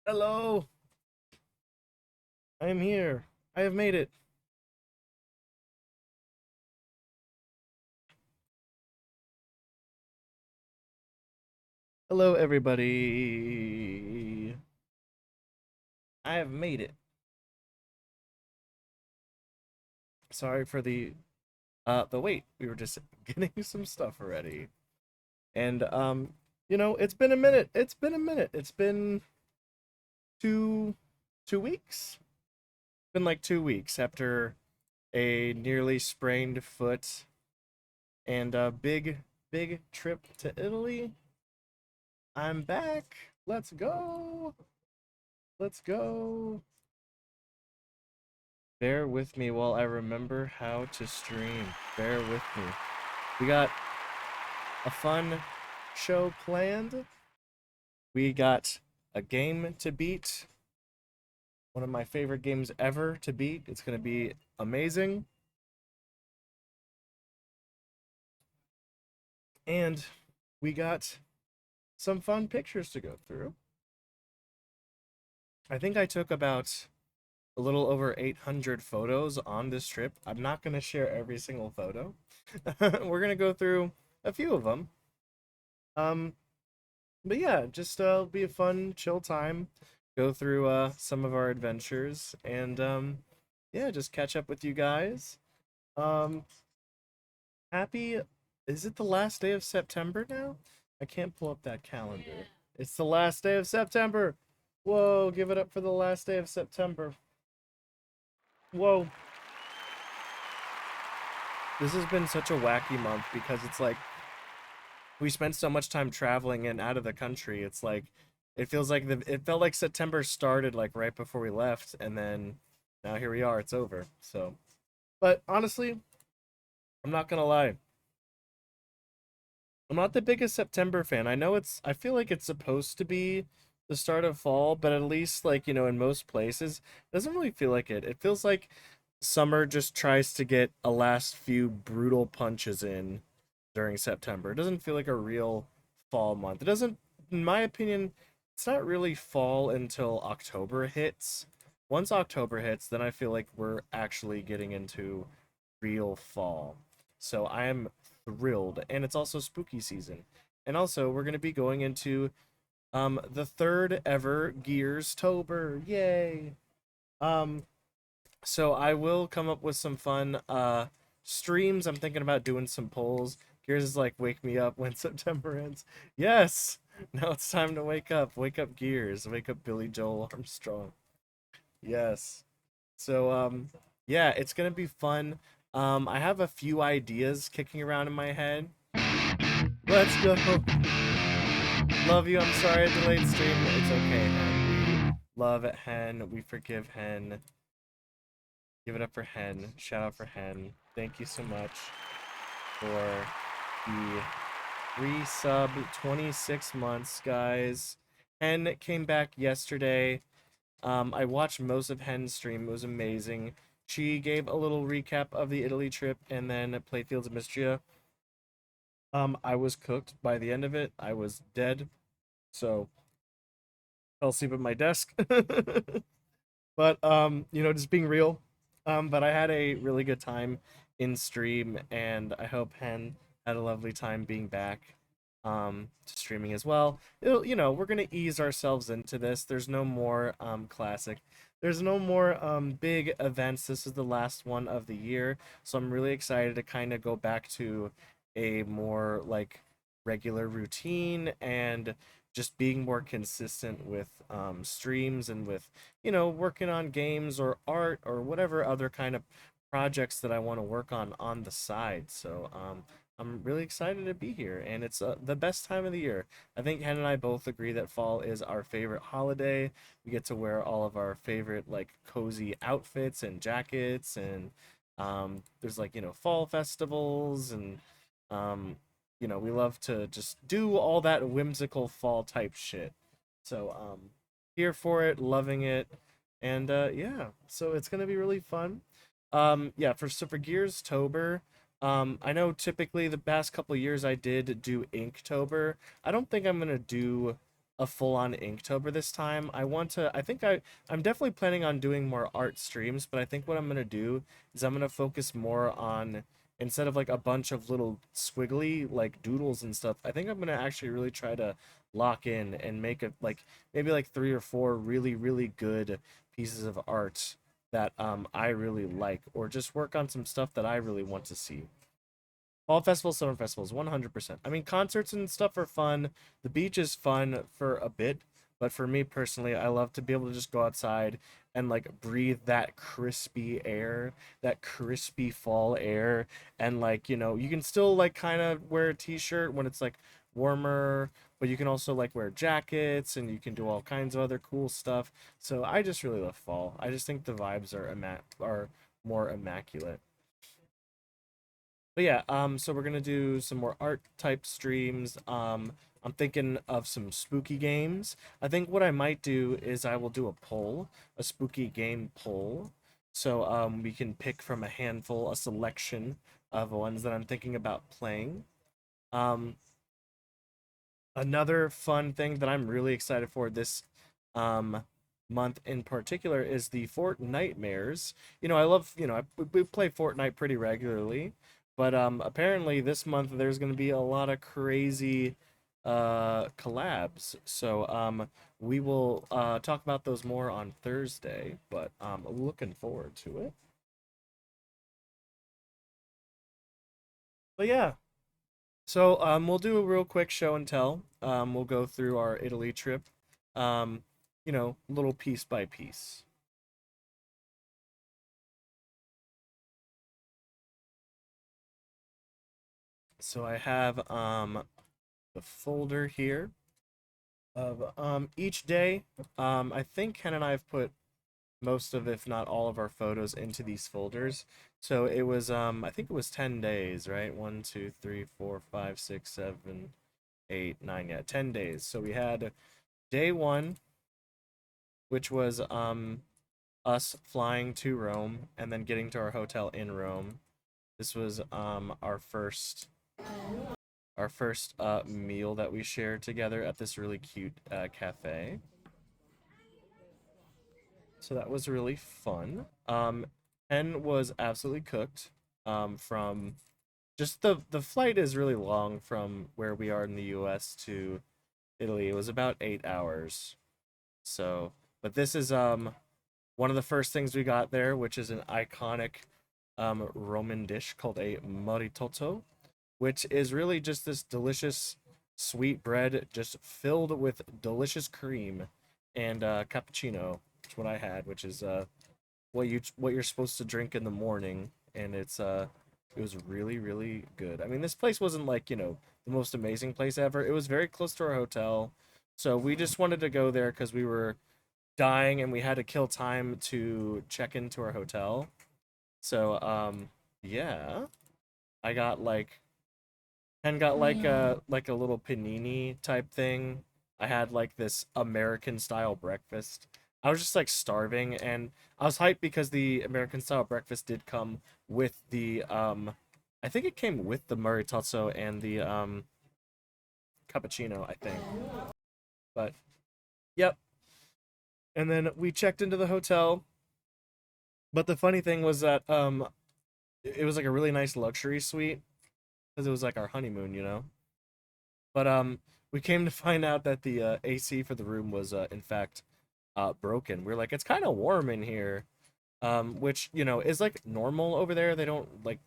Hello, I am here. I have made it. Hello, everybody. I have made it. Sorry for the wait. We were just getting some stuff ready. And it's been a minute. It's been a minute. It's been two 2 weeks. It's been like 2 weeks after a nearly sprained foot and a big trip to Italy. I'm back. Let's go. Let's go. Bear with me while I remember how to stream. Bear with me. We got a fun show planned. We got a game to beat. One of my favorite games ever to beat. It's going to be amazing. And we got some fun pictures to go through. I think I took about a little over 800 photos on this trip. I'm not going to share every single photo. We're going to go through a few of them. Um, But yeah, just be a fun, chill time. Go through some of our adventures and yeah, just catch up with you guys. Um, happy. Is it the last day of September now? I can't pull up that calendar. It's the last day of September. Whoa, give it up for the last day of September. Whoa. This has been such a wacky month because it's like we spent so much time traveling and out of the country. It's like it feels like it felt like September started like right before we left, and then now here we are. It's over. So, but honestly, I'm not gonna lie. I'm not the biggest September fan. I know it's. I feel like it's supposed to be the start of fall, but at least like in most places, it doesn't really feel like it. It feels like summer just tries to get a last few brutal punches in during September. It doesn't feel like a real fall month. It doesn't, in my opinion, it's not really fall until October hits. Once October hits, then I feel like we're actually getting into real fall. So I am thrilled, and it's also spooky season. And also, we're going to be going into the third ever Gears Tober. Yay! Um so I will come up with some fun streams. I'm thinking about doing some polls. Gears is like wake me up when September ends. Yes. Now it's time to wake up. Wake up Gears. Wake up Billy Joel Armstrong. Yes. So yeah, it's going to be fun. I have a few ideas kicking around in my head. Let's go. Love you. I'm sorry I delayed stream. It's okay, Hen. We love it, Hen. We forgive Hen. Give it up for Hen. Shout out for Hen. Thank you so much for the resub 26 months, guys. Hen came back yesterday. I watched most of Hen's stream. It was amazing. She gave a little recap of the Italy trip and then played Fields of Mistria. I was cooked by the end of it. I was dead, so fell asleep at my desk. But just being real. But I had a really good time in stream, and I hope Hen had a lovely time being back to streaming as well. We're gonna ease ourselves into this. There's no more classic. There's no more big events. This is the last one of the year, so I'm really excited to kind of go back to a more like regular routine and just being more consistent with streams and with working on games or art or whatever other kind of projects that I want to work on the side. So I'm really excited to be here, and it's the best time of the year. I think Hen and I both agree that fall is our favorite holiday. We get to wear all of our favorite like cozy outfits and jackets, and there's like fall festivals, and we love to just do all that whimsical fall type shit. So here for it, loving it, and yeah, so it's gonna be really fun. Yeah, for Gears Tober, I know typically the past couple years I did do Inktober. I don't think I'm gonna do a full-on Inktober this time. I'm definitely planning on doing more art streams, but I think what I'm gonna do is I'm gonna focus more on, instead of like a bunch of little squiggly like doodles and stuff, I think I'm gonna actually really try to lock in and make a like maybe like three or four really, really good pieces of art that I really like, or just work on some stuff that I really want to see. Fall festivals, summer festivals, 100%. I mean, concerts and stuff are fun. The beach is fun for a bit, but for me personally, I love to be able to just go outside and like breathe that crispy air, that crispy fall air, and like, you can still like kind of wear a t-shirt when it's like warmer, but you can also like wear jackets and you can do all kinds of other cool stuff. So I just really love fall. I just think the vibes are more immaculate. But yeah, so we're gonna do some more art type streams. I'm thinking of some spooky games. I think what I might do is I will do a poll, a spooky game poll. So we can pick from a handful, a selection of ones that I'm thinking about playing. Um, Another fun thing that I'm really excited for this um month in particular is the Fortnitemares. I love, we play Fortnite pretty regularly, but apparently this month there's going to be a lot of crazy collabs. So we will talk about those more on Thursday, but looking forward to it. But yeah, so we'll do a real quick show and tell. We'll go through our Italy trip, um, little piece by piece. So I have the folder here of each day. I think Ken and I have put most of, if not all of our photos into these folders. So it was I think it was 10 days, right? One, two, three, four, five, six, seven, eight, nine, yeah, 10 days. So we had day one, which was us flying to Rome and then getting to our hotel in Rome. This was our first meal that we shared together at this really cute cafe. So that was really fun. Hen was absolutely cooked. From just the flight is really long from where we are in the U.S. to Italy. It was about 8 hours. So, but this is one of the first things we got there, which is an iconic Roman dish called a maritozzo, which is really just this delicious sweet bread just filled with delicious cream and cappuccino, which is what I had, which is what you're supposed to drink in the morning, and it was really, really good. I mean, this place wasn't like, the most amazing place ever. It was very close to our hotel. So we just wanted to go there because we were dying and we had to kill time to check into our hotel. So yeah, I got like and got like a little panini type thing. I had like this American style breakfast. I was just like starving and I was hyped because the American style breakfast did come with the I think it came with the maritozzo and the cappuccino, I think. But yep. And then we checked into the hotel. But the funny thing was that it was like a really nice luxury suite because it was like our honeymoon. But we came to find out that the AC for the room was in fact broken. We're like, it's kind of warm in here, which is like normal over there. They don't like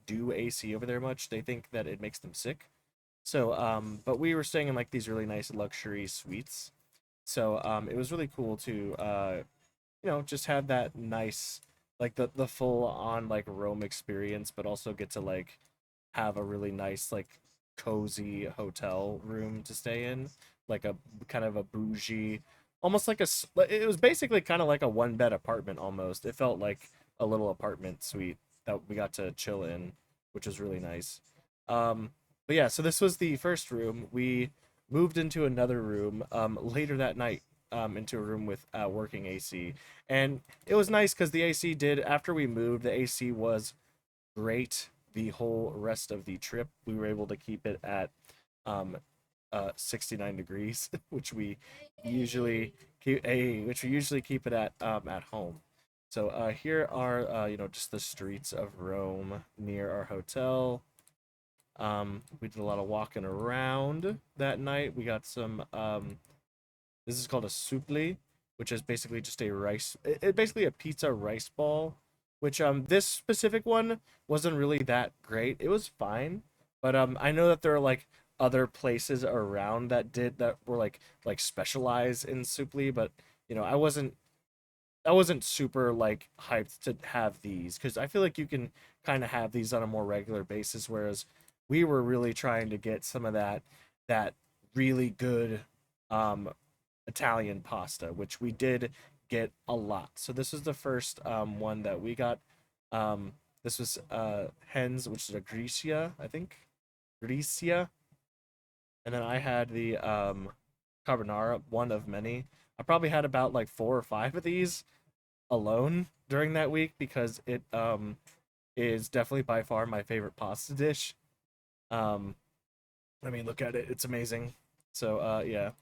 do AC over there much. They think that it makes them sick. So but we were staying in like these really nice luxury suites. So it was really cool to just have that nice like the full on like Rome experience, but also get to like have a really nice like cozy hotel room to stay in, like a kind of a bougie, almost like it was basically kind of like a one bed apartment almost. It felt like a little apartment suite that we got to chill in, which was really nice. Um, but yeah, so this was the first room. We moved into another room later that night, into a room with working AC, and it was nice because the AC did after we moved. The AC was great the whole rest of the trip. We were able to keep it at um 69 degrees, which we usually keep it at home. So here are just the streets of Rome near our hotel. We did a lot of walking around that night. We got some this is called a supli, which is basically just a rice. Basically a pizza rice ball. Which this specific one wasn't really that great. It was fine, but I know that there are like other places around that were like specialized in supli, but I wasn't super like hyped to have these because I feel like you can kind of have these on a more regular basis, whereas we were really trying to get some of that really good um Italian pasta, which we did get a lot. So this was the first one that we got. This was hens, which is a Grecia, I think. Grecia. And then I had the carbonara, one of many. I probably had about like four or five of these alone during that week because it is definitely by far my favorite pasta dish. Um, I mean, look at it; it's amazing. So yeah,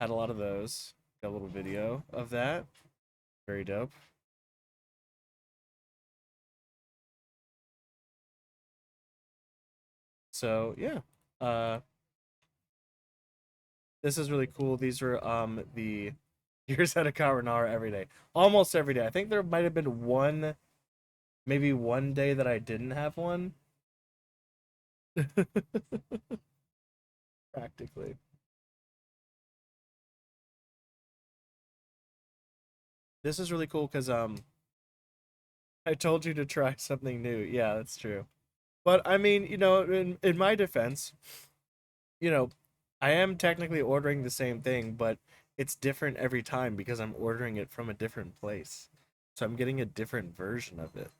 had a lot of those. Got a little video of that. Very dope. So yeah, uh, this is really cool. These are the here's at a carbonara every day, almost every day. I think there might have been one, maybe one day that I didn't have one. Practically. This is really cool because I told you to try something new. Yeah, that's true. But I mean, in my defense, you know, I am technically ordering the same thing, but it's different every time because I'm ordering it from a different place. So I'm getting a different version of it.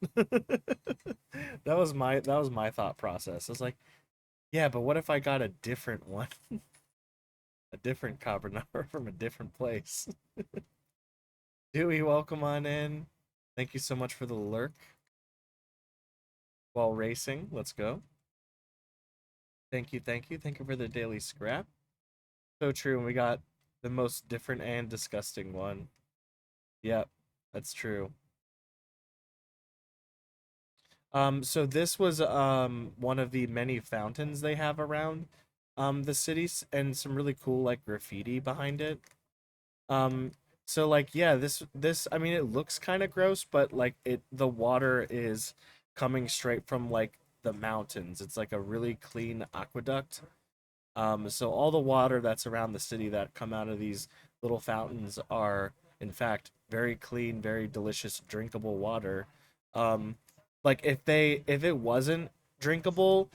That was my thought process. I was like, yeah, but what if I got a different one? A different carbonara from a different place. Dewey, welcome on in. Thank you so much for the lurk while racing. Let's go. Thank you, thank you. Thank you for the daily scrap. So true, and we got the most different and disgusting one. Yep, that's true. So this was one of the many fountains they have around the cities and some really cool like graffiti behind it. Um so like yeah, this I mean it looks kind of gross, but like the water is coming straight from like the mountains. It's like a really clean aqueduct. So all the water that's around the city that come out of these little fountains are, in fact, very clean, very delicious, drinkable water. Um, like if it wasn't drinkable,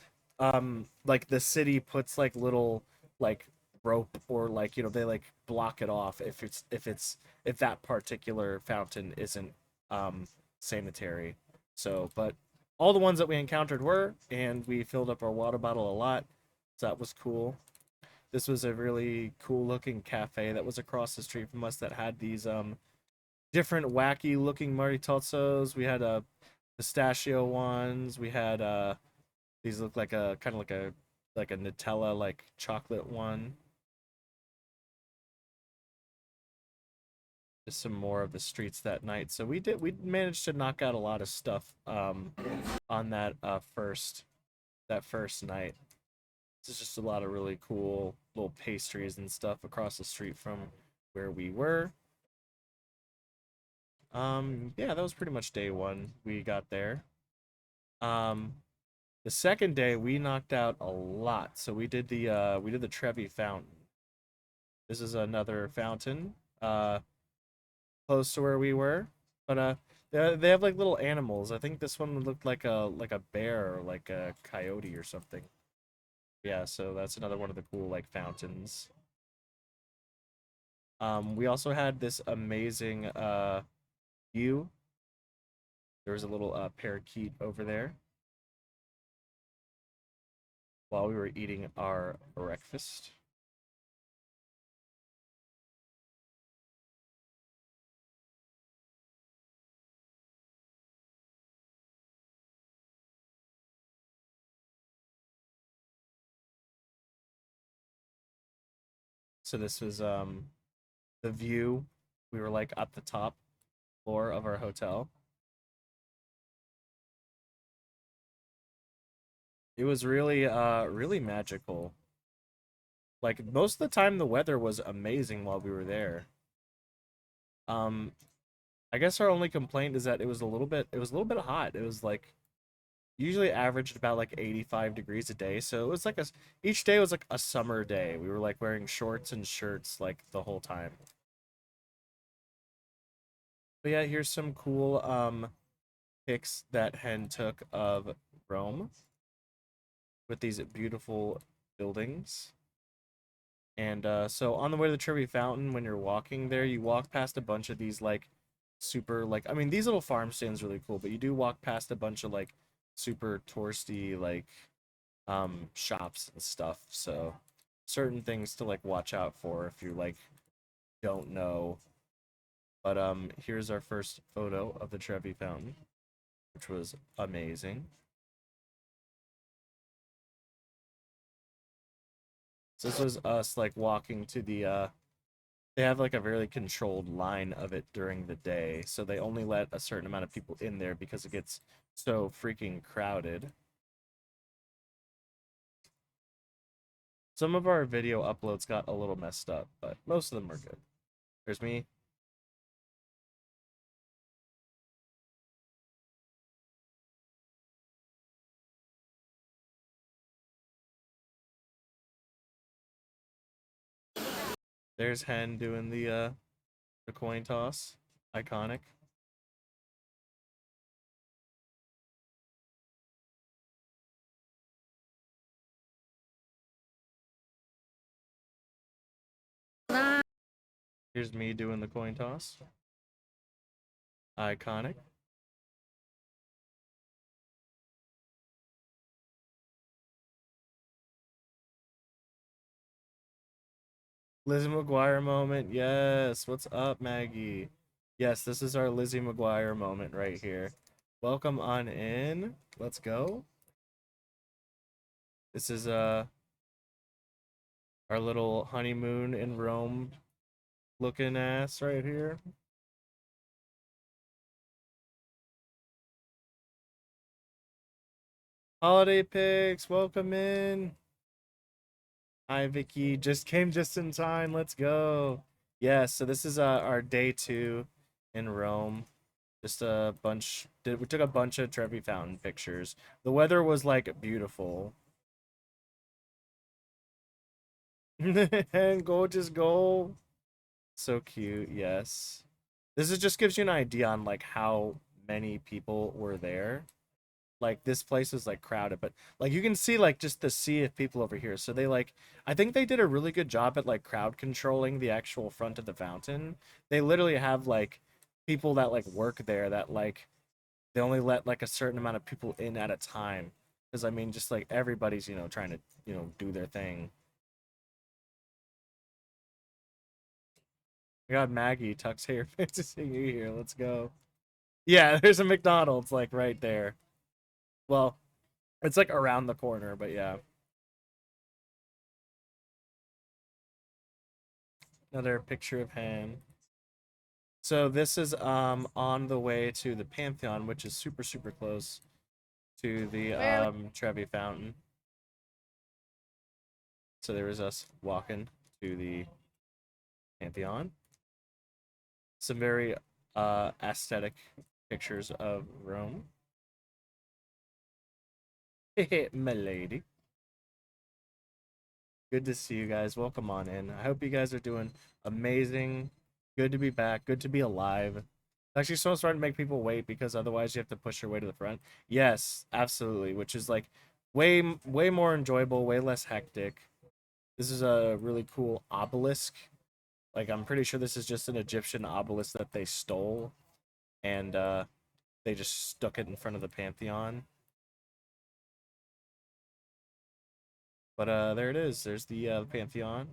like the city puts like little like rope or like they like block it off if that particular fountain isn't sanitary. So, but all the ones that we encountered were, and we filled up our water bottle a lot. So that was cool. This was a really cool looking cafe that was across the street from us that had these different wacky looking maritozos. We had pistachio ones. We had these look like a kind of like a Nutella like chocolate one. Just some more of the streets that night. So we managed to knock out a lot of stuff on that first night. It's just a lot of really cool little pastries and stuff across the street from where we were. Yeah, that was pretty much day one. We got there. Um, the second day we knocked out a lot. So we did the Trevi Fountain. This is another fountain, close to where we were. But they have like little animals. I think this one looked like a bear or like a coyote or something. Yeah, so that's another one of the cool like fountains. We also had this amazing view. There was a little parakeet over there while we were eating our breakfast. So this was the view. We were like at the top floor of our hotel. It was really really magical. Like most of the time the weather was amazing while we were there. Um I guess our only complaint is that it was a little bit hot. It was like usually averaged about like 85 degrees a day. So it was like each day was like a summer day. We were like wearing shorts and shirts like the whole time. But yeah, here's some cool pics that Hen took of Rome with these beautiful buildings. And so on the way to the Trevi Fountain, when you're walking there, you walk past a bunch of these like super like I mean these little farm stands really cool, but you do walk past a bunch of like super touristy like shops and stuff. So certain things to like watch out for if you like don't know. But here's our first photo of the Trevi Fountain, which was amazing. So this was us like walking to the they have like a very controlled line of it during the day. So they only let a certain amount of people in there because it gets so freaking crowded. Some of our video uploads got a little messed up, but most of them were good. There's me. There's Hen doing the coin toss. Iconic. Here's me doing the coin toss. Iconic. Lizzie McGuire moment. Yes. What's up, Maggie? Yes, this is our Lizzie McGuire moment right here. Welcome on in. Let's go. This is our little honeymoon in Rome looking ass right here. Holiday pics, welcome in. Hi Vicky, just came just in time. Let's go. Yeah, so this is our day 2 in Rome. Just a bunch we took a bunch of Trevi Fountain pictures. The weather was like beautiful. And gorgeous goal. So cute, yes. This is just gives you an idea on like how many people were there. Like this place is like crowded, but like you can see like just the sea of people over here. So they like I think they did a really good job at like crowd controlling the actual front of the fountain. They literally have like people that like work there that like they only let like a certain amount of people in at a time. Because I mean just like everybody's, trying to, do their thing. I got Maggie tucks here to see you here. Let's go. Yeah, there's a McDonald's like right there. Well, it's like around the corner, but yeah. Another picture of him. So this is on the way to the Pantheon, which is super super close to the Trevi Fountain. So there was us walking to the Pantheon. Some very aesthetic pictures of Rome. My lady. Good to see you guys. Welcome on in. I hope you guys are doing amazing. Good to be back. Good to be alive. It's actually so starting to make people wait because otherwise you have to push your way to the front. Yes, absolutely. Which is like way more enjoyable, way less hectic. This is a really cool obelisk. Like I'm pretty sure this is just an Egyptian obelisk that they stole and they just stuck it in front of the Pantheon. But there it is. There's the Pantheon.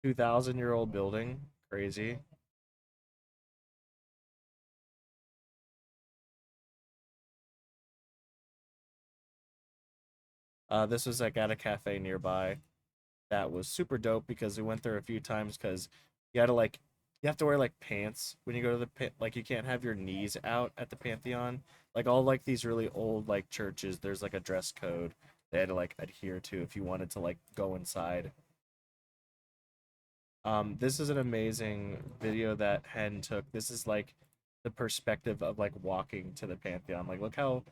2,000-year-old building. Crazy. This was like at a cafe nearby. that was super dope because we went there a few times because you had to like you have to wear like pants when you go to like you can't have your knees out at the Pantheon. Like all like these really old like churches, there's like a dress code they had to like adhere to if you wanted to like go inside. This is an amazing video that Hen took. This is like the perspective of like walking to the Pantheon. Like look how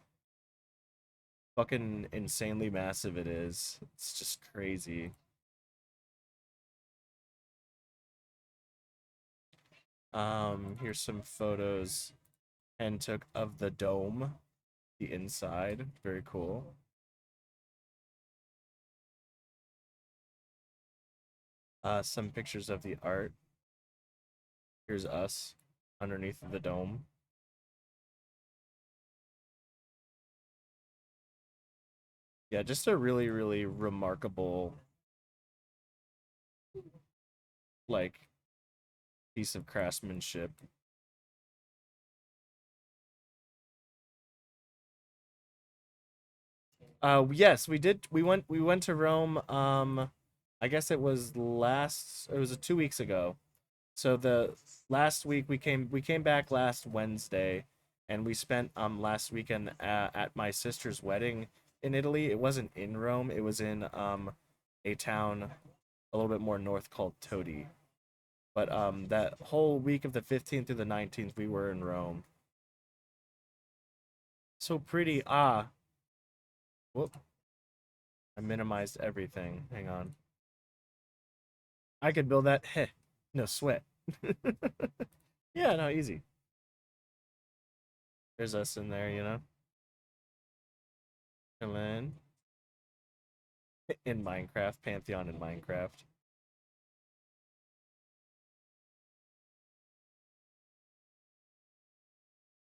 fucking insanely massive it is. It's just crazy. Here's some photos Hen took of the dome, the inside. Very cool. Some pictures of the art. Here's us underneath the dome. Yeah, just a really, really remarkable like piece of craftsmanship. Yes, we did. We went to Rome. I guess it was 2 weeks ago. So the last week we came back last Wednesday, and we spent last weekend at my sister's wedding in Italy. It wasn't in Rome. It was in a town a little bit more north called Todi. But that whole week of the 15th through the 19th, we were in Rome. So pretty. Whoop! I minimized everything. Hang on. I could build that. Heh, no sweat. Yeah, no, easy. There's us in there, you know. Chillin' in Minecraft, Pantheon in Minecraft.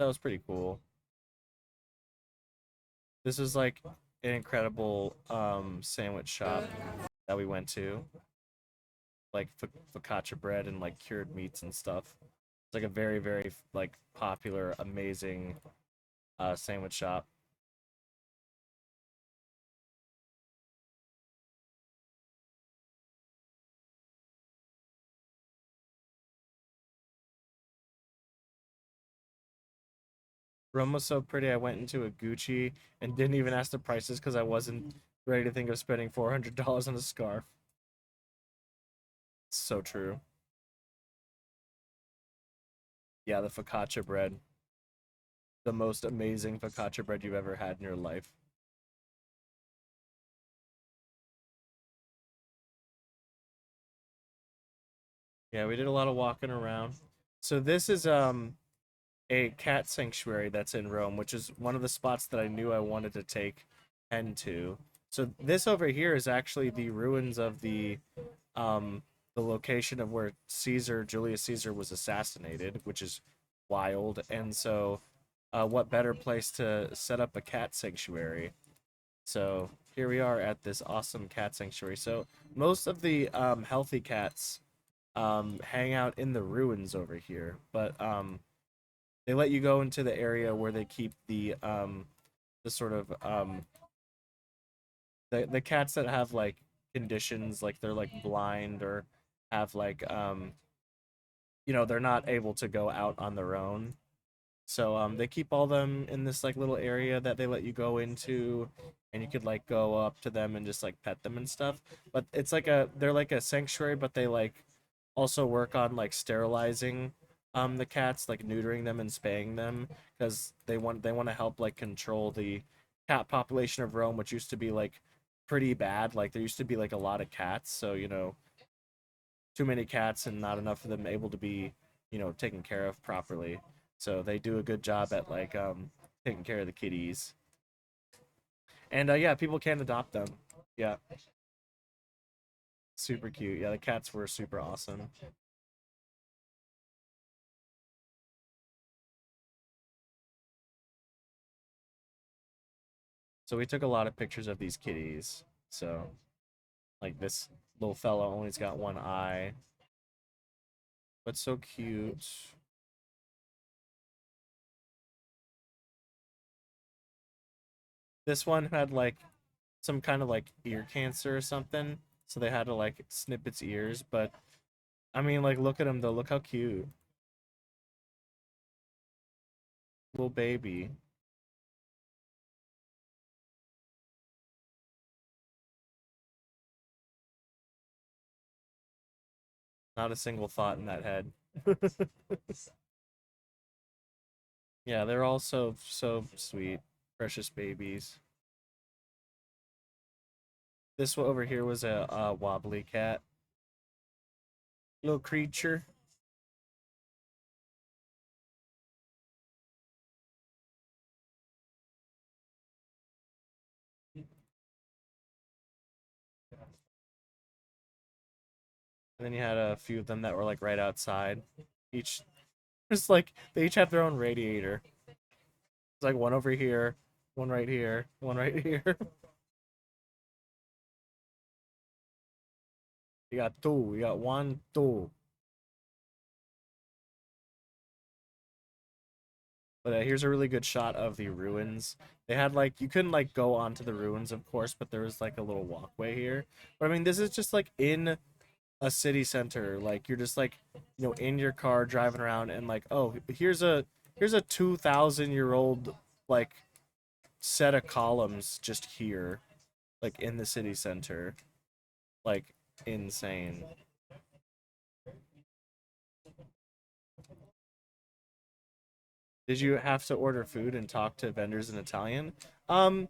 That was pretty cool. This is like an incredible sandwich shop that we went to, like focaccia bread and like cured meats and stuff. It's like a very very like popular, amazing sandwich shop. Rome was so pretty. I went into a Gucci and didn't even ask the prices because I wasn't ready to think of spending $400 on a scarf. So true. Yeah, the focaccia bread, the most amazing focaccia bread you've ever had in your life. Yeah, we did a lot of walking around. So this is a cat sanctuary that's in Rome, which is one of the spots that I knew I wanted to take Hen to. So this over here is actually the ruins of the location of where Julius Caesar was assassinated, which is wild. And so what better place to set up a cat sanctuary? So here we are at this awesome cat sanctuary. So most of the healthy cats hang out in the ruins over here, but they let you go into the area where they keep the sort of the cats that have like conditions, like they're like blind or have like they're not able to go out on their own. So they keep all them in this like little area that they let you go into, and you could like go up to them and just like pet them and stuff. But it's like they're like a sanctuary, but they like also work on like sterilizing the cats, like neutering them and spaying them because they want to help like control the cat population of Rome, which used to be like pretty bad. Like there used to be like a lot of cats, so too many cats and not enough of them able to be taken care of properly. So they do a good job at like taking care of the kitties. And yeah, people can adopt them. Yeah, super cute. Yeah, the cats were super awesome. So we took a lot of pictures of these kitties. So like this little fellow only's got one eye, but so cute. This one had like some kind of like ear cancer or something, so they had to like snip its ears. But I mean, like, look at him though. Look how cute, little baby. Not a single thought in that head. Yeah, they're all so sweet, precious babies. This one over here was a wobbly cat, little creature. And then you had a few of them that were like right outside. Each just like they each have their own radiator. It's like one over here, one right here, one right here. You got two. You got one, two. But here's a really good shot of the ruins. They had like you couldn't like go onto the ruins, of course, but there was like a little walkway here. But I mean, this is just like in a city center. Like you're just like in your car driving around and like here's a 2,000-year-old like set of columns just here, like in the city center, like insane. Did you have to order food and talk to vendors in Italian? Um,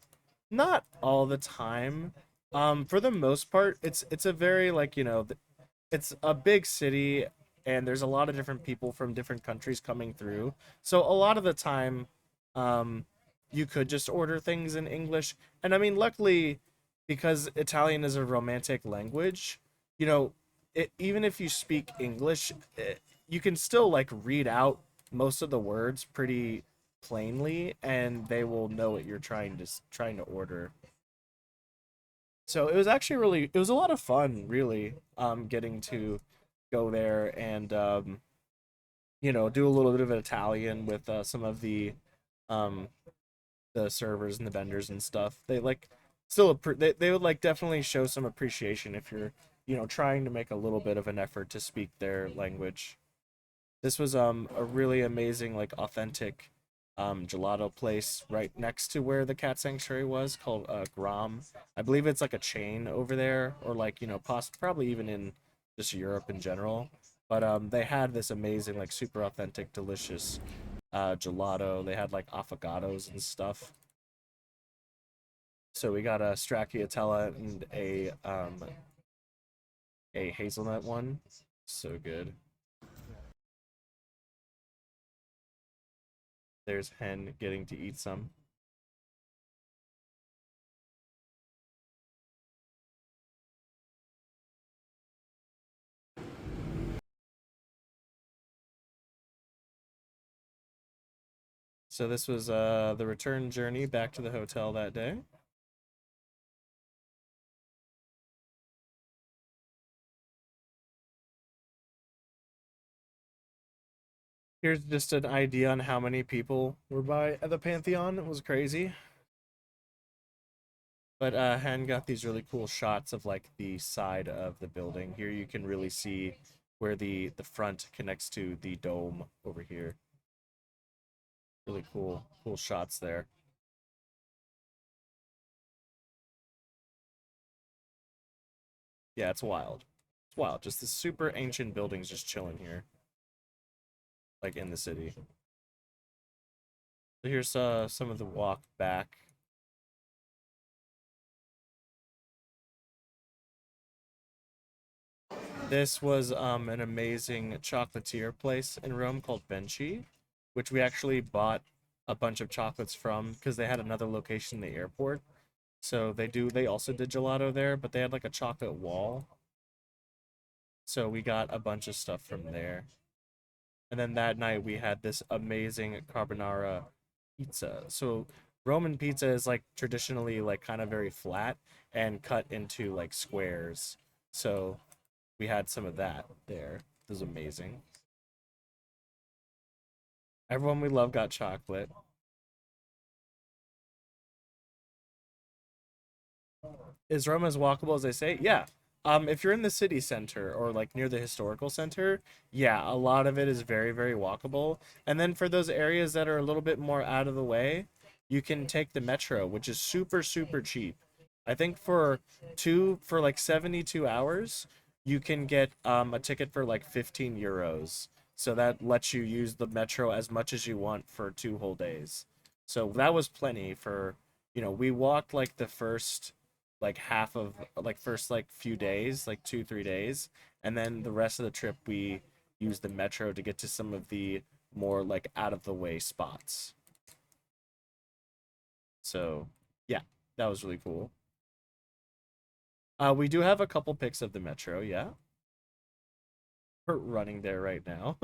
Not all the time. For the most part, it's a very like it's a big city and there's a lot of different people from different countries coming through. So a lot of the time, um, you could just order things in English. And I mean, luckily, because Italian is a romantic language, even if you speak English, you can still like read out most of the words pretty plainly, and they will know what you're trying to order. So it was a lot of fun, really, getting to go there and do a little bit of Italian with some of um the servers and the vendors and stuff. They like they would like definitely show some appreciation if you're trying to make a little bit of an effort to speak their language. This was a really amazing like authentic gelato place right next to where the cat sanctuary was called Grom. I believe it's like a chain over there, or like probably even in just Europe in general. But they had this amazing like super authentic delicious gelato. They had like affogatos and stuff. So we got a stracciatella and a hazelnut one. So good. There's Hen getting to eat some. So this was the return journey back to the hotel that day. Here's just an idea on how many people were by at the Pantheon. It was crazy. But Han got these really cool shots of like the side of the building. Here you can really see where the front connects to the dome over here. Really cool shots there. Yeah, it's wild. It's wild. Just the super ancient buildings just chilling here, like in the city. So here's some of the walk back. This was an amazing chocolatier place in Rome called Benci, which we actually bought a bunch of chocolates from because they had another location in the airport. So they also did gelato there, but they had like a chocolate wall. So we got a bunch of stuff from there. And then that night we had this amazing carbonara pizza. So Roman pizza is like traditionally like kind of very flat and cut into like squares. So we had some of that there. It was amazing. Everyone we love got chocolate. Is Rome as walkable as they say? Yeah. If you're in the city center or like near the historical center, yeah, a lot of it is very, very walkable. And then for those areas that are a little bit more out of the way, you can take the metro, which is super, super cheap. I think for like 72 hours, you can get a ticket for like 15 euros. So that lets you use the metro as much as you want for 2 whole days. So that was plenty for, we walked like the first like half of like first like few days, like 2 3 days, and then the rest of the trip we used the metro to get to some of the more like out of the way spots. So yeah, that was really cool. We do have a couple pics of the metro. Yeah, we're running there right now.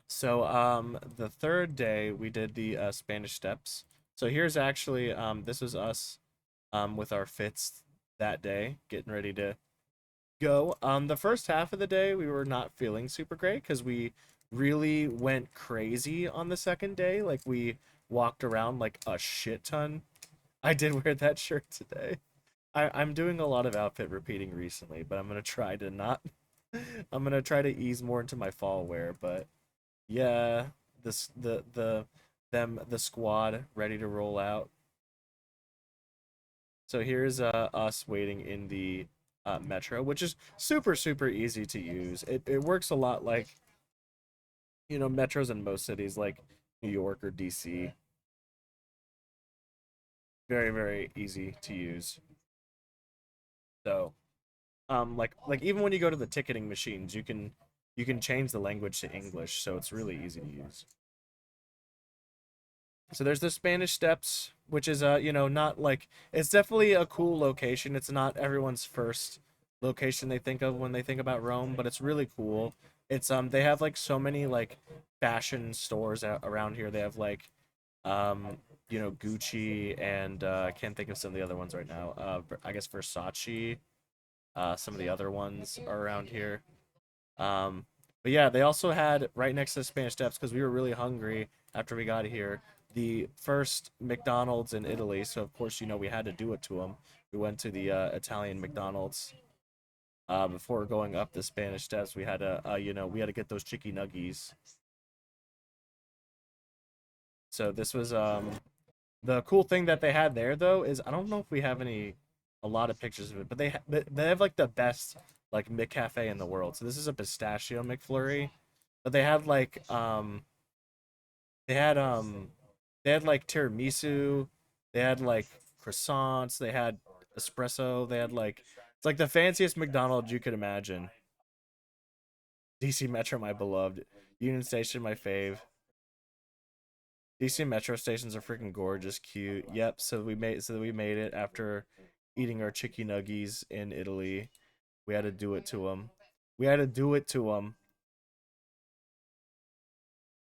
So the third day we did the Spanish Steps. So here's actually this was us with our fits that day, getting ready to go. The first half of the day we were not feeling super great because we really went crazy on the second day. Like we walked around like a shit ton. I did wear that shirt today. I'm doing a lot of outfit repeating recently, but I'm gonna try to not. I'm gonna try to ease more into my fall wear, but yeah, the squad ready to roll out. So here's us waiting in the metro, which is super super easy to use. It works a lot like metros in most cities like New York or DC. Very very easy to use. So like even when you go to the ticketing machines, you can change the language to English, so it's really easy to use. So there's the Spanish Steps, which is not like it's definitely a cool location. It's not everyone's first location they think of when they think about Rome, but it's really cool. It's they have like so many like fashion stores around here. They have like um Gucci and I can't think of some of the other ones right now. I guess Versace. Some of the other ones are around here. Um, but yeah, they also had right next to the Spanish Steps because we were really hungry after we got here. The first McDonald's in Italy, so of course we had to do it to them. We went to the Italian McDonald's before going up the Spanish Steps. We had to we had to get those chicky nuggies. So this was the cool thing that they had there though is I don't know if we have a lot of pictures of it, but they have like the best like McCafe in the world. So this is a pistachio McFlurry, but they had they had like tiramisu, they had like croissants, they had espresso, they had like it's like the fanciest McDonald's you could imagine. DC Metro, my beloved. Union Station, my fave. DC Metro stations are freaking gorgeous, cute. Yep. So we made it after eating our chicky nuggies in Italy. We had to do it to them. We had to do it to them.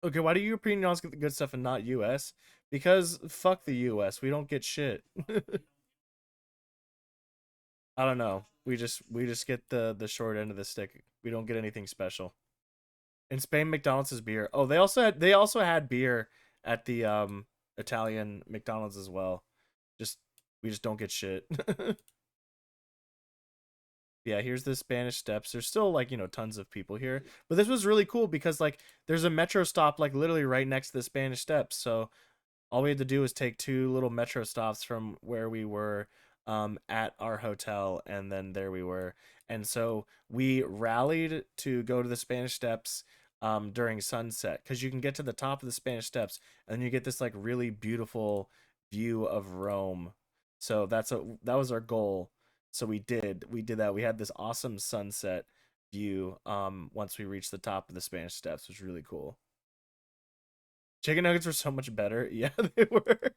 Okay, why do European y'all get the good stuff and not US? Because fuck the US. We don't get shit. I don't know. We just get the short end of the stick. We don't get anything special. In Spain, McDonald's is beer. Oh, they also had beer at the Italian McDonald's as well. Just we just don't get shit. Yeah, here's the Spanish Steps. There's still like, tons of people here. But this was really cool because like there's a metro stop like literally right next to the Spanish Steps. So all we had to do was take two little metro stops from where we were at our hotel, and then there we were. And so we rallied to go to the Spanish Steps during sunset because you can get to the top of the Spanish Steps and then you get this like really beautiful view of Rome. So that was our goal. So we did that. We had this awesome sunset view once we reached the top of the Spanish Steps, which was really cool. Chicken nuggets were so much better. Yeah, they were.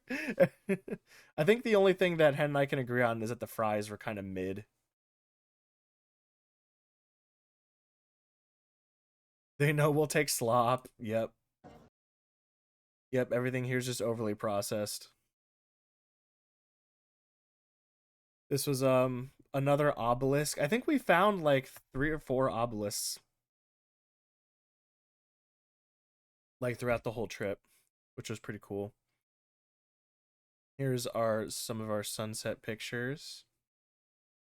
I think the only thing that Hen and I can agree on is that the fries were kind of mid. They know we'll take slop. Yep. Yep, everything here's just overly processed. This was another obelisk. I think we found like 3 or 4 obelisks like throughout the whole trip, which was pretty cool. Here's our some of our sunset pictures.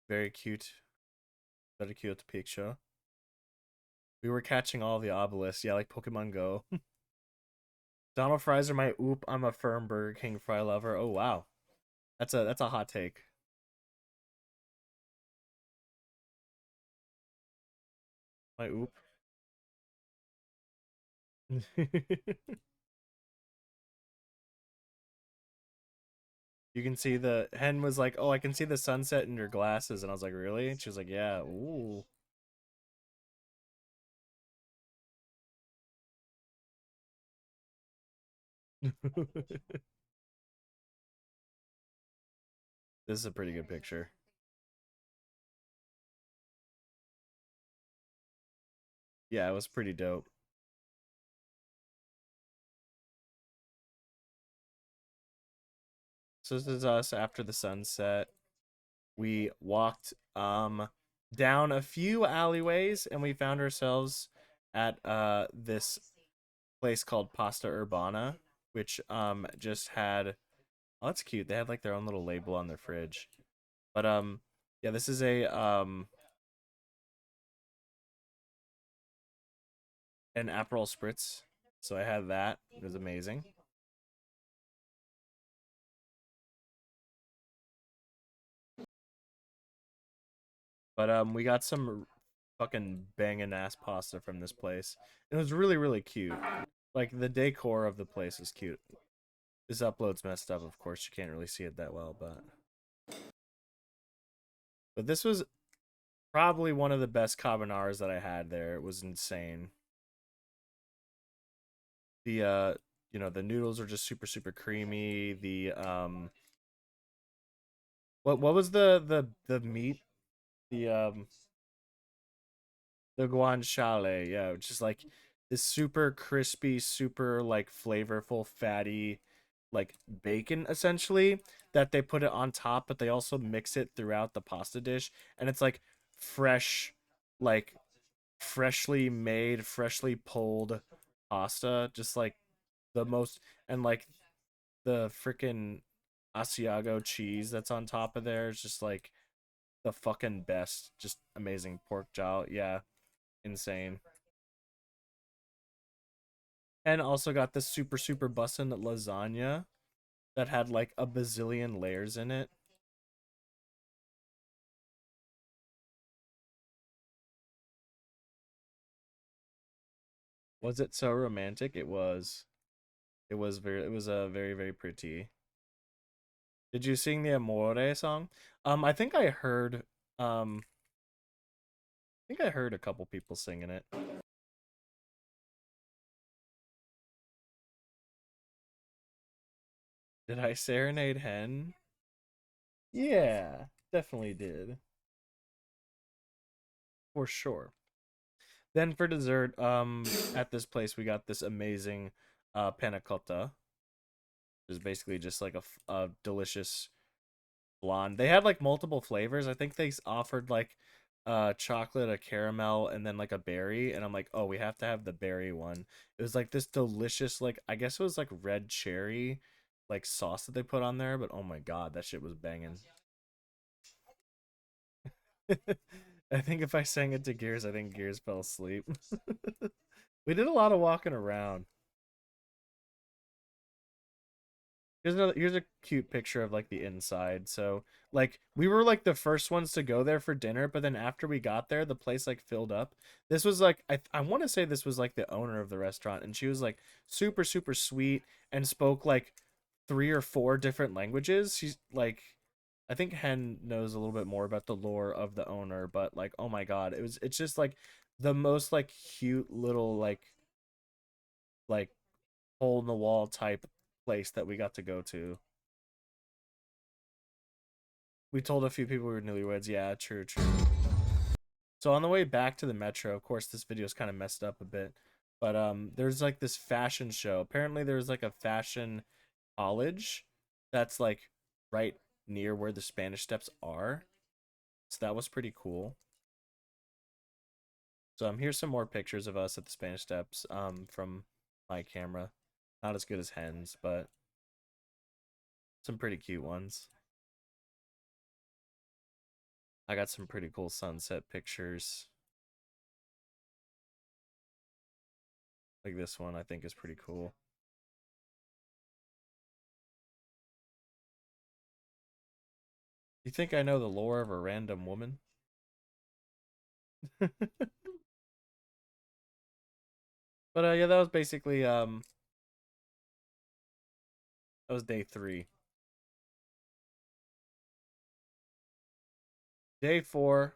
Very cute. Very cute picture. We were catching all the obelisks. Yeah, like Pokemon Go. Donald fries are my oop. I'm a firm Burger King fry lover. Oh wow, that's a hot take. My oop. You can see the hen was like, "Oh, I can see the sunset in your glasses," and I was like, "Really?" And she was like, "Yeah." Ooh. This is a pretty good picture. Yeah, it was pretty dope. So this is us after the sunset. We walked down a few alleyways and we found ourselves at this place called Pasta Urbana, which just had, oh, that's cute. They had like their own little label on their fridge. But yeah, this is a an Aperol Spritz. So I had that. It was amazing. But we got some fucking banging ass pasta from this place. It was really really cute. Like the decor of the place is cute. This upload's messed up, of course. You can't really see it that well, but this was probably one of the best carbonaras that I had there. It was insane. The the noodles are just super super creamy. The what was the meat? The the guanciale, yeah, which is like this super crispy, super like flavorful, fatty, like bacon essentially that they put it on top, but they also mix it throughout the pasta dish, and it's like fresh, like freshly made, freshly pulled pasta, just like the most, and like the freaking Asiago cheese that's on top of there is just like the fucking best, just amazing pork jowl, yeah, insane. And also got this super super bussin' lasagna that had like a bazillion layers in it. Was it so romantic? It was. It was very. It was very very pretty. Did you sing the Amore song? I think I heard. I think I heard a couple people singing it. Did I serenade Hen? Yeah, definitely did for sure. Then for dessert, at this place we got this amazing panna cotta. Is basically just like a delicious blonde. They had like multiple flavors. I think they offered like chocolate, a caramel, and then like a berry. And I'm like, oh, we have to have the berry one. It was like this delicious, like I guess it was like red cherry, like sauce that they put on there. But oh my god, that shit was banging. I think if I sang it to Gears, I think Gears fell asleep. We did a lot of walking around. Here's a cute picture of like the inside. So like we were like the first ones to go there for dinner, but then after we got there, the place like filled up. This was like I want to say this was like the owner of the restaurant, and she was like super super sweet and spoke like three or four different languages. She's like, I think Hen knows a little bit more about the lore of the owner, but like oh my god, it's just like the most like cute little like hole in the wall type place that we got to go to. We told a few people we were newlyweds. Yeah, true, true. So on the way back to the metro, of course, this video is kind of messed up a bit, but there's like this fashion show. Apparently, there's like a fashion college that's like right near where the Spanish Steps are. So that was pretty cool. So here's some more pictures of us at the Spanish Steps from my camera. Not as good as Hen's, but some pretty cute ones. I got some pretty cool sunset pictures. Like this one, I think is pretty cool. You think I know the lore of a random woman? But yeah, that was basically that was day 3. Day 4,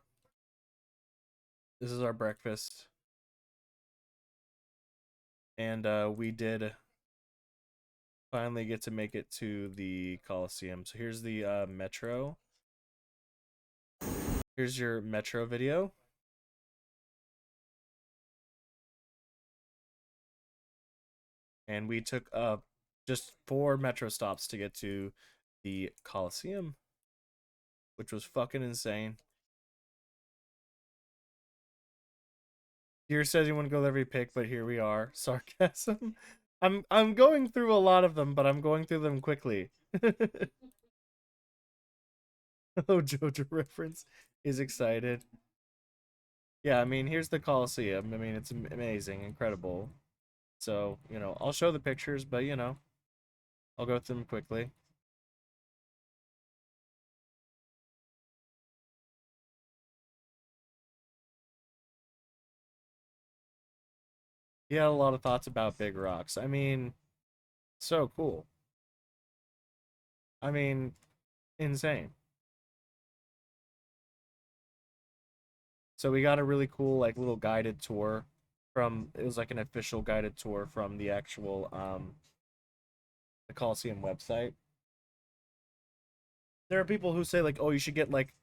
this is our breakfast. And we did finally get to make it to the Coliseum. So here's the metro. Here's your metro video. And we took just 4 metro stops to get to the Coliseum, which was fucking insane. Here says you want to go to every pick, but here we are. Sarcasm. I'm going through a lot of them, but I'm going through them quickly. Oh, JoJo reference is excited. Yeah, I mean, here's the Coliseum. I mean, it's amazing, incredible. So, I'll show the pictures, but I'll go through them quickly. He had a lot of thoughts about big rocks. I mean, so cool. I mean, insane. So we got a really cool like little guided tour from it was like an official guided tour from the actual the Coliseum website. There are people who say like, "Oh, you should get like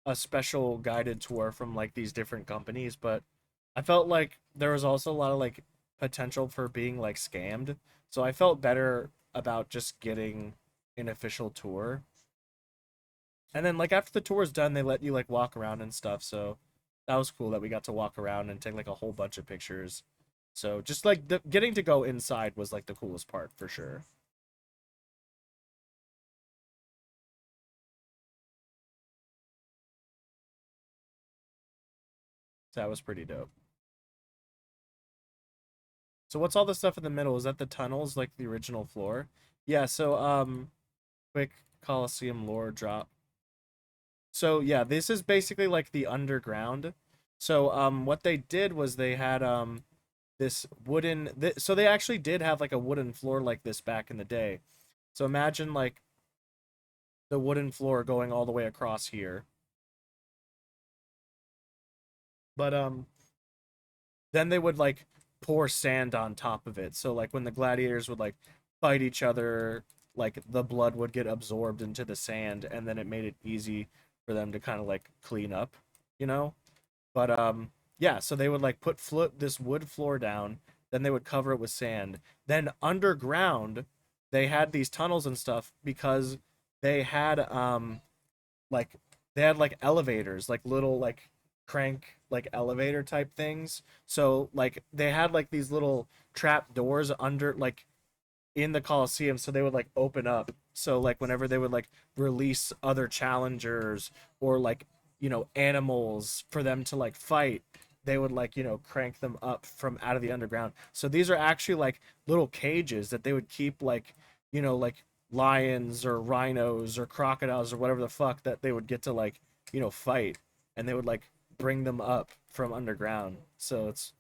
a special guided tour from like these different companies," but I felt like there was also a lot of like potential for being like scammed. So I felt better about just getting an official tour. And then like after the tour's done, they let you like walk around and stuff. So that was cool that we got to walk around and take like a whole bunch of pictures. So just like getting to go inside was like the coolest part for sure. So that was pretty dope. So what's all the stuff in the middle? Is that the tunnels like the original floor? Yeah, so quick Coliseum lore drop. So yeah, this is basically like the underground. So what they did was they had this so they actually did have like a wooden floor like this back in the day. So imagine like the wooden floor going all the way across here. But then they would like pour sand on top of it. So like when the gladiators would like fight each other, like the blood would get absorbed into the sand and then it made it easy for them to kind of like clean up, you know? But yeah, so they would like put this wood floor down, then they would cover it with sand. Then underground, they had these tunnels and stuff because they had like they had like elevators, like little like crank like elevator type things. So like they had like these little trap doors under like in the Coliseum, so they would like open up. So like whenever they would like release other challengers or like animals for them to like fight, they would like crank them up from out of the underground. So these are actually like little cages that they would keep like like lions or rhinos or crocodiles or whatever the fuck that they would get to like fight, and they would like bring them up from underground. So it's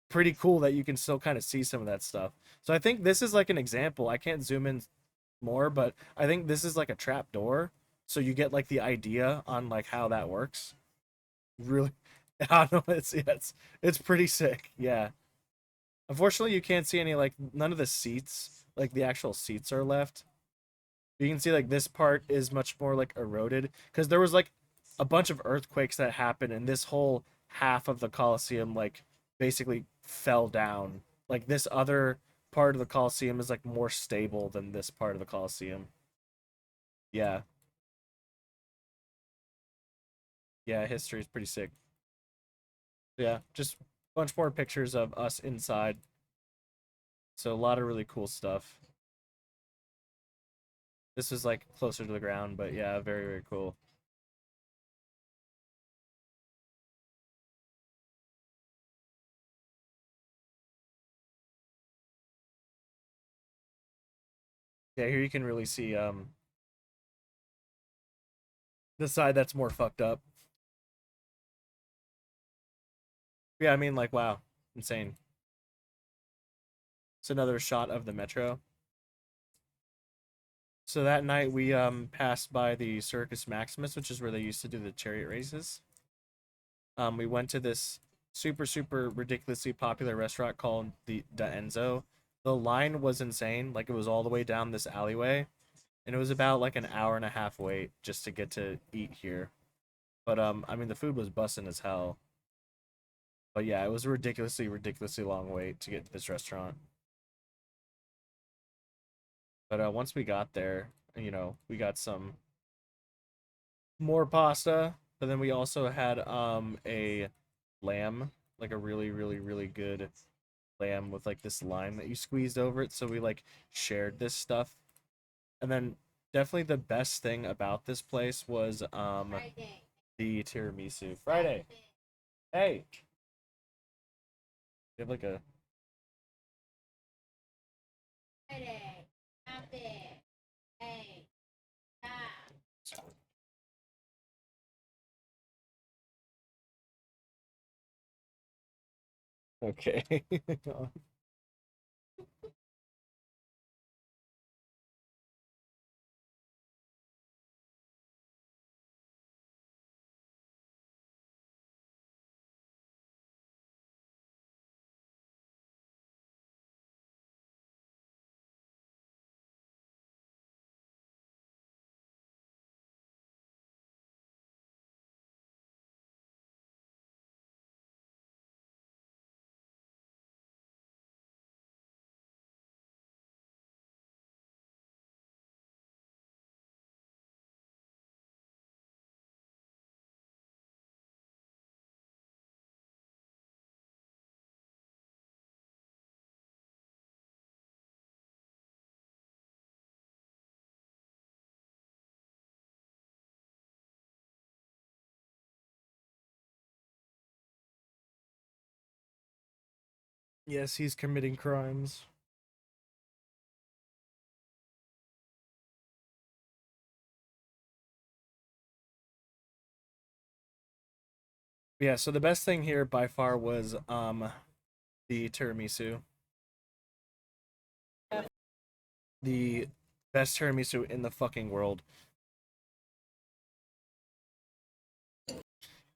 pretty cool that you can still kind of see some of that stuff. So I think this is like an example. I can't zoom in more, but I think this is like a trap door. So you get like the idea on like how that works. Really, I don't know. It's pretty sick. Yeah. Unfortunately, you can't see any like none of the seats, like the actual seats are left. You can see like this part is much more like eroded because there was like a bunch of earthquakes that happened and this whole half of the Colosseum like basically fell down. Like this other part of the Colosseum is like more stable than this part of the Colosseum. Yeah. Yeah, history is pretty sick. Yeah, just a bunch more pictures of us inside. So a lot of really cool stuff. This is like closer to the ground, but yeah, very, very cool. Yeah, here you can really see the side that's more fucked up. Yeah, I mean like wow, insane. It's another shot of the metro. So that night we passed by the Circus Maximus, which is where they used to do the chariot races. We went to this super ridiculously popular restaurant called the Enzo. The line was insane. Like it was all the way down this alleyway, and it was about like an hour and a half wait just to get to eat here. But I mean the food was busting as hell. But yeah, it was a ridiculously long wait to get to this restaurant. But once we got there, we got some more pasta, but then we also had a lamb, like a really good lamb with like this lime that you squeezed over it. So we like shared this stuff. And then definitely the best thing about this place was the tiramisu. Friday. Hey, you have like a okay. Yes, he's committing crimes. Yeah, so the best thing here by far was the tiramisu. The best tiramisu in the fucking world.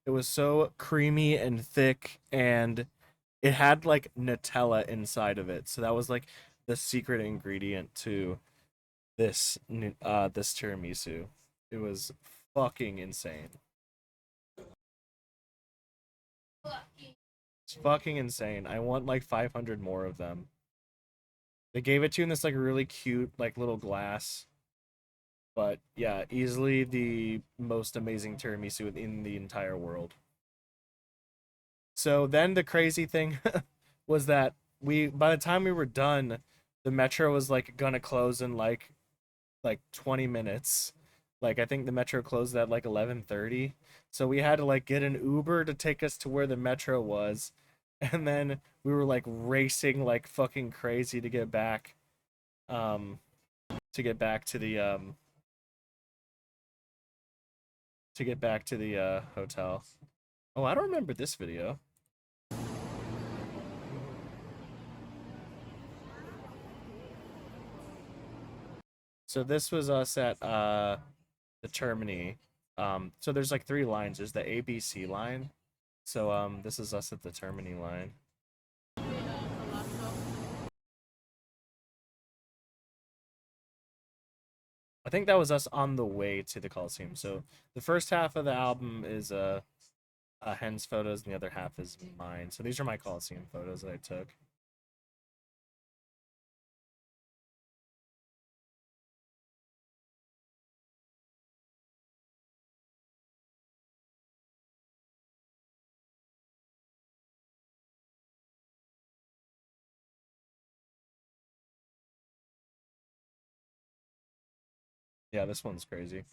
It was so creamy and thick, and it had like Nutella inside of it. So that was like the secret ingredient to this tiramisu. It was fucking insane. It's fucking insane. I want like 500 more of them. They gave it to you in this like really cute like little glass. But yeah, easily the most amazing tiramisu in the entire world. So then the crazy thing was that we by the time we were done, the metro was like gonna close in like 20 minutes. Like I think the metro closed at like 11:30. So we had to like get an Uber to take us to where the metro was. And then we were like racing like fucking crazy um to get back to the hotel. Oh, I don't remember this video. So this was us at the Termini. So there's like three lines. There's the ABC line. So this is us at the Termini line. I think that was us on the way to the Coliseum. So the first half of the album is Hen's photos, and the other half is mine. So these are my Coliseum photos that I took. Yeah, this one's crazy.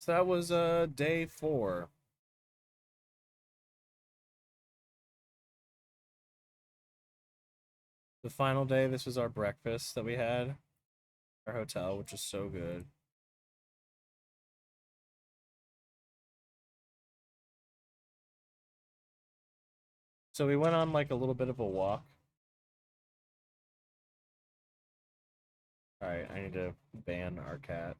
So that was day 4. The final day, this was our breakfast that we had, our hotel, which was so good. So we went on like a little bit of a walk. All right, I need to ban our cat.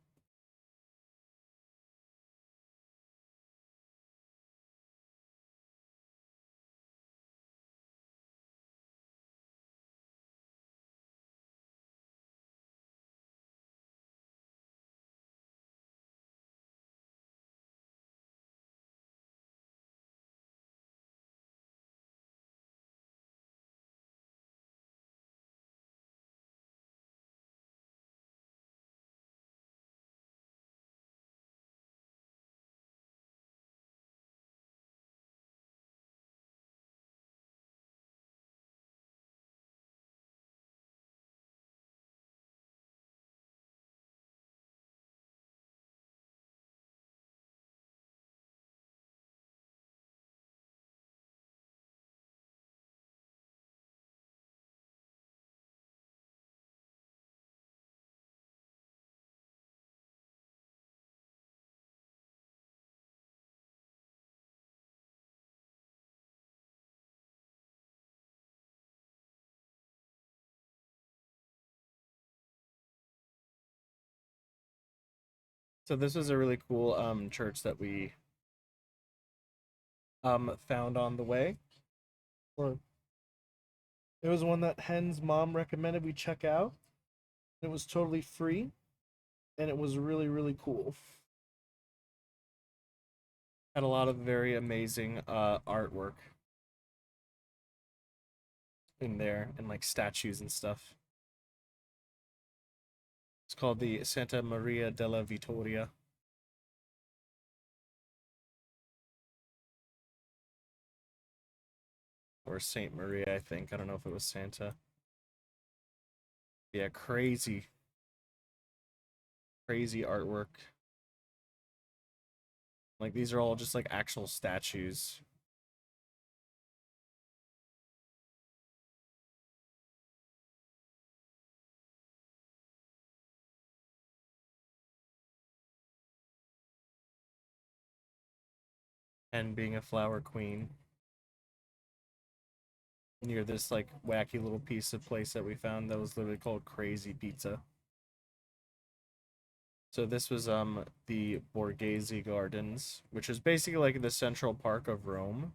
So this was a really cool church that we found on the way. Or it was one that Hen's mom recommended we check out. It was totally free and it was really really cool. Had a lot of very amazing artwork in there and like statues and stuff. It's called the Santa Maria della Vittoria. Or Saint Maria, I think. I don't know if it was Santa. Yeah, crazy, crazy artwork. Like these are all just like actual statues. And being a flower queen near this like wacky little piece of place that we found that was literally called Crazy Pizza. So this was the Borghese Gardens, which is basically like the Central Park of Rome.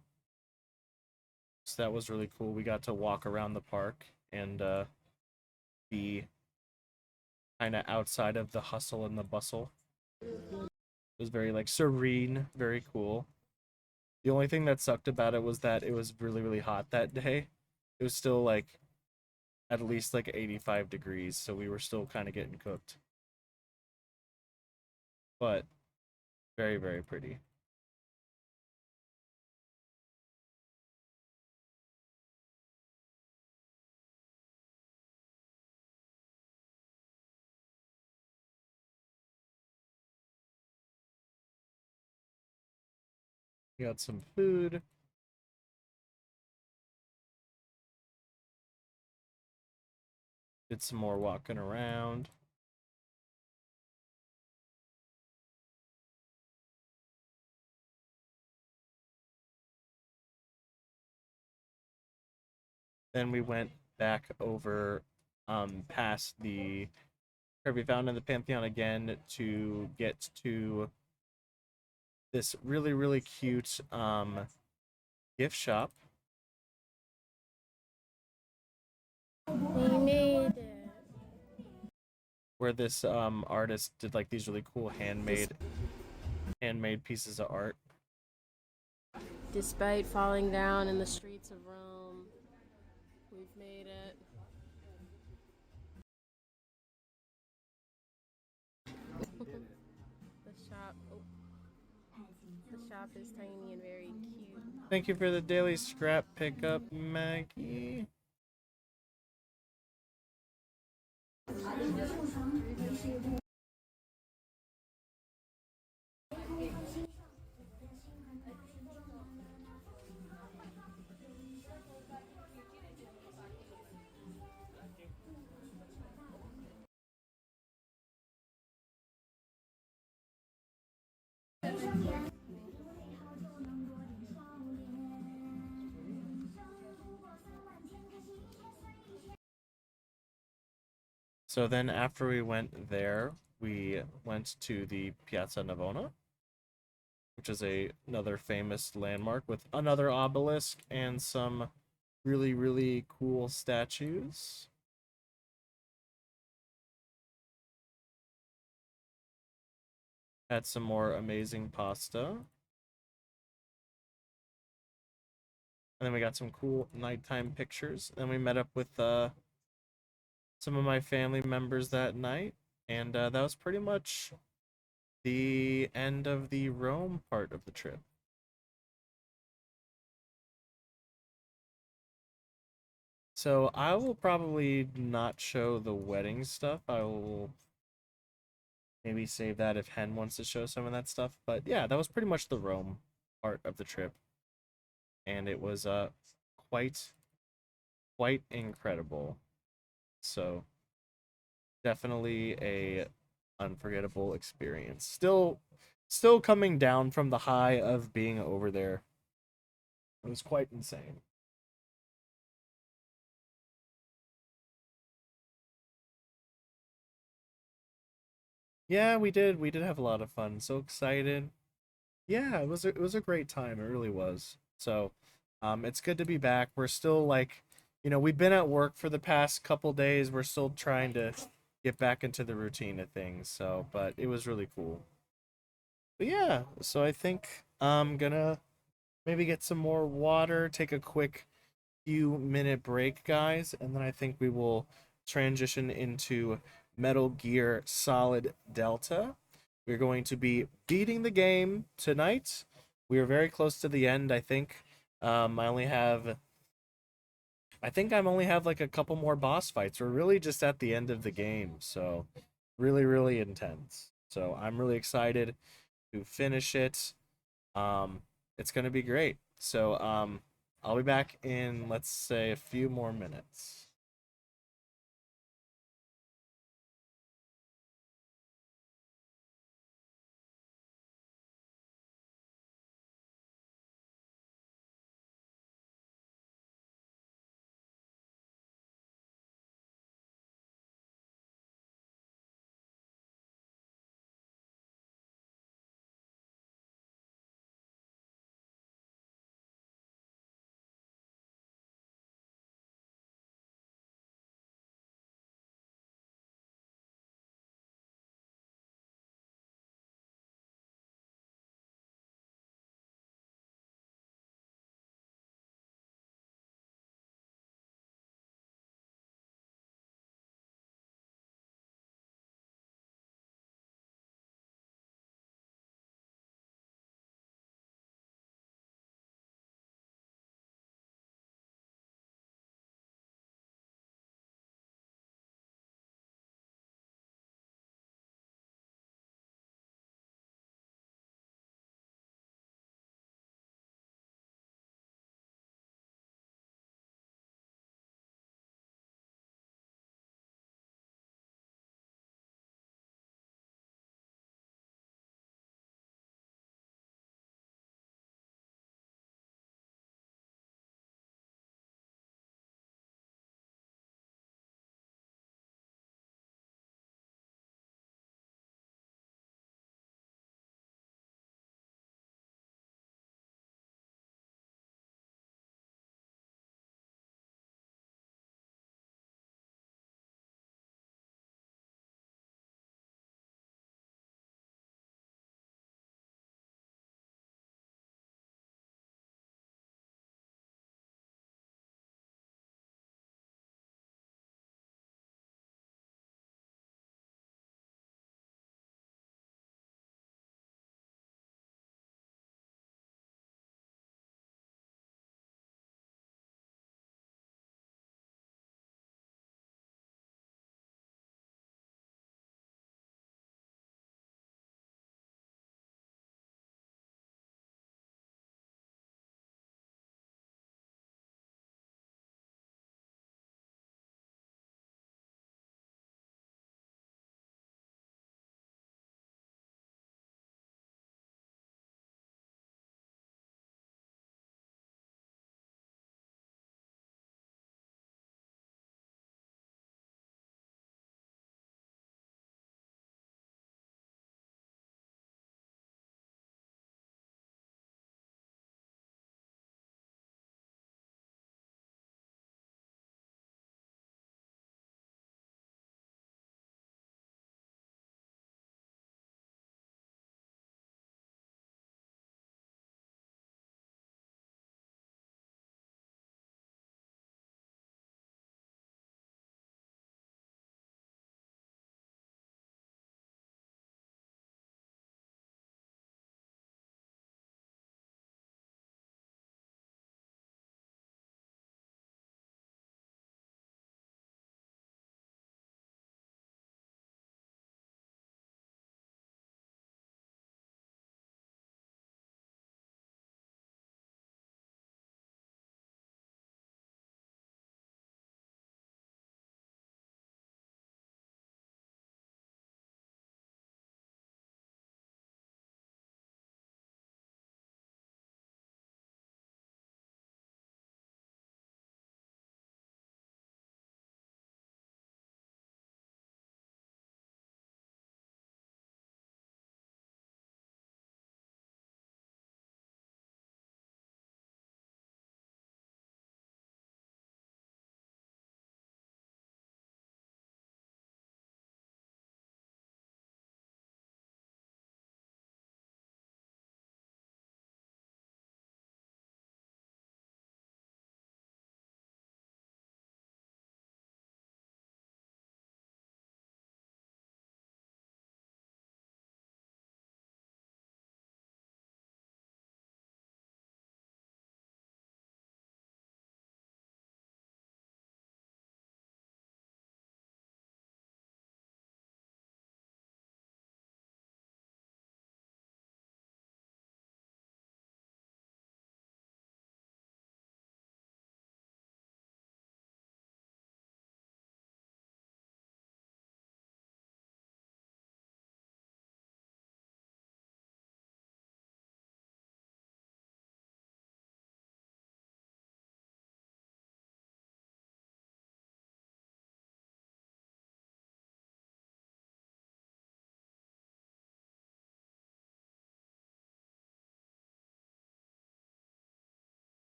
So that was really cool. We got to walk around the park and be kind of outside of the hustle and the bustle. It was very like serene, very cool. The only thing that sucked about it was that it was really really hot that day. It was still like at least like 85 degrees, so we were still kind of getting cooked. But very very pretty. We got some food. Did some more walking around. Then we went back over past the we found in the Pantheon again to get to this really really cute gift shop We made it. where this artist did like these really cool handmade pieces of art. Despite falling down in the streets of Rome, we've made it. The shop, oh, the shop is tiny and very cute. Thank you for the daily scrap pickup, Maggie. So then after we went there, we went to the Piazza Navona, which is another famous landmark with another obelisk and some really, really cool statues. Had some more amazing pasta. And then we got some cool nighttime pictures. Then we met up with some of my family members that night. And that was pretty much the end of the Rome part of the trip. So I will probably not show the wedding stuff. I will maybe save that if Hen wants to show some of that stuff. But yeah, that was pretty much the Rome part of the trip. And it was quite quite incredible. So definitely a unforgettable experience. Still coming down from the high of being over there. It was quite insane. Yeah, we did. We did have a lot of fun. So excited. Yeah, it was a great time. It really was. So, it's good to be back. We're still like, we've been at work for the past couple days. We're still trying to get back into the routine of things. So, but it was really cool. But yeah, so I think I'm gonna maybe get some more water, take a quick few-minute break, guys, and then I think we will transition into Metal Gear Solid Delta. We're going to be beating the game tonight. We are very close to the end, I think. I only have, I think I only have like a couple more boss fights. We're really just at the end of the game, so really, really intense. So I'm really excited to finish it. Um, it's gonna be great. So I'll be back in, let's say, a few more minutes.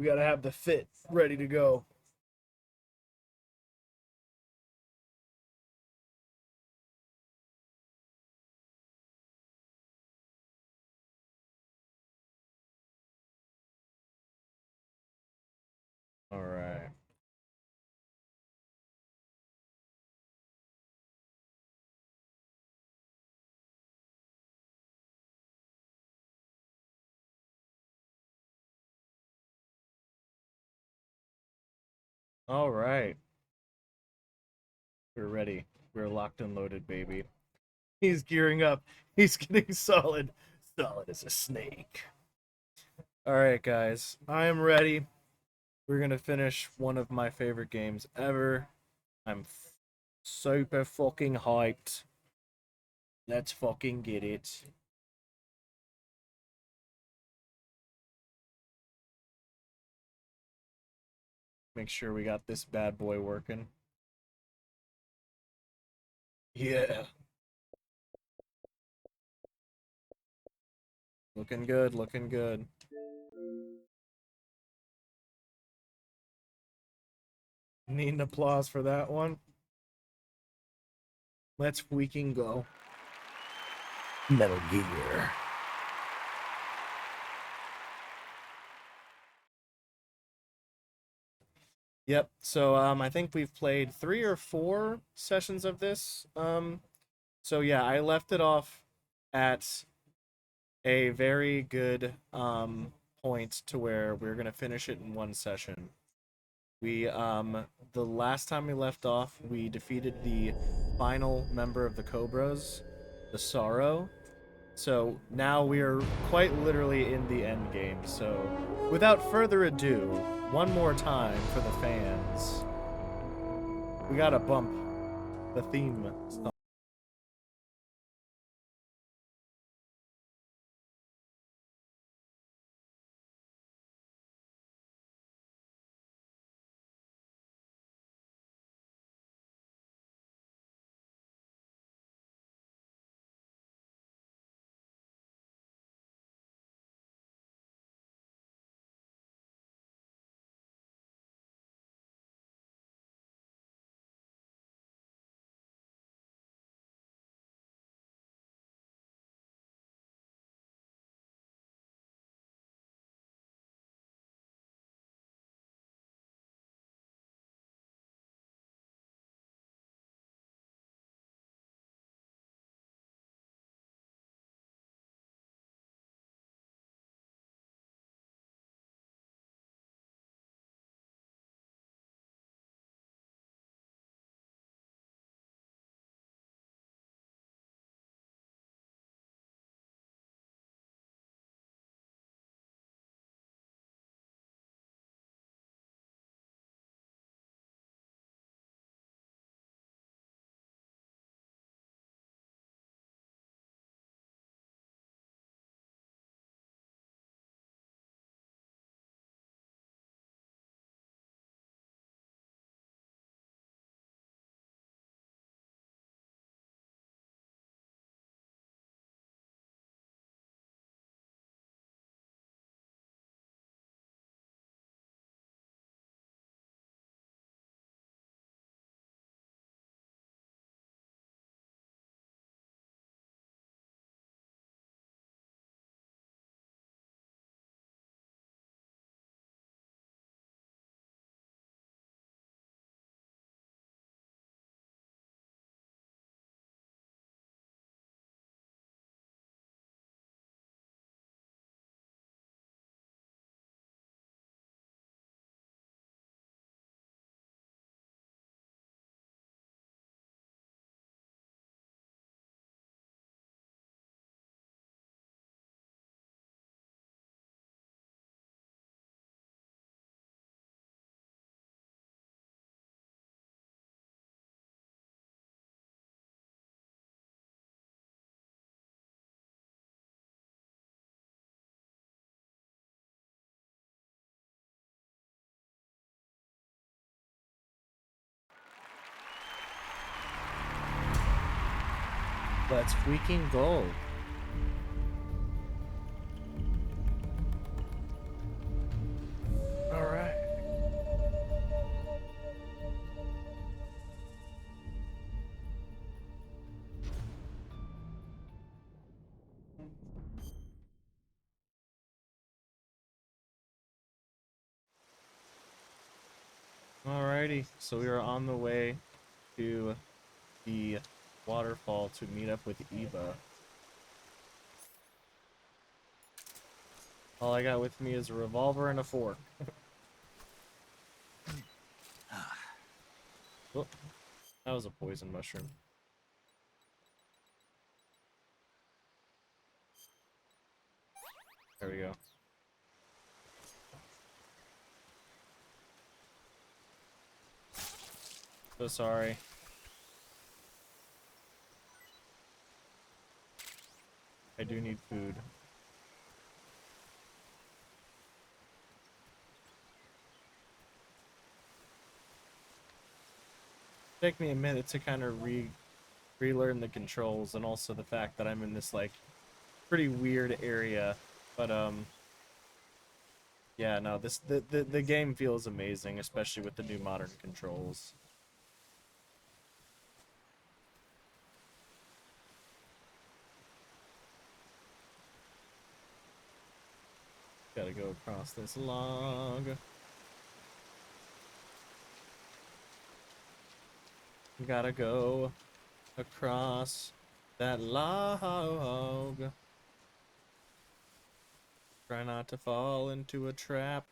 We gotta have the fit ready to go. All right. All right. We're ready. We're locked and loaded, baby. He's gearing up. He's getting solid. Solid as a snake. All right, guys. I am ready. We're going to finish one of my favorite games ever. I'm super fucking hyped. Let's fucking get it. Make sure we got this bad boy working. Yeah. Looking good, looking good. Need an applause for that one. Let's freaking go. Metal Gear. Yep. So I think we've played 3 or 4 sessions of this. So yeah, I left it off at a very good point to where we're gonna finish it in one session. We the last time we left off, we defeated the final member of the Cobras, the Sorrow. So now we are quite literally in the end game. So without further ado, one more time for the fans, we gotta bump the theme song. Let's freaking go. All Alrighty, so we are on the way to the waterfall to meet up with Eva. All I got with me is a revolver and a fork. Oh, that was a poison mushroom. There we go. So sorry. I do need food. Take me a minute to kind of relearn the controls, and also the fact that I'm in this like pretty weird area. But yeah, no, the game feels amazing, especially with the new modern controls. Gotta go across this log. Gotta go across that log. Try not to fall into a trap.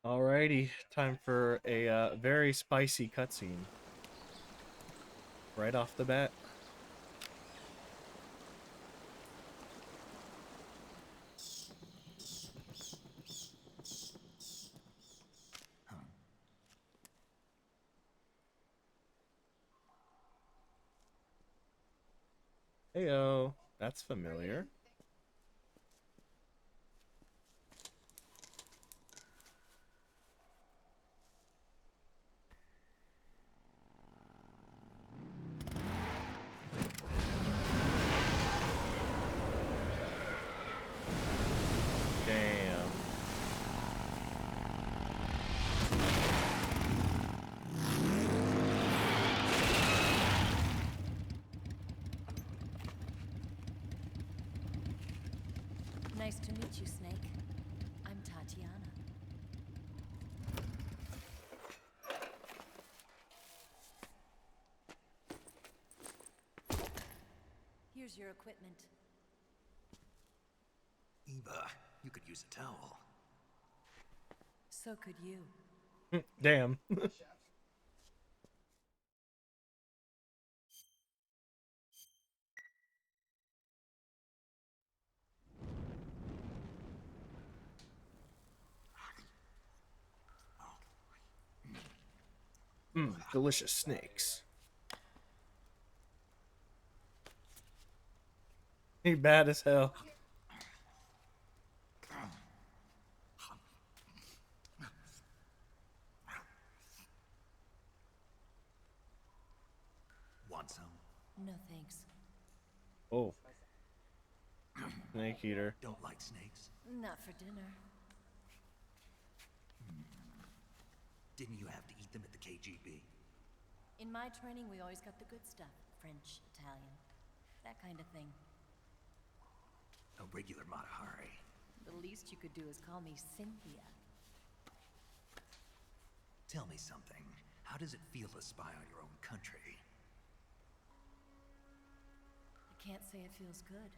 Alrighty, time for a very spicy cutscene. Right off the bat. Heyo, that's familiar. Damn. Nice to meet you, Snake. I'm Tatiana. Here's your equipment. Eva, you could use a towel. So could you. Damn. Delicious snakes. He bad as hell. Want some? No thanks. Oh. Snake eater. Don't like snakes? Not for dinner. Didn't you have to eat them at the KGB? In my training, we always got the good stuff. French, Italian, that kind of thing. A regular Matahari. The least you could do is call me Cynthia. Tell me something. How does it feel to spy on your own country? I can't say it feels good,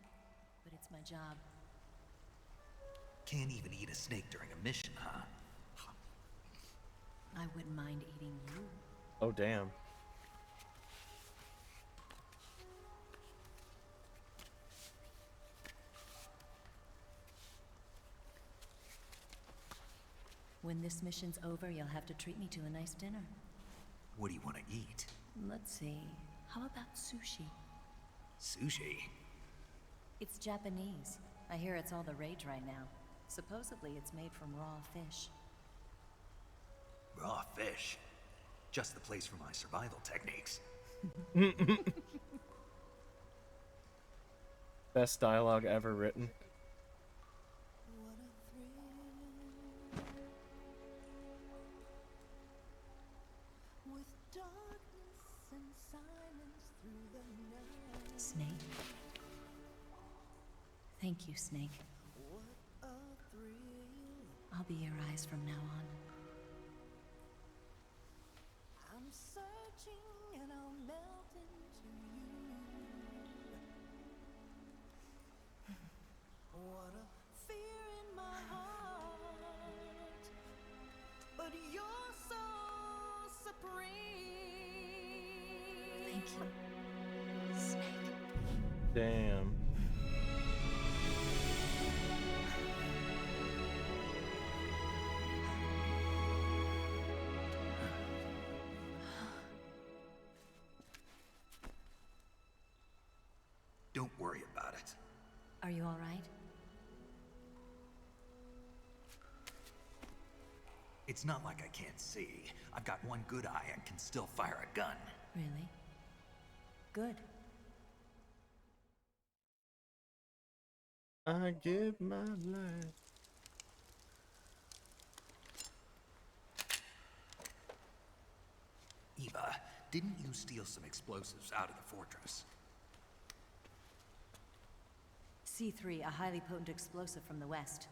but it's my job. Can't even eat a snake during a mission, huh? I wouldn't mind eating you. Oh, damn. When this mission's over, you'll have to treat me to a nice dinner. What do you want to eat? Let's see. How about sushi? Sushi? It's Japanese. I hear it's all the rage right now. Supposedly, it's made from raw fish. Raw fish. Just the place for my survival techniques. Best dialogue ever written. Snake. Thank you, Snake. I'll be your eyes from now on. I'm searching and I'll melt into you. What a fear in my heart, but you're so supreme. Thank you, Snake. Damn. Don't worry about it. Are you all right? It's not like I can't see. I've got one good eye and can still fire a gun. Really? Good. I give my life. Eva, didn't you steal some explosives out of the fortress? C3, a highly potent explosive from the west.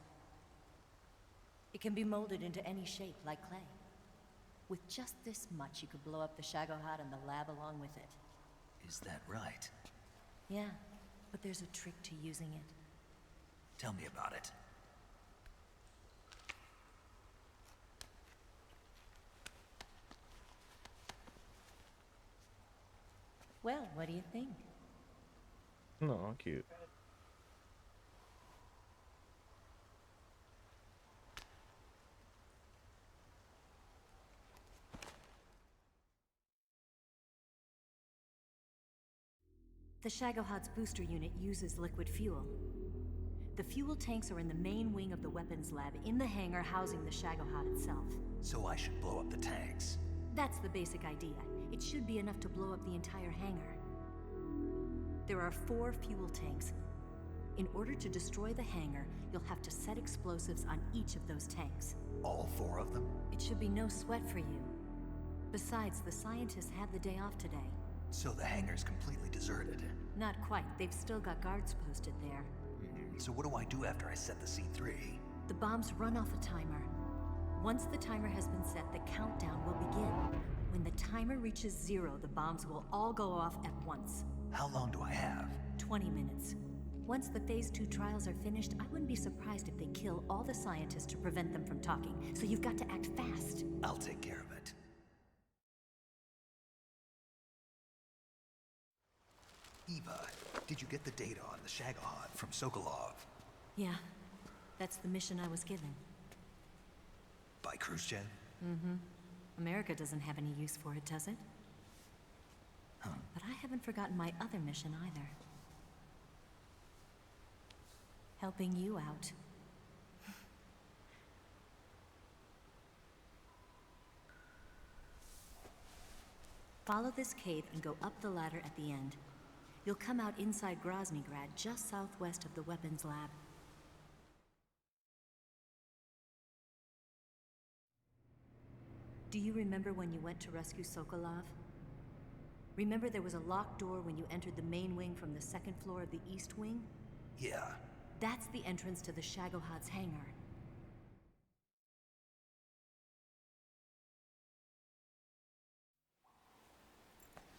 It can be molded into any shape, like clay. With just this much, you could blow up the Shagohod and the lab along with it. Is that right? Yeah, but there's a trick to using it. Tell me about it. Well, what do you think? No, cute. The Shagohod's booster unit uses liquid fuel. The fuel tanks are in the main wing of the weapons lab, in the hangar housing the Shagohod itself. So I should blow up the tanks. That's the basic idea. It should be enough to blow up the entire hangar. There are 4 fuel tanks. In order to destroy the hangar, you'll have to set explosives on each of those tanks. All 4 of them? It should be no sweat for you. Besides, the scientists had the day off today. So the hangar's completely deserted. Not quite. They've still got guards posted there. So what do I do after I set the C3? The bombs run off a timer. Once the timer has been set, the countdown will begin. When the timer reaches 0, the bombs will all go off at once. How long do I have? 20 minutes. Once the Phase 2 trials are finished, I wouldn't be surprised if they kill all the scientists to prevent them from talking. So you've got to act fast. I'll take care of it. Eva, did you get the data on the Shagohod from Sokolov? Yeah, that's the mission I was given. By Khrushchev? America doesn't have any use for it, does it? Huh. But I haven't forgotten my other mission either. Helping you out. Follow this cave and go up the ladder at the end. You'll come out inside Groznygrad, just southwest of the weapons lab. Do you remember when you went to rescue Sokolov? Remember there was a locked door when you entered the main wing from the 2nd floor of the east wing? Yeah. That's the entrance to the Shagohod's hangar.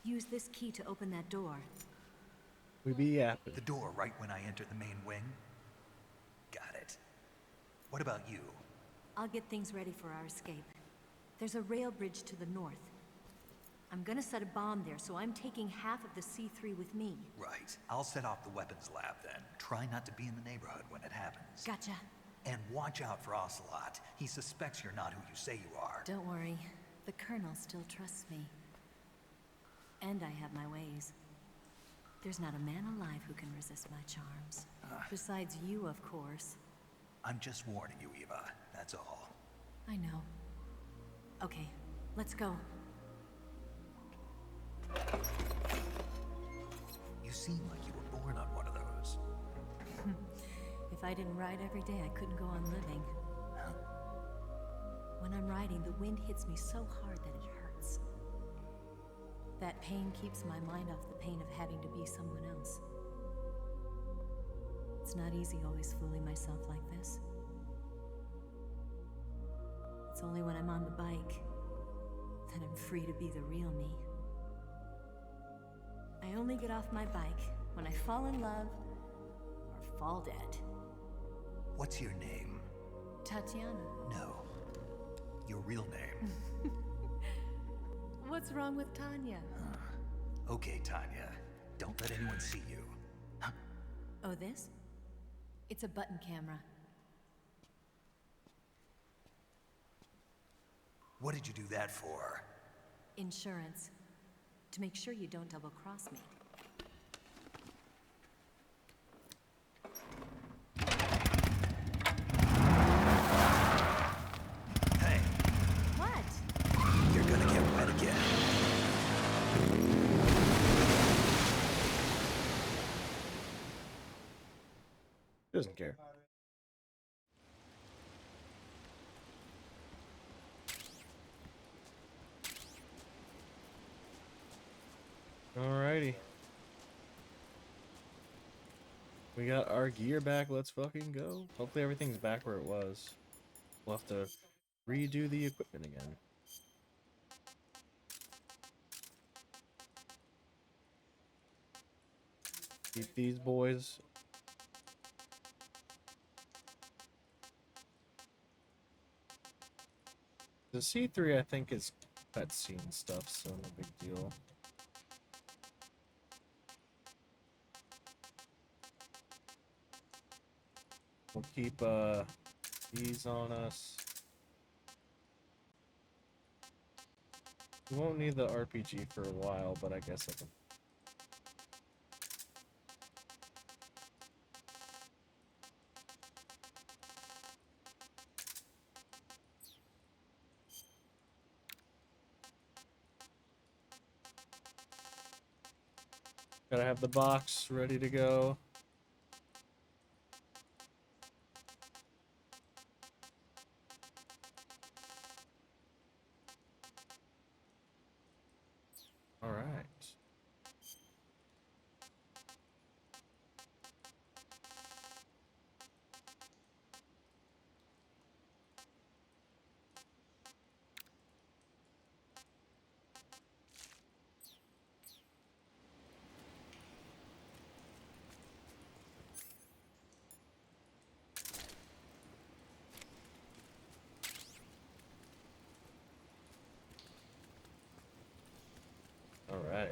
Use this key to open that door. We be yapping. The door right when I enter the main wing? Got it. What about you? I'll get things ready for our escape. There's a rail bridge to the north. I'm gonna set a bomb there, so I'm taking half of the C3 with me. Right. I'll set off the weapons lab then. Try not to be in the neighborhood when it happens. Gotcha. And watch out for Ocelot. He suspects you're not who you say you are. Don't worry. The Colonel still trusts me. And I have my ways. There's not a man alive who can resist my charms. Besides you, of course. I'm just warning you, Eva. That's all. I know. Okay, let's go. You seem like you were born on one of those. If I didn't ride every day, I couldn't go on living. Huh? When I'm riding, the wind hits me so hard that it hurts. That pain keeps my mind off the pain of having to be someone else. It's not easy always fooling myself like this. It's only when I'm on the bike that I'm free to be the real me. I only get off my bike when I fall in love or fall dead. What's your name? Tatiana. No. Your real name. What's wrong with Tanya? Okay, Tanya. Don't let anyone see you. Oh, this? It's a button camera. What did you do that for? Insurance. To make sure you don't double-cross me. Hey, What? you're gonna get wet again. Doesn't care. Alrighty. We got our gear back. Let's fucking go. Hopefully everything's back where it was. We'll have to redo the equipment again. Keep these boys. The C3 I think is cutscene stuff, so no big deal. We'll keep these on us. We won't need the RPG for a while, but I guess I can. Gotta have the box ready to go. All right. All right.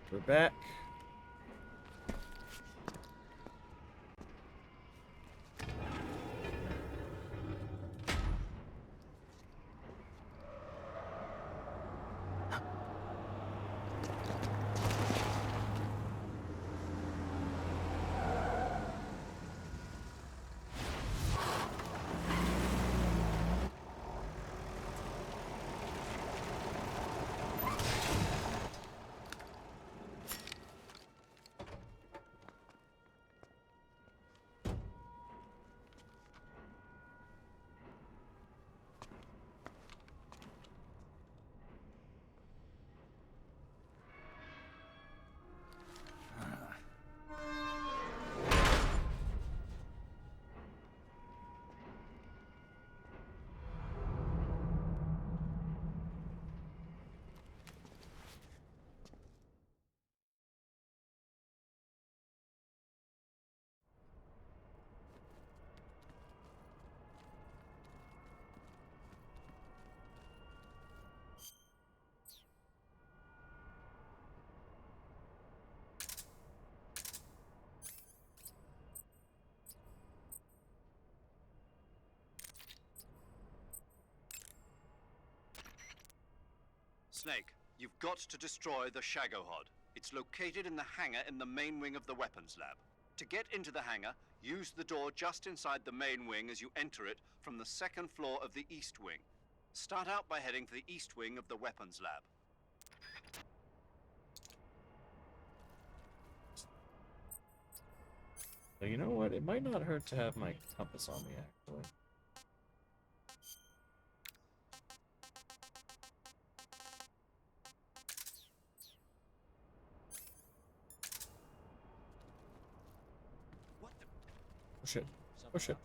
We're back. Snake, you've got to destroy the Shagohod. It's located in the hangar in the main wing of the weapons lab. To get into the hangar, use the door just inside the main wing as you enter it from the second floor of the east wing. Start out by heading for the east wing of the weapons lab. So you know what? It might not hurt to have my compass on me, actually. Oh shit. Oh shit.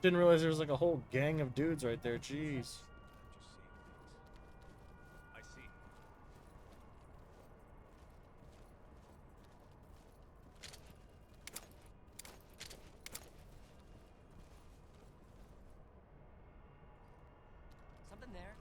Didn't realize there was like a whole gang of dudes right there. Jeez. I see. Something there.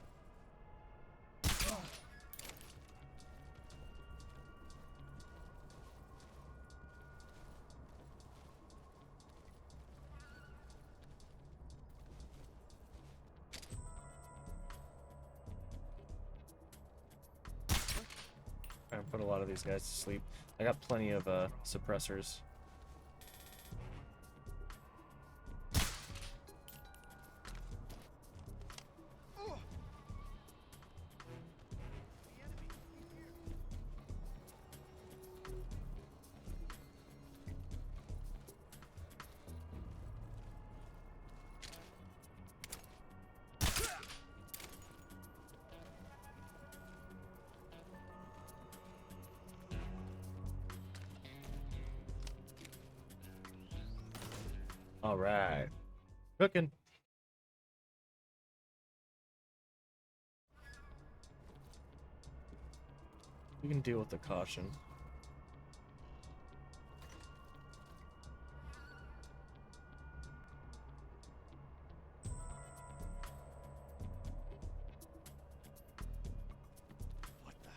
Trying to put a lot of these guys to sleep. I got plenty of suppressors. All right, cooking. We can deal with the caution. What the?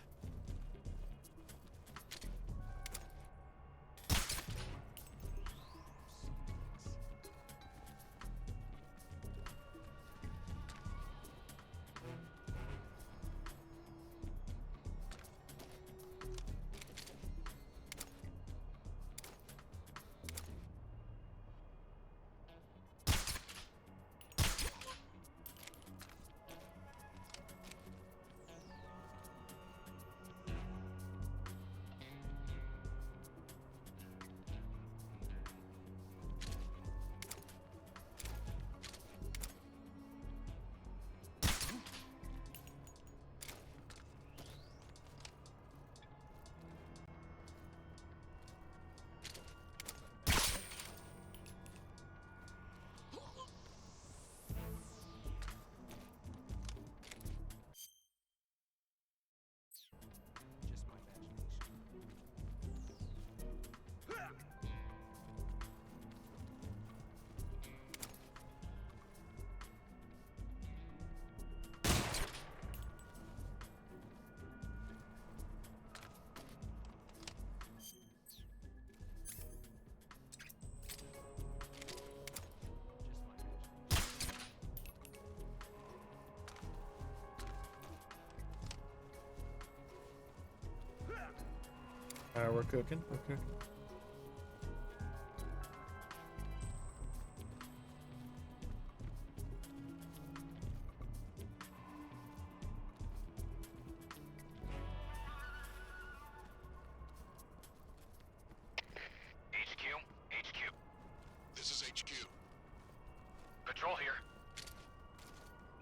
Just my imagination. All right, we're cooking. We're cooking. HQ. This is HQ. Patrol here.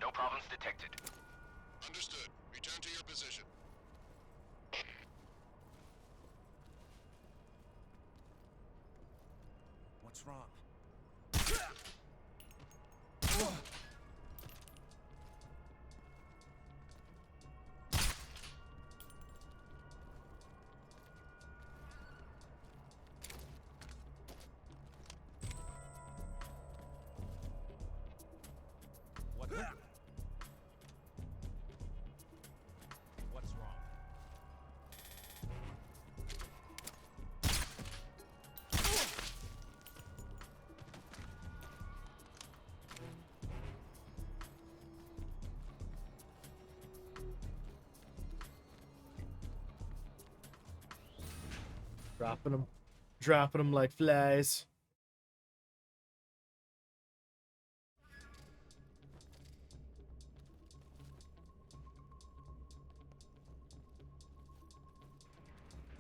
No problems detected. Understood. Return to your position. What's wrong? What the? What's wrong? dropping them like flies.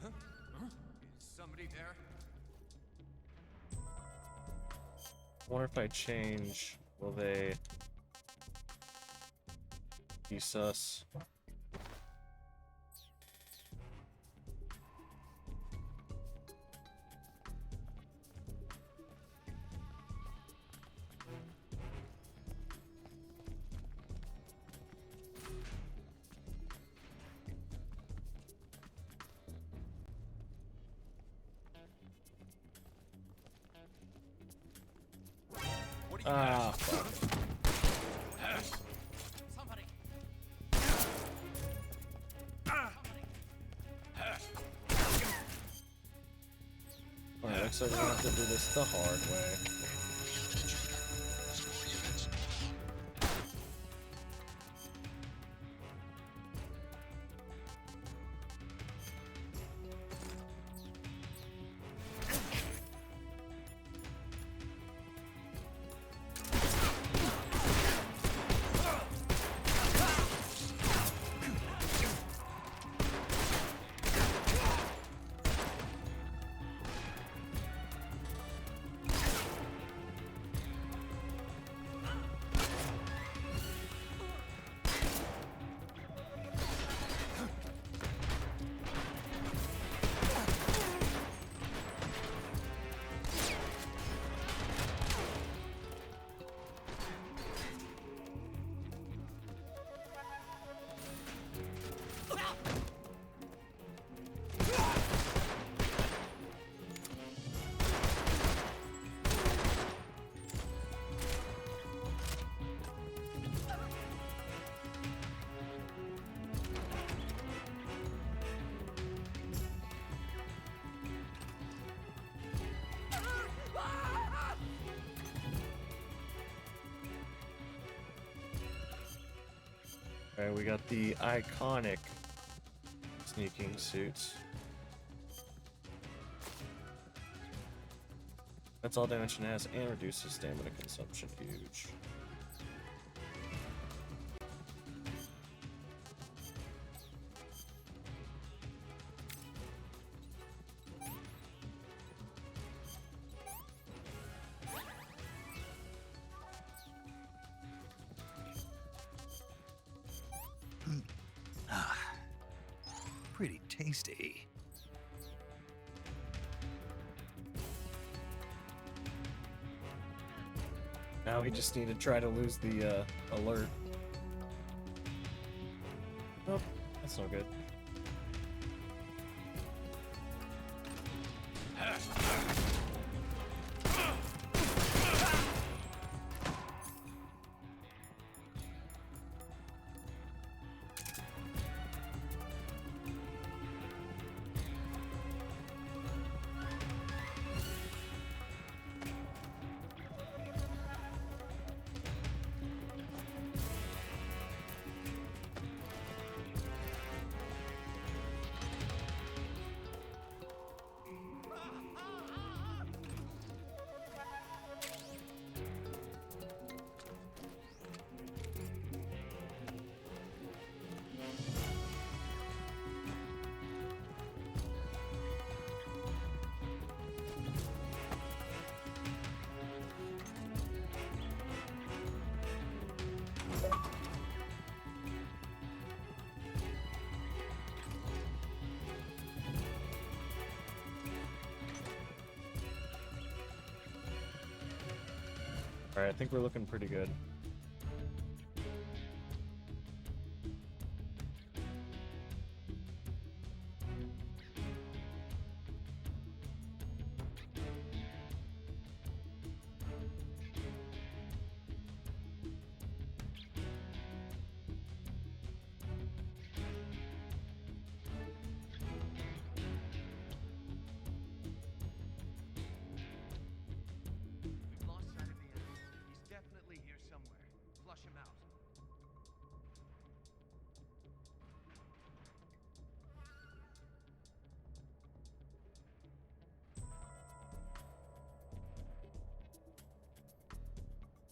Is somebody there? I wonder if I change, will they be sus? What do you Ah, have? fuck. Somebody. Alright, looks like we're gonna have to do this the hard way. Support units, move out. Alright, we got the iconic sneaking suits. That's all damage and has and reduces stamina consumption. Huge. Pretty tasty. Now we just need to try to lose the alert. Nope, that's no good. Alright, I think we're looking pretty good. We've lost sight of the enemy. He's definitely here somewhere.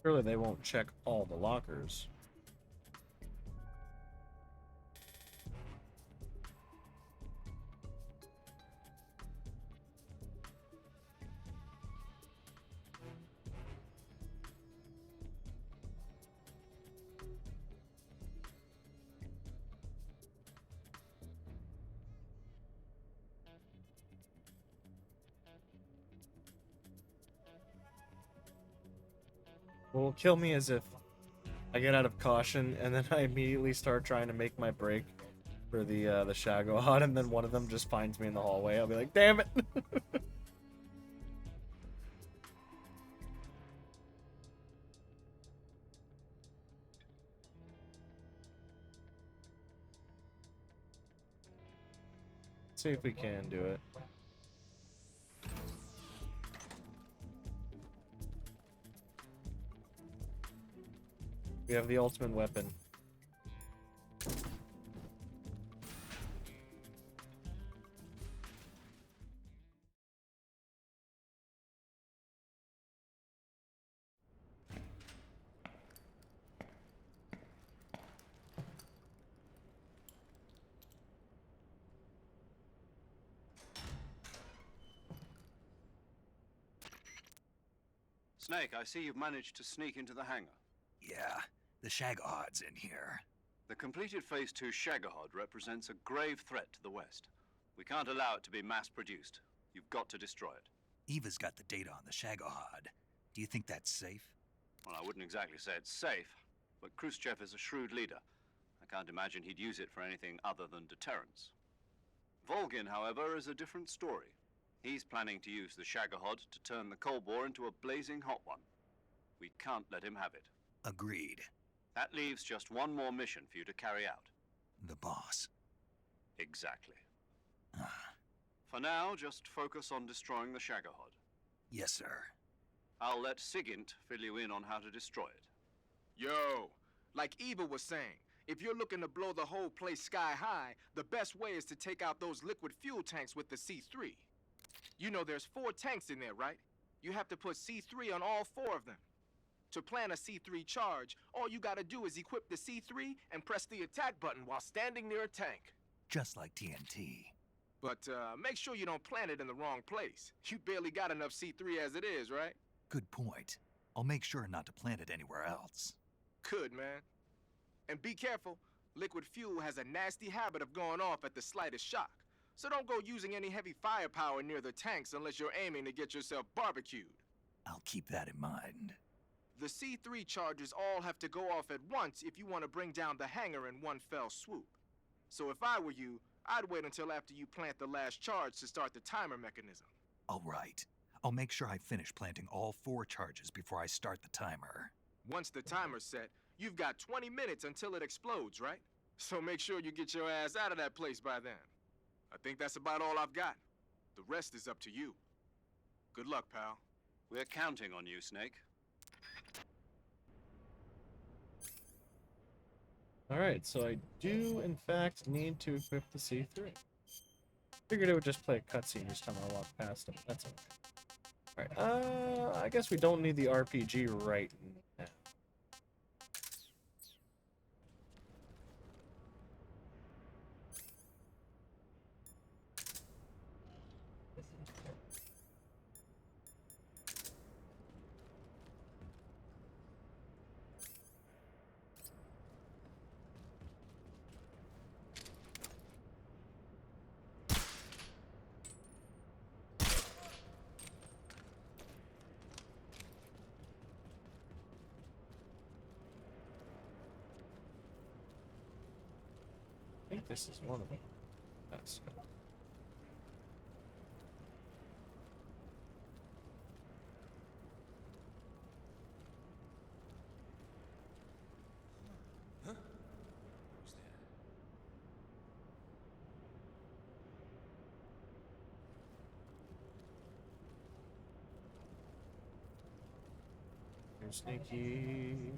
Surely they won't check all the lockers. What will kill me is if I get out of caution and then I immediately start trying to make my break for the Shagohod, and then one of them just finds me in the hallway. I'll be like, damn it! See if we can do it. We have the ultimate weapon. Snake, I see you've managed to sneak into the hangar. Yeah, the Shagohod's in here. The completed Phase 2 Shagohod represents a grave threat to the West. We can't allow it to be mass-produced. You've got to destroy it. Eva's got the data on the Shagohod. Do you think that's safe? Well, I wouldn't exactly say it's safe, but Khrushchev is a shrewd leader. I can't imagine he'd use it for anything other than deterrence. Volgin, however, is a different story. He's planning to use the Shagohod to turn the Cold War into a blazing hot one. We can't let him have it. Agreed. That leaves just one more mission for you to carry out. The boss. Exactly. For now, just focus on destroying the Shagohod. Yes, sir. I'll let Sigint fill you in on how to destroy it. Yo, like Eva was saying, if you're looking to blow the whole place sky high, the best way is to take out those liquid fuel tanks with the C3. You know there's 4 tanks in there, right? You have to put C3 on all 4 of them. To plant a C3 charge, all you gotta do is equip the C3 and press the attack button while standing near a tank. Just like TNT. But make sure you don't plant it in the wrong place. You barely got enough C3 as it is, right? Good point. I'll make sure not to plant it anywhere else. Good, man. And be careful. Liquid fuel has a nasty habit of going off at the slightest shock. So don't go using any heavy firepower near the tanks unless you're aiming to get yourself barbecued. I'll keep that in mind. The C3 charges all have to go off at once if you want to bring down the hangar in one fell swoop. So if I were you, I'd wait until after you plant the last charge to start the timer mechanism. All right. I'll make sure I finish planting all 4 charges before I start the timer. Once the timer's set, you've got 20 minutes until it explodes, right? So make sure you get your ass out of that place by then. I think that's about all I've got. The rest is up to you. Good luck, pal. We're counting on you, Snake. Alright, so I do, in fact, need to equip the C3. Figured it would just play a cutscene each time I walk past him. That's okay. Alright, I guess we don't need the RPG right now. I think this is one of them. That's good. Here's Sneaky.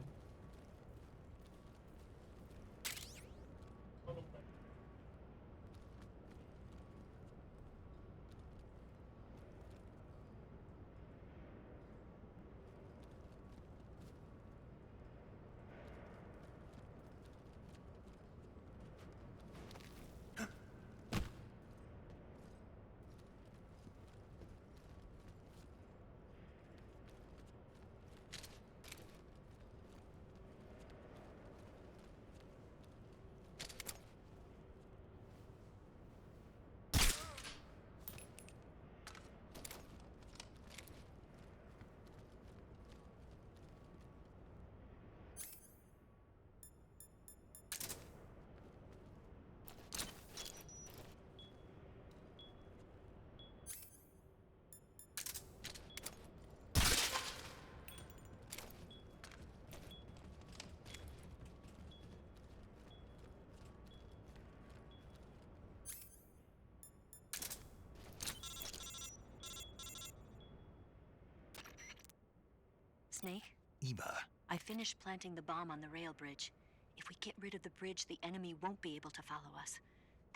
Snake? Eva, I finished planting the bomb on the rail bridge. If we get rid of the bridge, the enemy won't be able to follow us.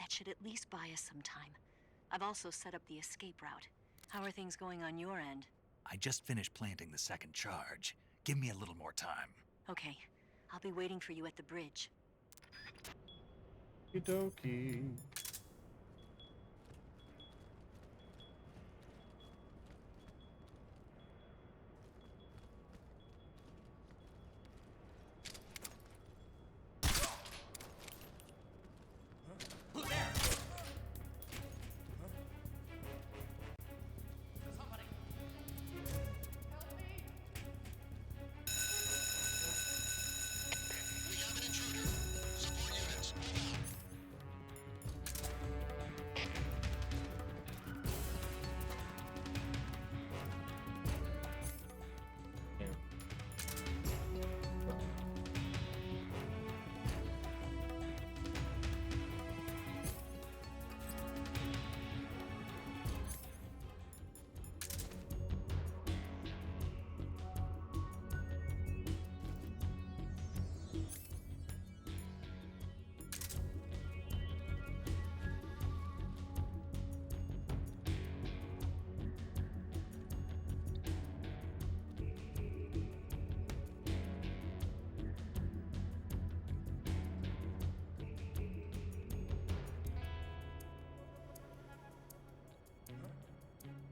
That should at least buy us some time. I've also set up the escape route. How are things going on your end? I just finished planting the second charge. Give me a little more time. Okay, I'll be waiting for you at the bridge. Okie dokie.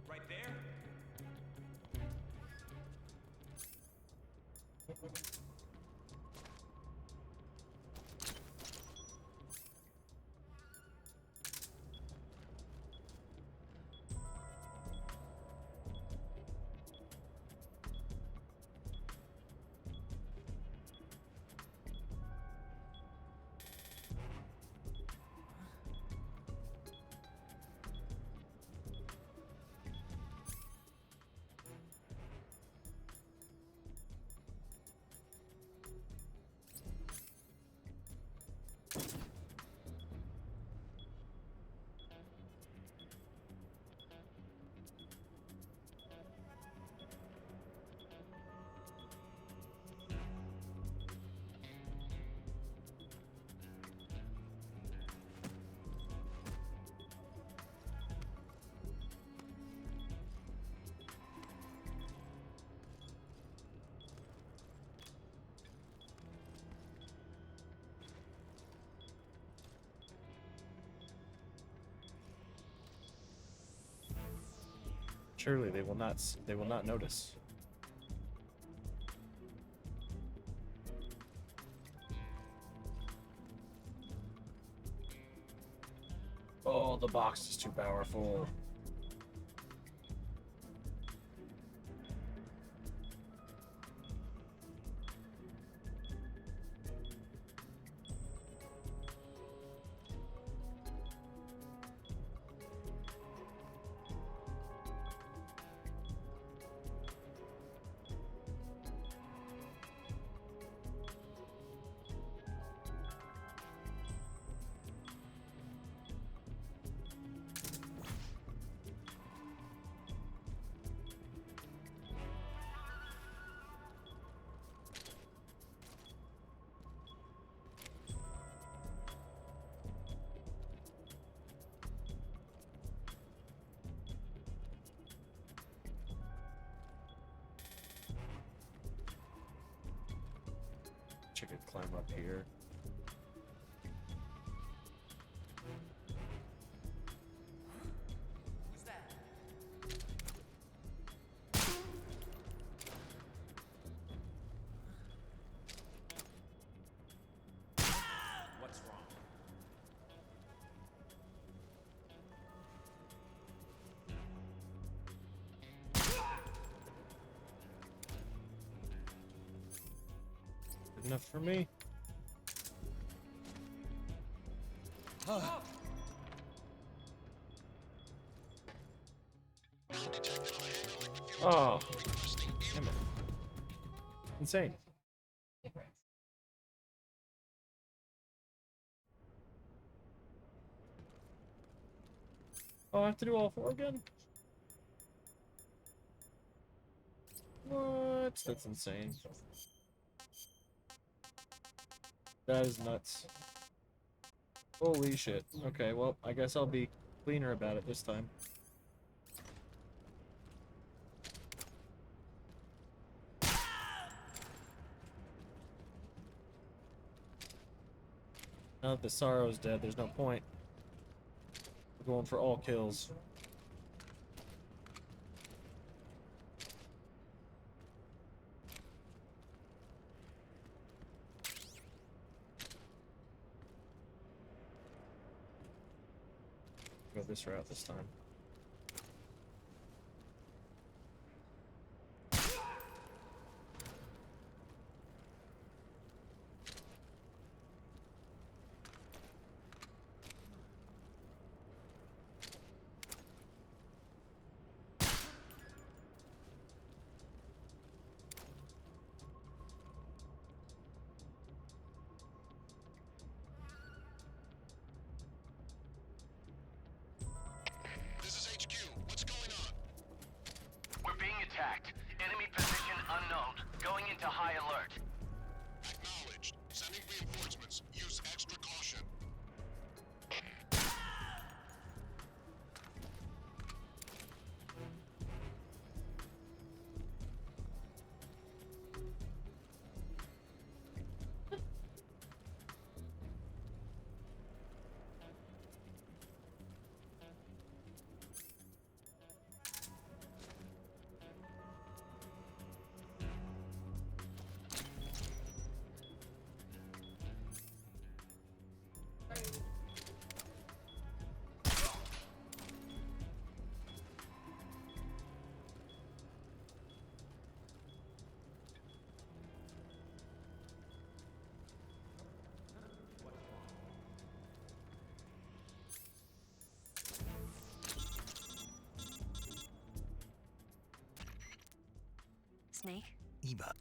Right there? Surely they will not. They will not notice. Oh, the box is too powerful. I could climb up here. Who's that? What's wrong? Good enough for me. Oh, damn it. Insane. Oh, I have to do all four again? What? What? That's insane. That is nuts. Holy shit. Okay, well, I guess I'll be cleaner about it this time. Now that the Sorrow's dead, there's no point. We're going for all kills. Go this route this time. This is HQ. What's going on? We're being attacked. Enemy position unknown. Going into high alert. Acknowledged. Sending reinforcements. Use extra caution. Snake? Eva.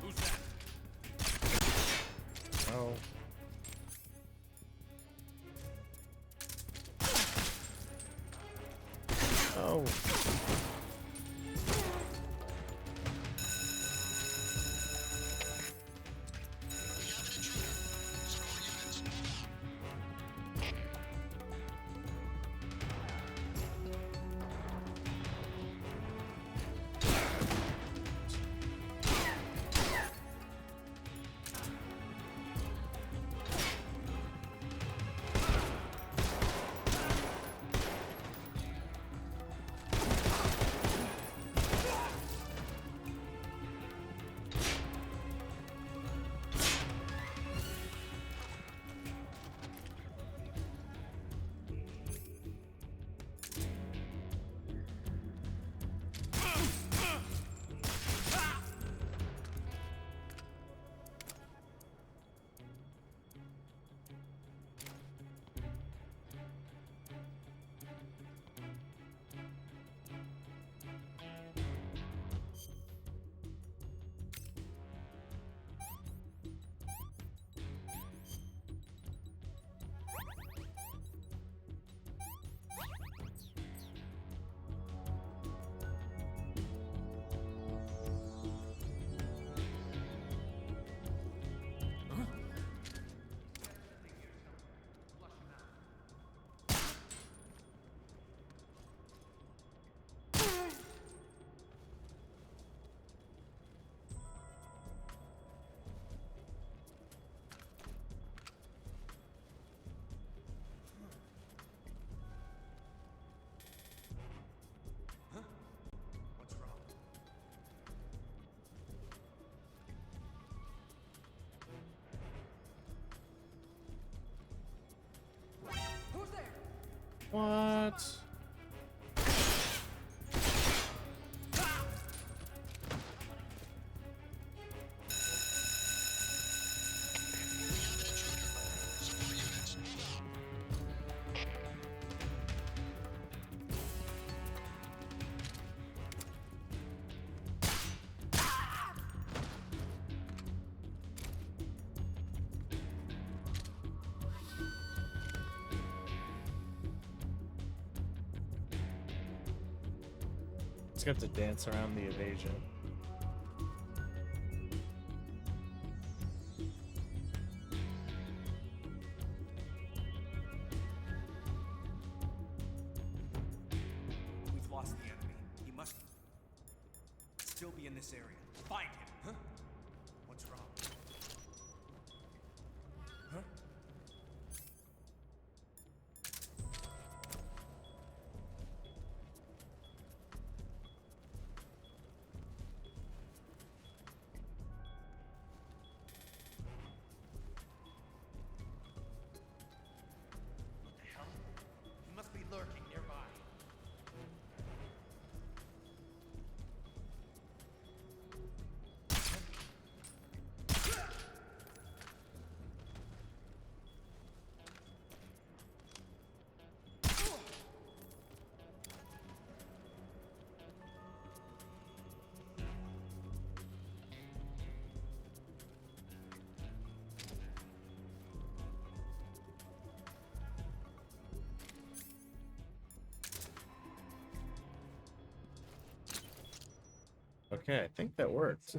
Who's that? Oh. Oh. We have an intruder. Support units, move out. What's wrong? Who's there? What? Just got to dance around the evasion. We've lost the enemy. He must still be in this area. Find him. Huh? What's wrong? Huh? What the hell? He must be lurking nearby. Okay, I think that worked.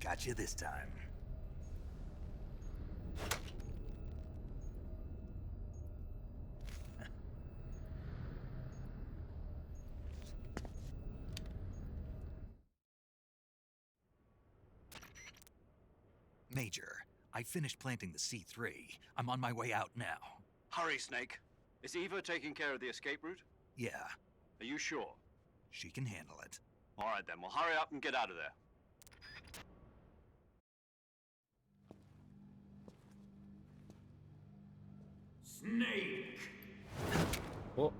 Got you this time. Major, I finished planting the C3. I'm on my way out now. Hurry, Snake. Is Eva taking care of the escape route? Yeah, Are you sure? she can handle it. All right then, well hurry up and get out of there. Snake! Well,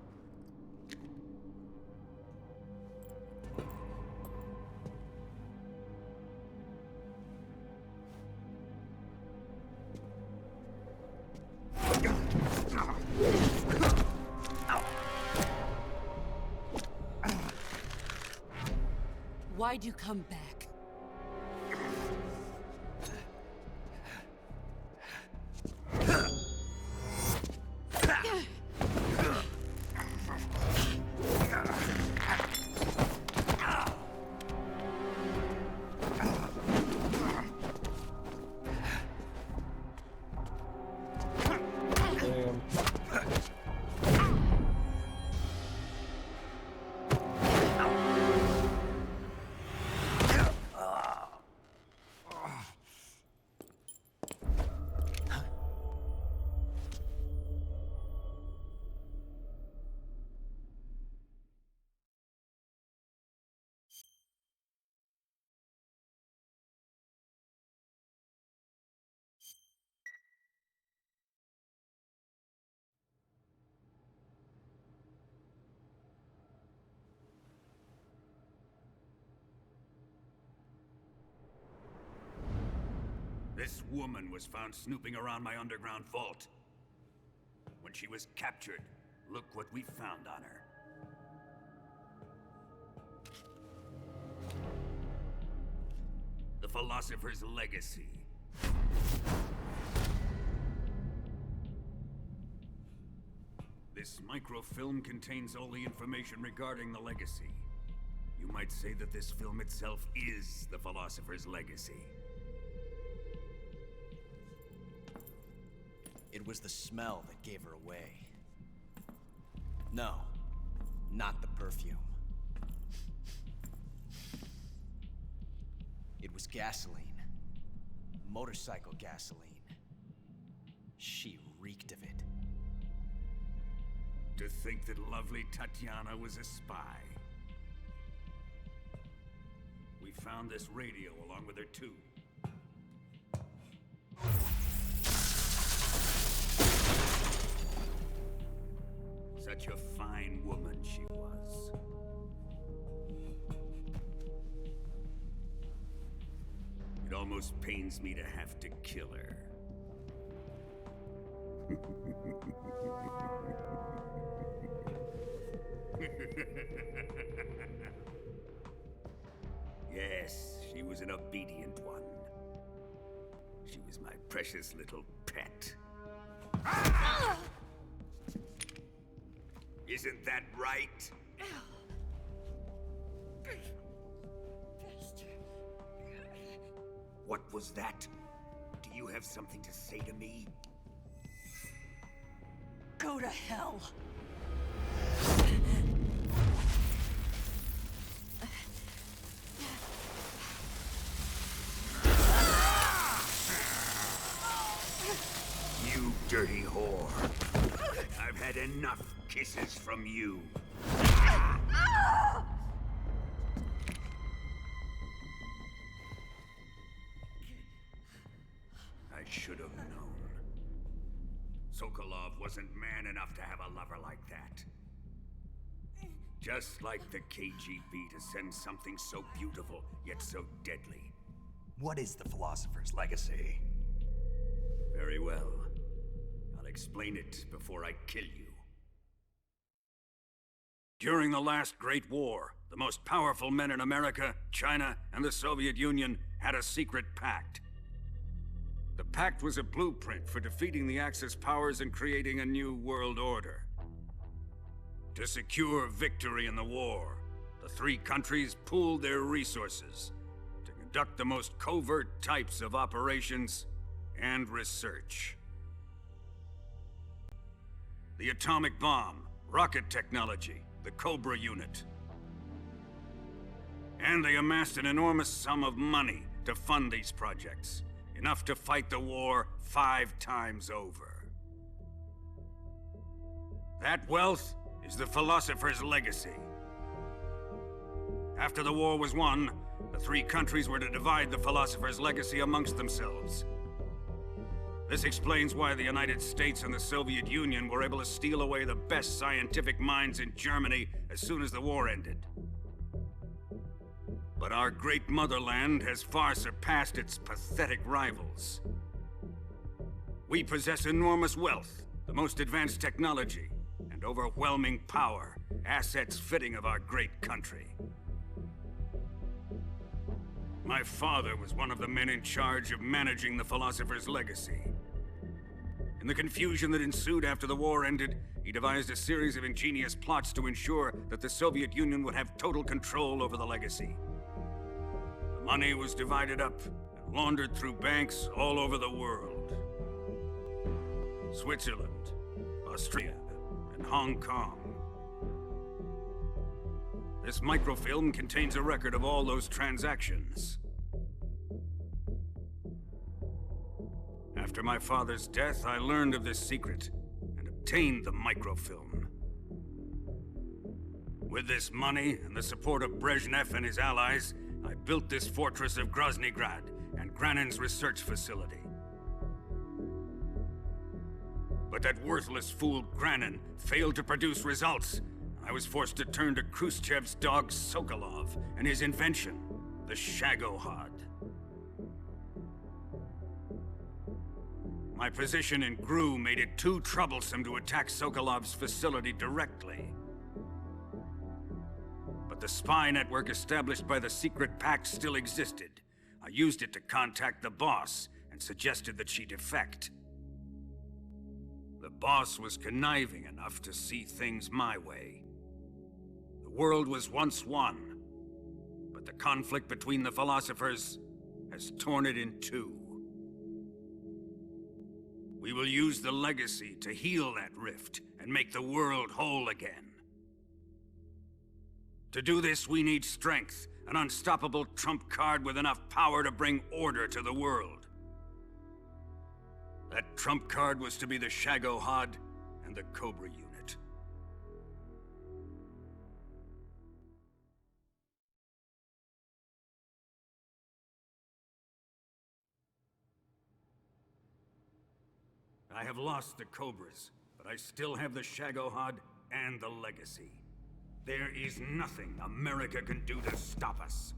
Why'd you come back? damn. This woman was found snooping around my underground vault. When she was captured, look what we found on her. The Philosopher's Legacy. This microfilm contains all the information regarding the Legacy. You might say that this film itself is the Philosopher's Legacy. It was the smell that gave her away. No, not the perfume. It was gasoline. Motorcycle gasoline. She reeked of it. To think that lovely Tatiana was a spy. We found this radio along with her too. almost pains me to have to kill her. Yes, she was an obedient one. She was my precious little pet. Ah! Isn't that right? What was that? Do you have something to say to me? Go to hell. You dirty whore. I've had enough kisses from you. I should have known. Sokolov wasn't man enough to have a lover like that. Just like the KGB to send something so beautiful, yet so deadly. What is the Philosopher's Legacy? Very well. I'll explain it before I kill you. During the last Great War, the most powerful men in America, China, and the Soviet Union had a secret pact. The pact was a blueprint for defeating the Axis powers and creating a new world order. To secure victory in the war, the three countries pooled their resources to conduct the most covert types of operations and research. The atomic bomb, rocket technology, the Cobra unit. And they amassed an enormous sum of money to fund these projects, enough to fight the war 5 times over. That wealth is the Philosopher's Legacy. After the war was won, the three countries were to divide the Philosopher's Legacy amongst themselves. This explains why the United States and the Soviet Union were able to steal away the best scientific minds in Germany as soon as the war ended. But our great motherland has far surpassed its pathetic rivals. We possess enormous wealth, the most advanced technology, and overwhelming power, assets fitting of our great country. My father was one of the men in charge of managing the Philosopher's Legacy. In the confusion that ensued after the war ended, he devised a series of ingenious plots to ensure that the Soviet Union would have total control over the legacy. The money was divided up and laundered through banks all over the world. Switzerland, Austria, and Hong Kong. This microfilm contains a record of all those transactions. After my father's death, I learned of this secret and obtained the microfilm. With this money and the support of Brezhnev and his allies, I built this fortress of Groznygrad and Granin's research facility. But that worthless fool Granin failed to produce results. I was forced to turn to Khrushchev's dog Sokolov and his invention, the Shagohod. My position in GRU made it too troublesome to attack Sokolov's facility directly. But the spy network established by the secret pact still existed. I used it to contact the boss and suggested that she defect. The boss was conniving enough to see things my way. The world was once one, but the conflict between the philosophers has torn it in two. We will use the legacy to heal that rift and make the world whole again. To do this, we need strength, an unstoppable trump card with enough power to bring order to the world. That trump card was to be the Shagohod and the Cobra unit. I have lost the Cobras, but I still have the Shagohod and the legacy. There is nothing America can do to stop us.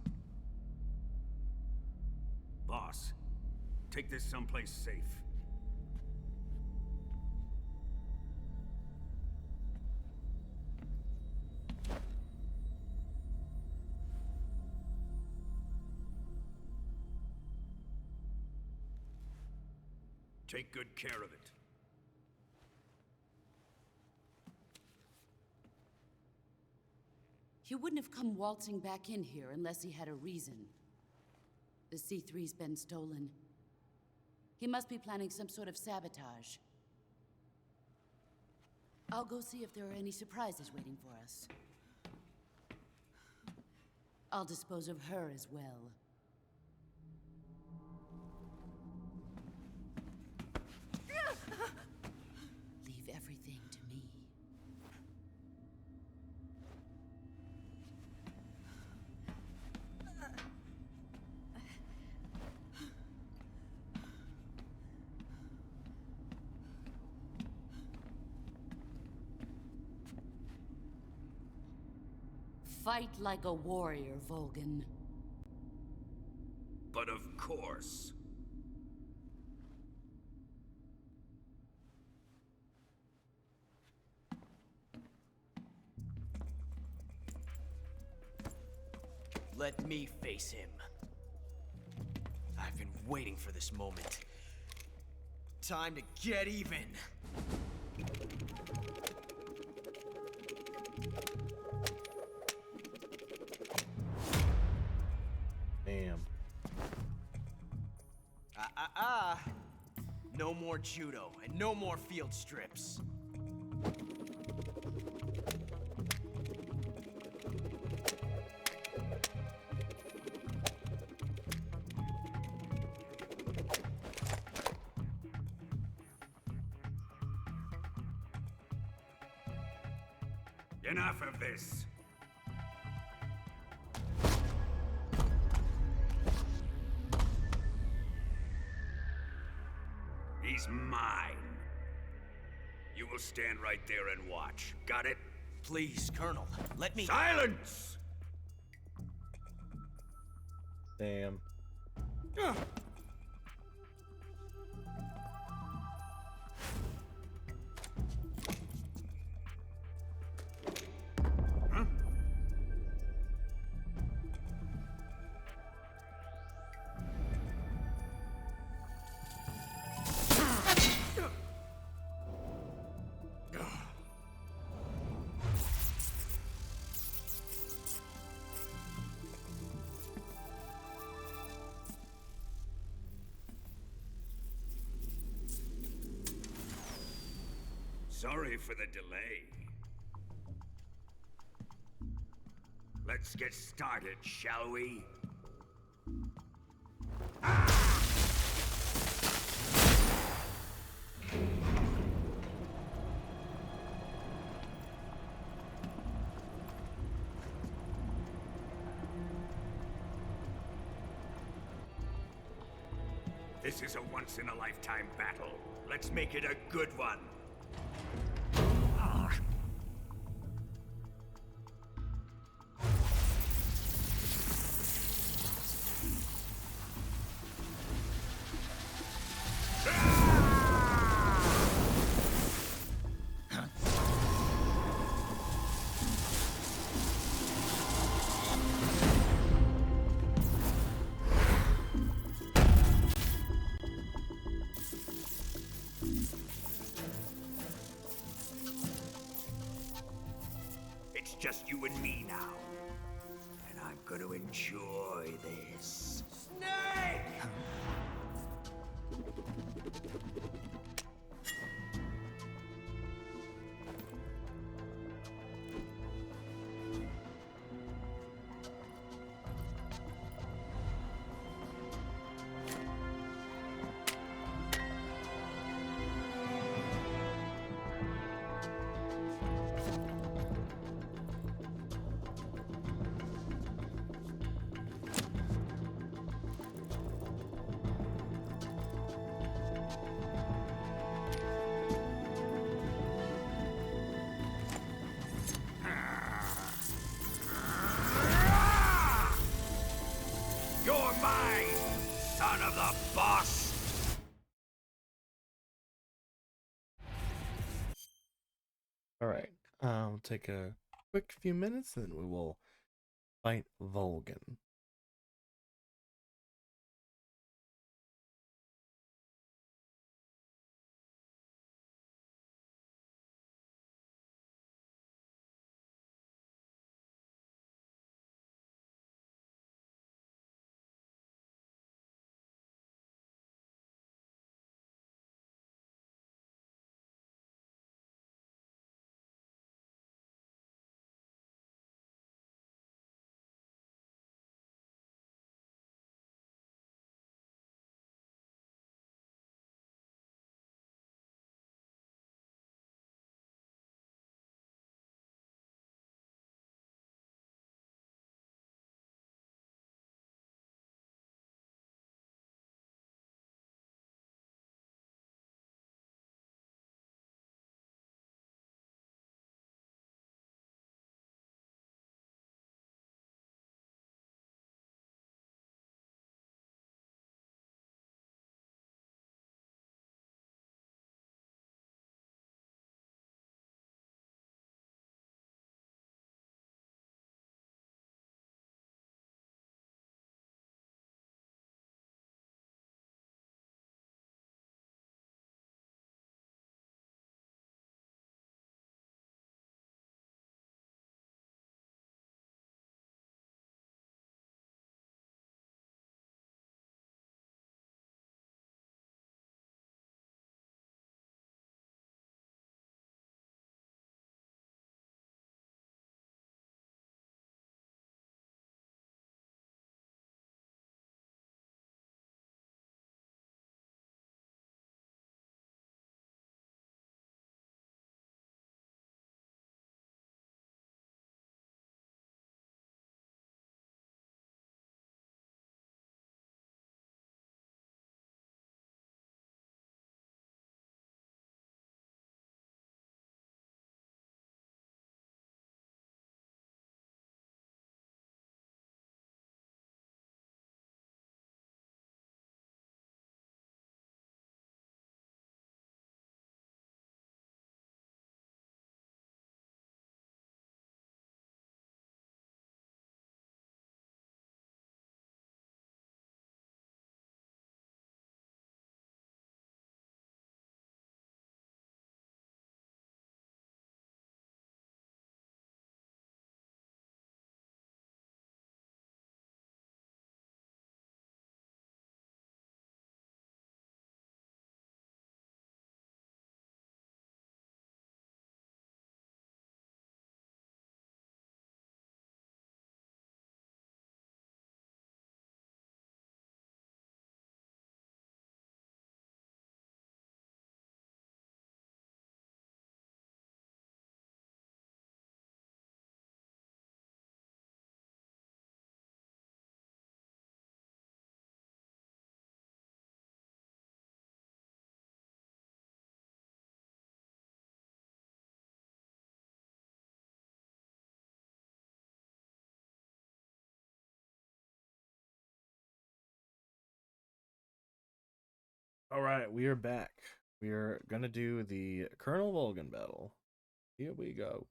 Boss, take this someplace safe. Take good care of it. He wouldn't have come waltzing back in here unless he had a reason. The C3's been stolen. He must be planning some sort of sabotage. I'll go see if there are any surprises waiting for us. I'll dispose of her as well. Leave everything to me. Fight like a warrior, Volgan. But of course. Let me face him. I've been waiting for this moment. Time to get even. Damn. No more judo and no more field strips. Enough of this. He's mine. You will stand right there and watch. Got it? Please, Colonel, let me— Silence! Damn. Huh? Sorry for the delay. Let's get started, shall we? This is a once-in-a-lifetime battle. Let's make it a good one. It's just you and me now. And I'm gonna enjoy this. Snake! son of the boss! All right. I'll take a quick few minutes, then we will fight Volgan. All right, we are back. We are gonna do the Colonel Volgan battle. Here we go.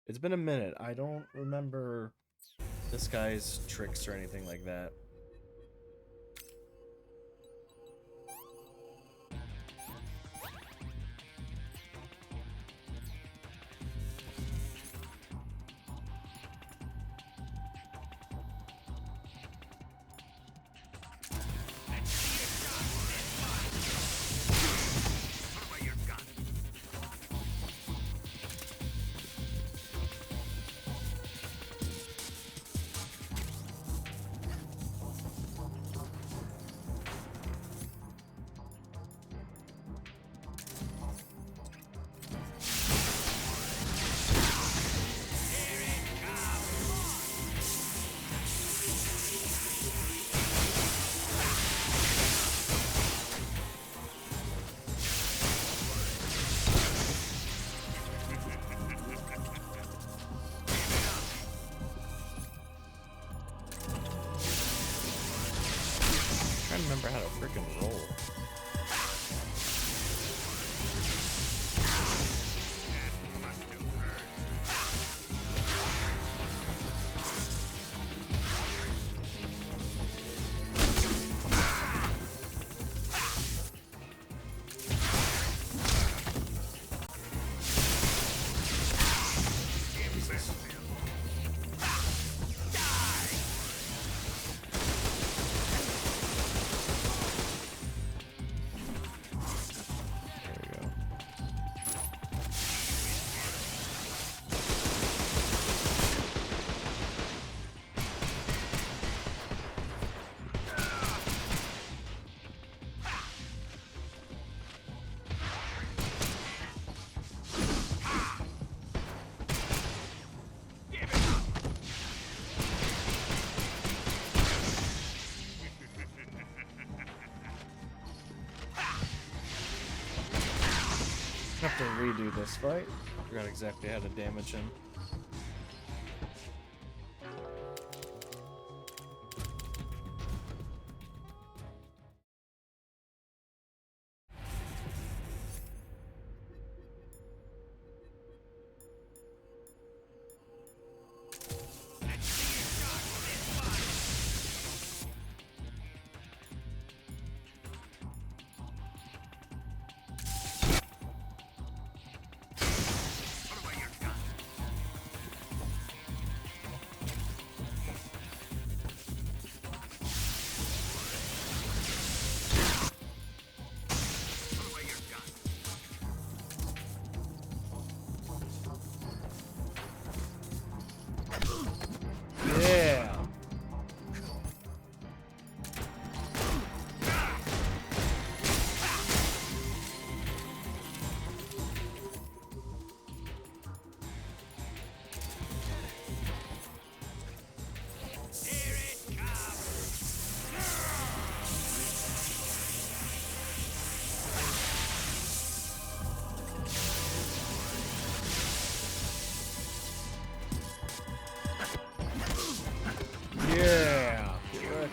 It's been a minute. I don't remember this guy's tricks or anything like that. have to redo this fight. I forgot exactly how to damage him. Yeah. Yeah. Good.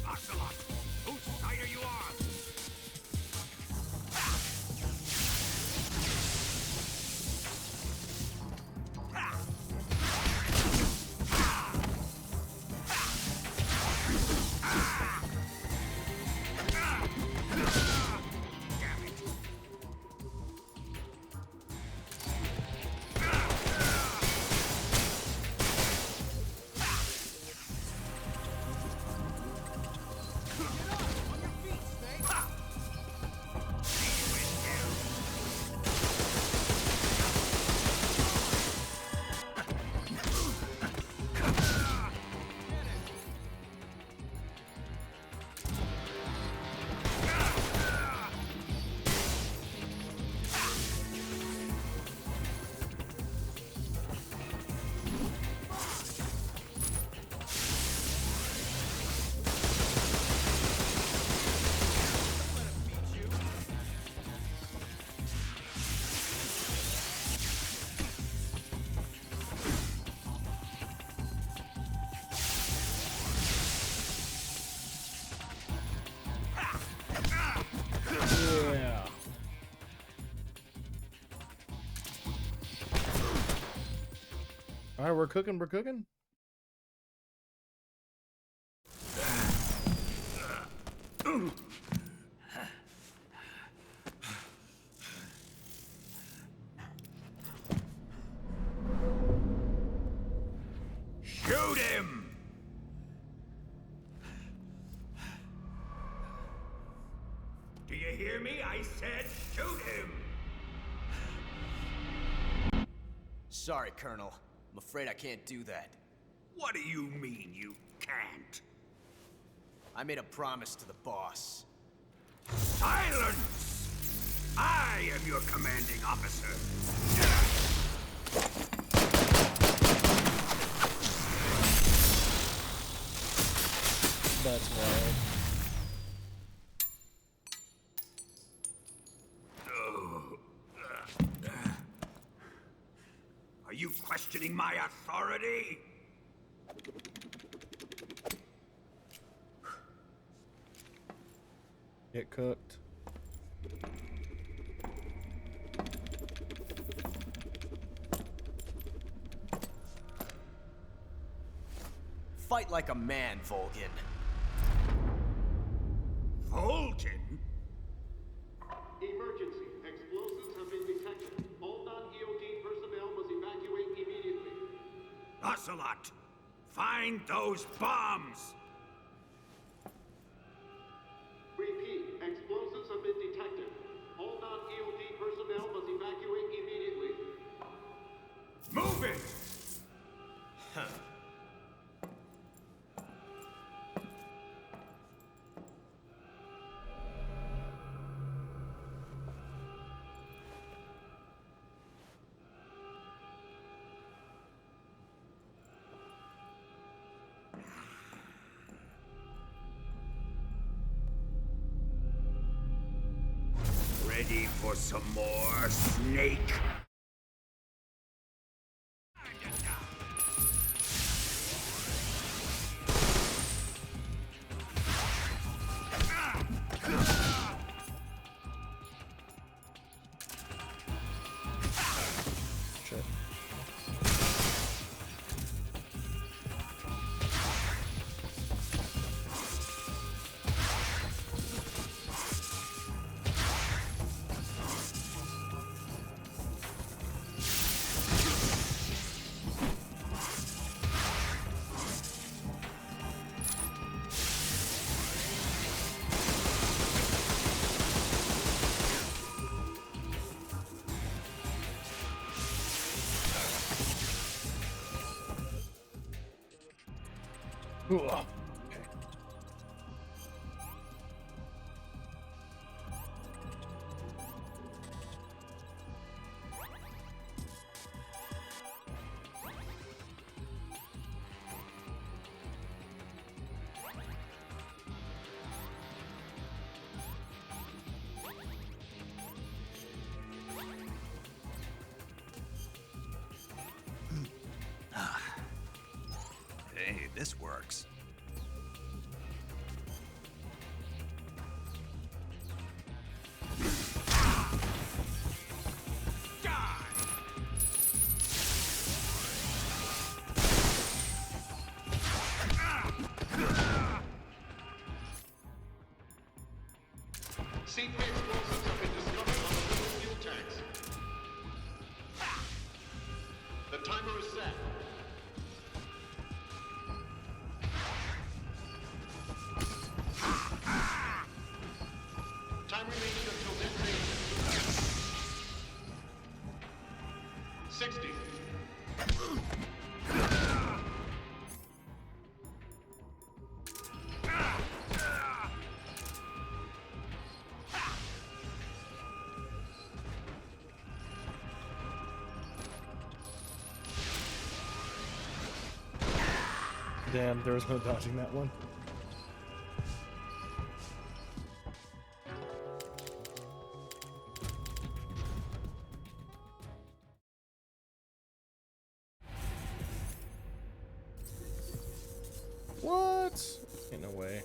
Ocelot, whose side are you on? Damn it. Yeah. All right, we're cooking. We're cooking. Shoot him! Do you hear me? I said shoot him! Sorry, Colonel. I'm afraid I can't do that. What do you mean you can't? I made a promise to the boss. Silence! I am your commanding officer. That's wild. Are you questioning my authority? Get cooked. Fight like a man, Volgin. Vulcan? Emergency. Explosives have been detected. All non-EOD personnel must evacuate immediately. Ocelot! Find those bombs! Repeat, explosives have been detected. All non-EOD personnel must evacuate immediately. Move it! Huh. Ready for some more, Snake? Shit. Ooh, okay. Hey, this works. C3 explosives have been discovered on the liquid fuel tanks. The timer is set. Time remaining until detonation. 60. Damn, there was no dodging that one. What? Ain't no way.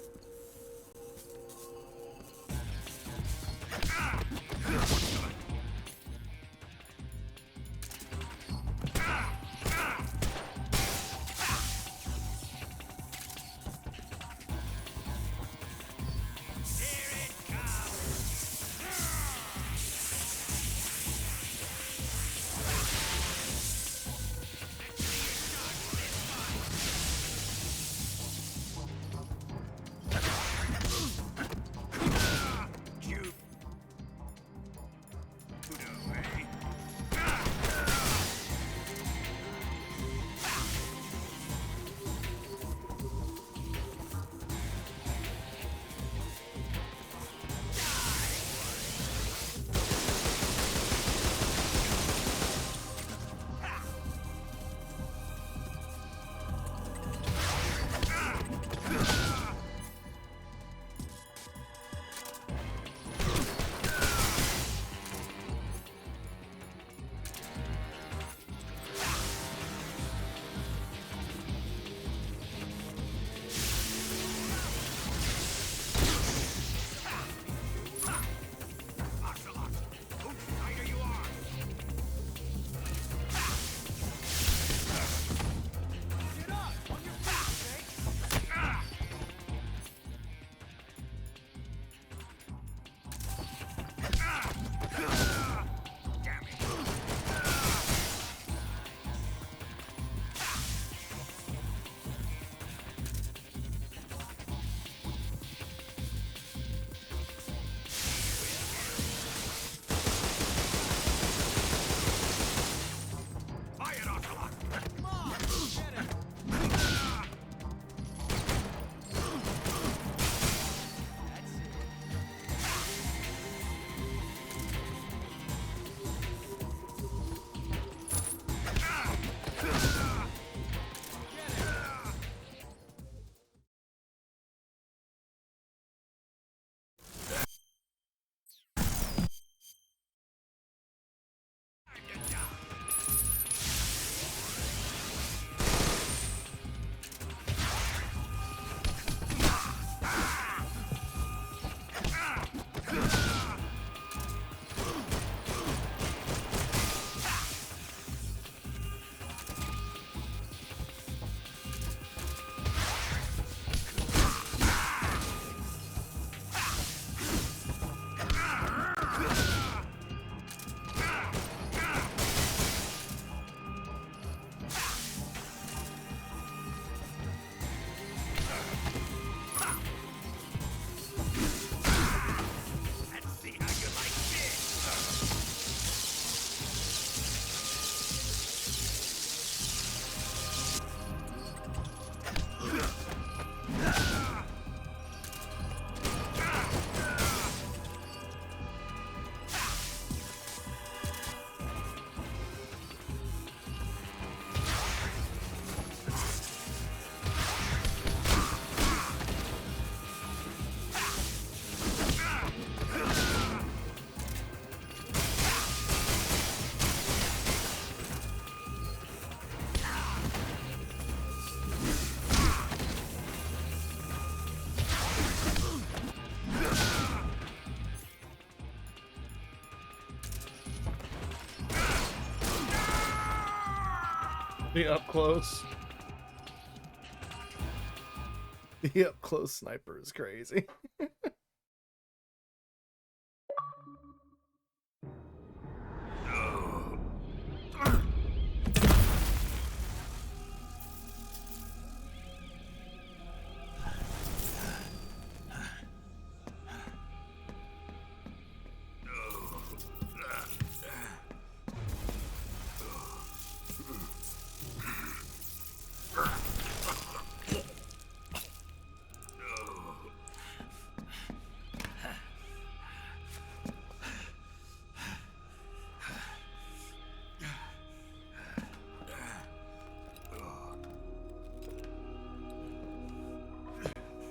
The up close. The up close sniper is crazy.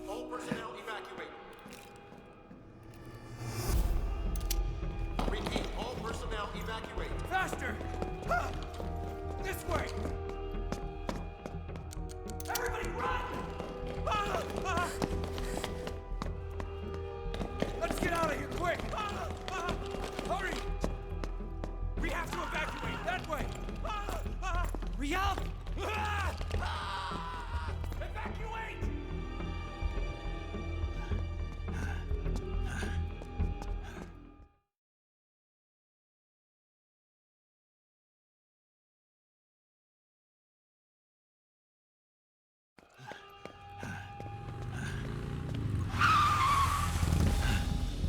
All personnel evacuate. Repeat, all personnel evacuate. Faster! Ah! This way! Everybody run! Ah! Ah! Let's get out of here, quick! Ah! Ah! Hurry! We have to evacuate that way! Ah! Ah! Hurry up! Ah! Ah! Evacuate!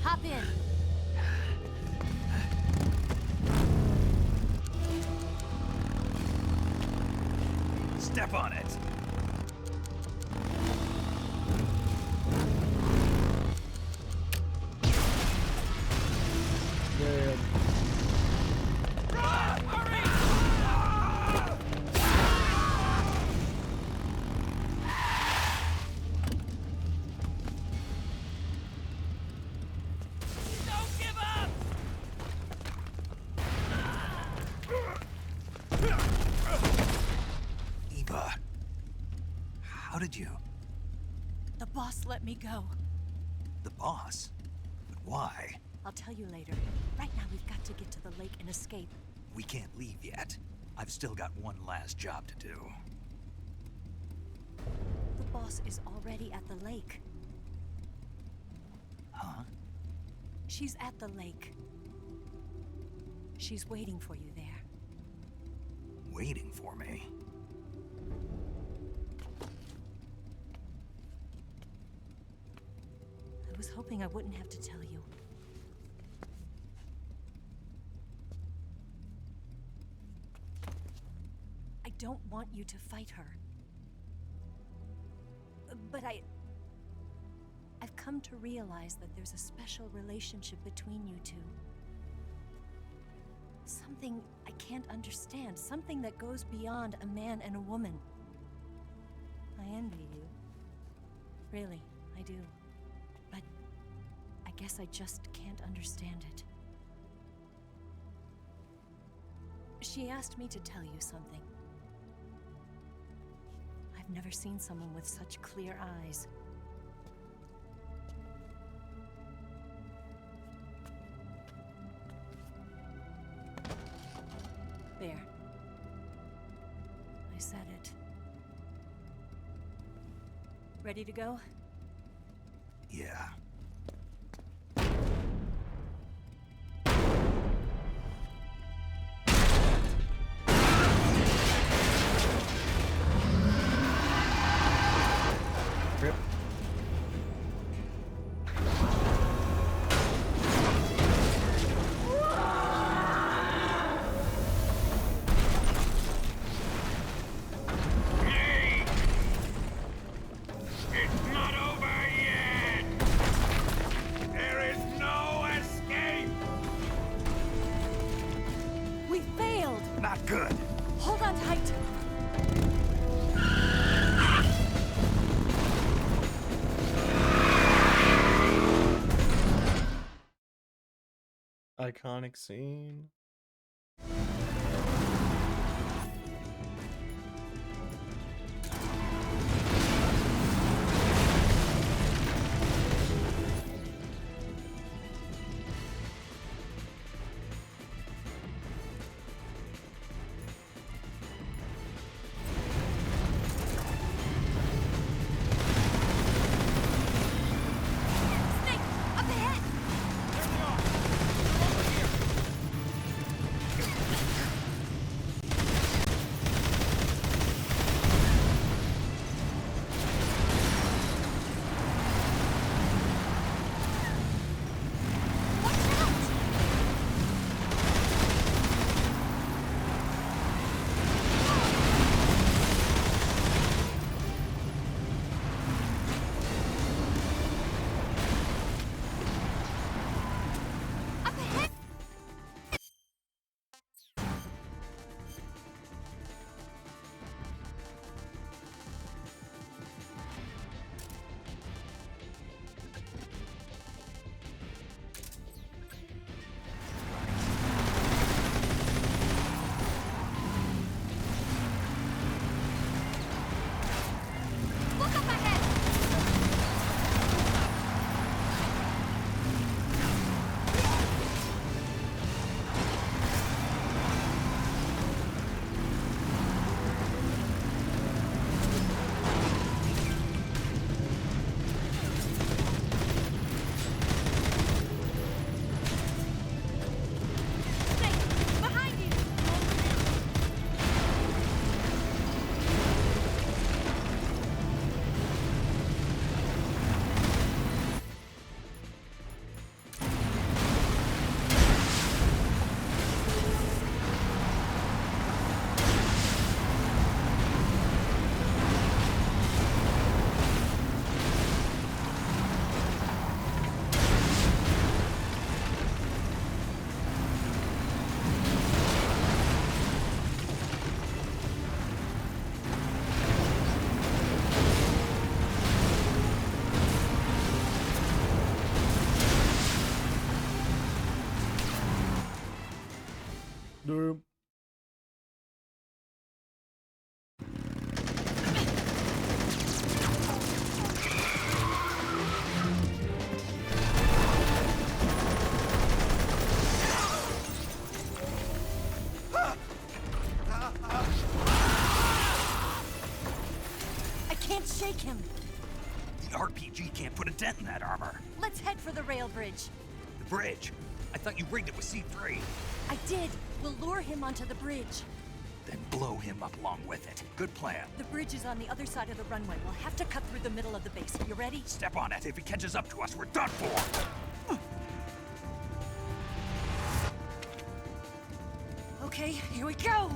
Hop in. Step on it. Man. Run! Hurry! Don't give up! Eva, how did you? The boss let me go. The boss? But why? I'll tell you later. Right now, we've got to get to the lake and escape. We can't leave yet. I've still got one last job to do. The boss is already at the lake. Huh? She's at the lake. She's waiting for you there. Waiting for me? I was hoping I wouldn't have to tell you. I don't want you to fight her. But I've come to realize that there's a special relationship between you two. Something I can't understand. Something that goes beyond a man and a woman. I envy you. Really, I do. But I guess I just can't understand it. She asked me to tell you something. I've never seen someone with such clear eyes. There. I said it. Ready to go? Yeah. Rip. It's not over yet! There is no escape! We failed! Not good. Hold on tight! Iconic scene. Derp. I can't shake him. The RPG can't put a dent in that armor. Let's head for the rail bridge. The bridge? I thought you rigged it with C3. I did. We'll lure him onto the bridge. Then blow him up along with it. Good plan. The bridge is on the other side of the runway. We'll have to cut through the middle of the base. You ready? Step on it. If he catches up to us, we're done for. Okay, here we go!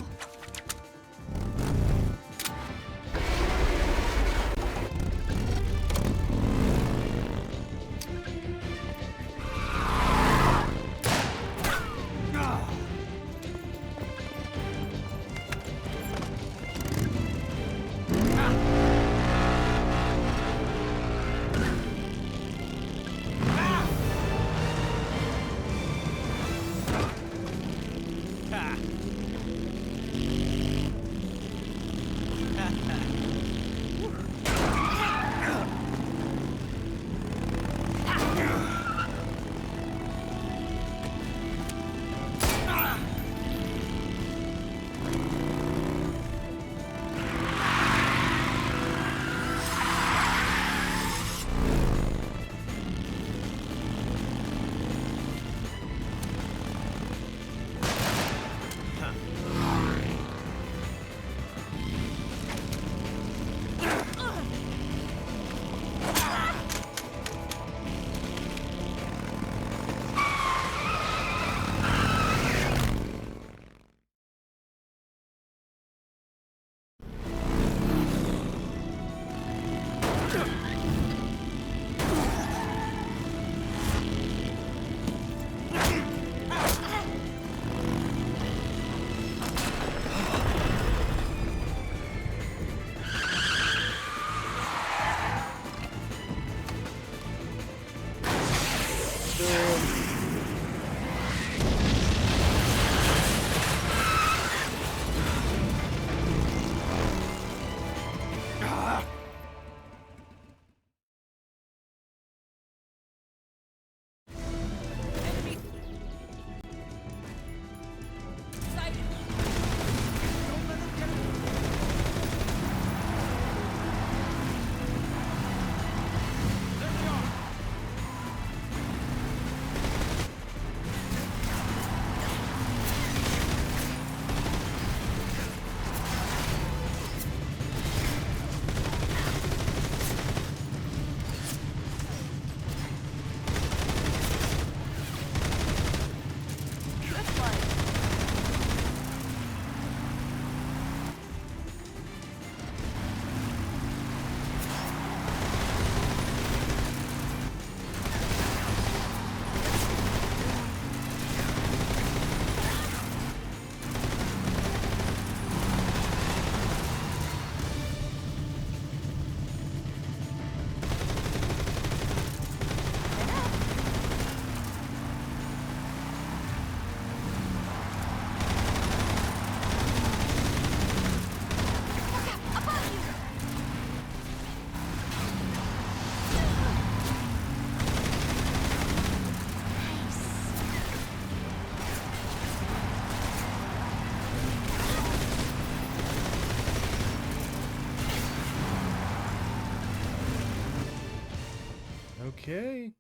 Okay.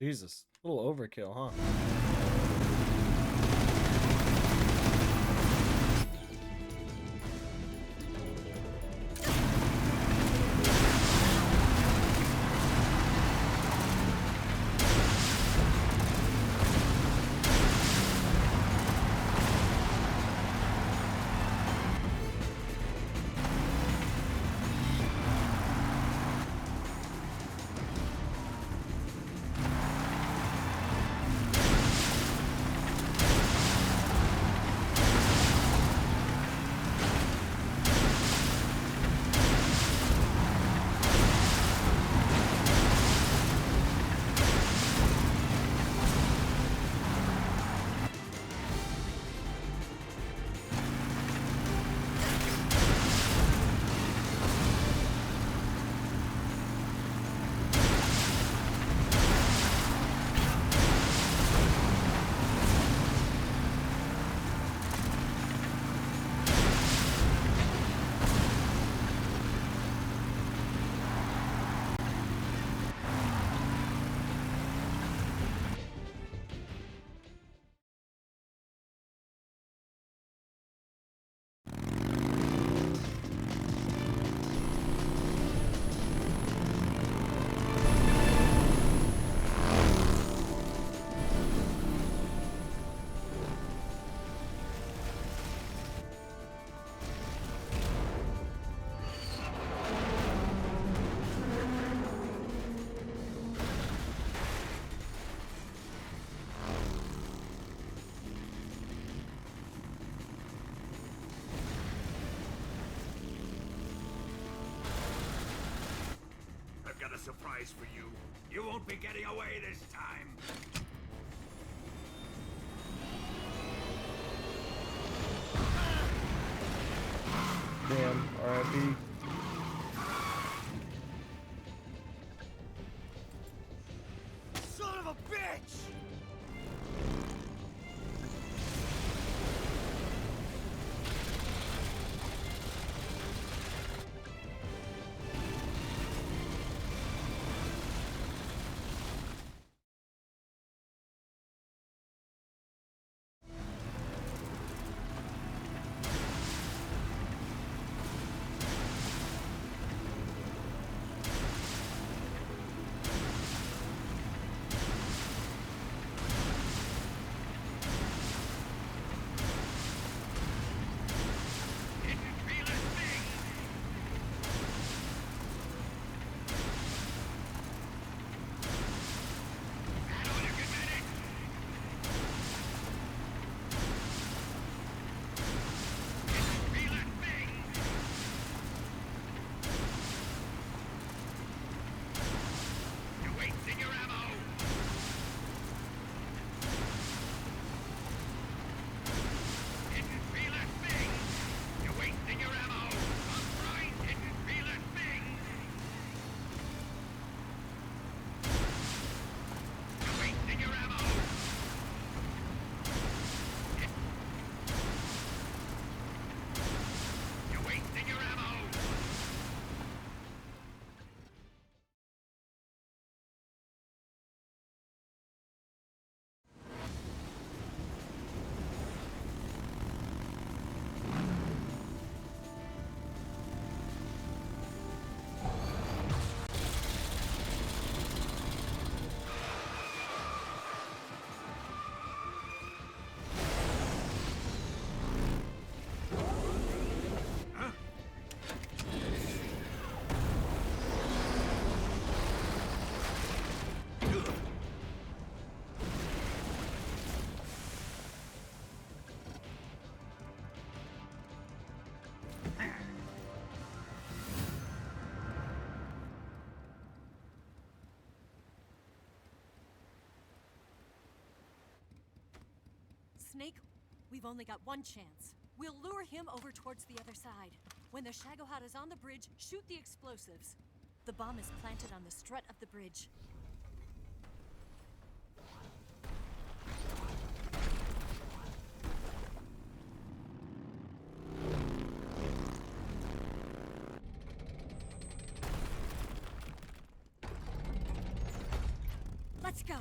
Jesus, a little overkill, huh? I've got a surprise for you. You won't be getting away this time. Damn, R.I.P. Son of a bitch! Snake, we've only got one chance. We'll lure him over towards the other side. When the Shagohod is on the bridge, shoot the explosives. The bomb is planted on the strut of the bridge. Let's go.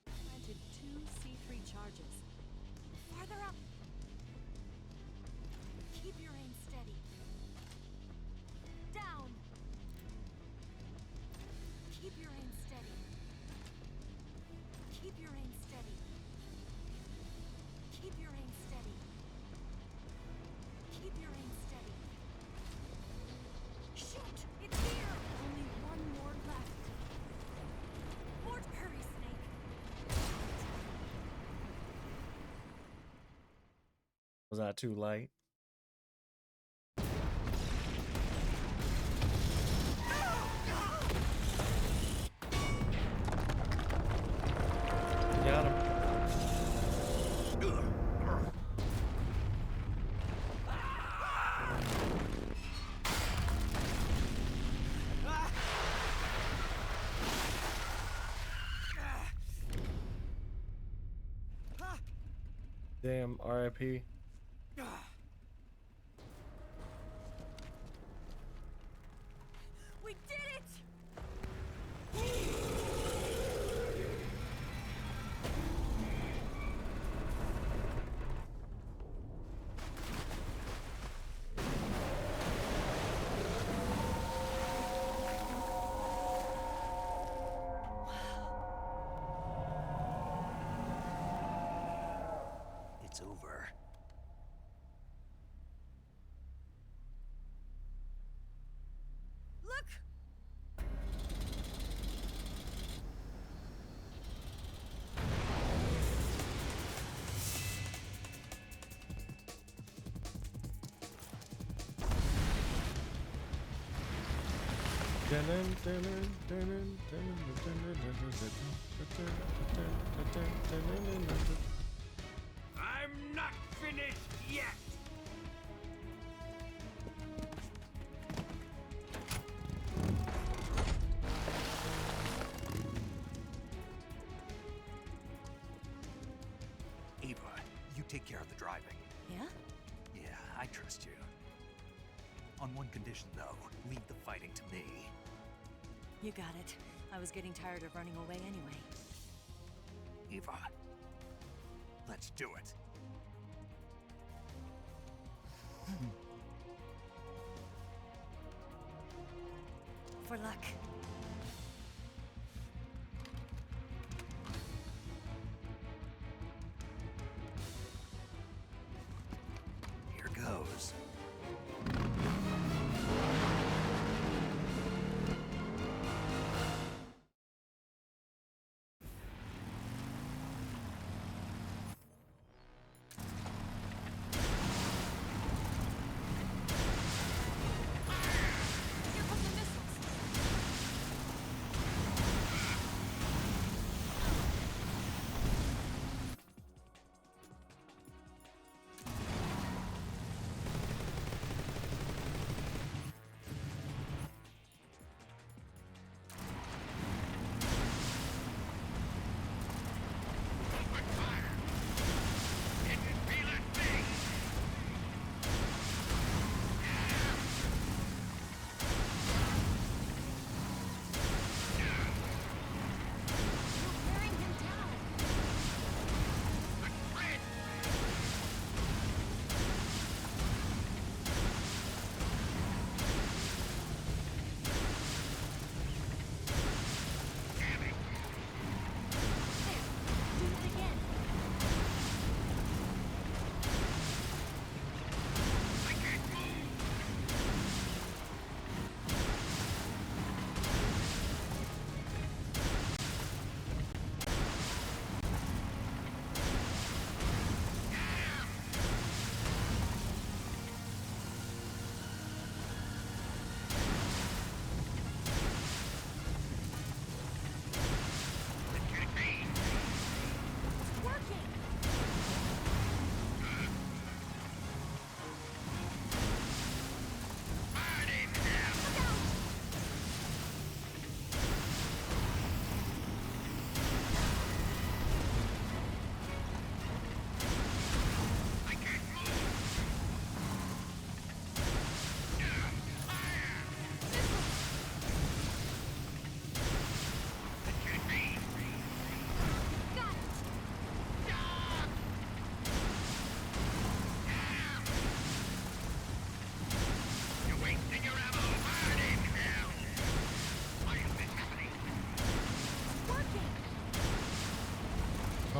Planted 2 C3 charges. Farther up. Keep your aim steady. Down. Keep your aim steady. Keep your aim steady. Keep your aim steady. Keep your aim steady. Shoot! It's here! Only one more left. More hurry, Snake. Was that too light? Got him. Damn, RIP. We did it! It's over. Look! I'm not finished yet! Eva, you take care of the driving. Yeah? Yeah, I trust you. On one condition, though, leave the fighting to me. You got it. I was getting tired of running away anyway. Eva, let's do it. For luck. Here goes. Here come the missiles.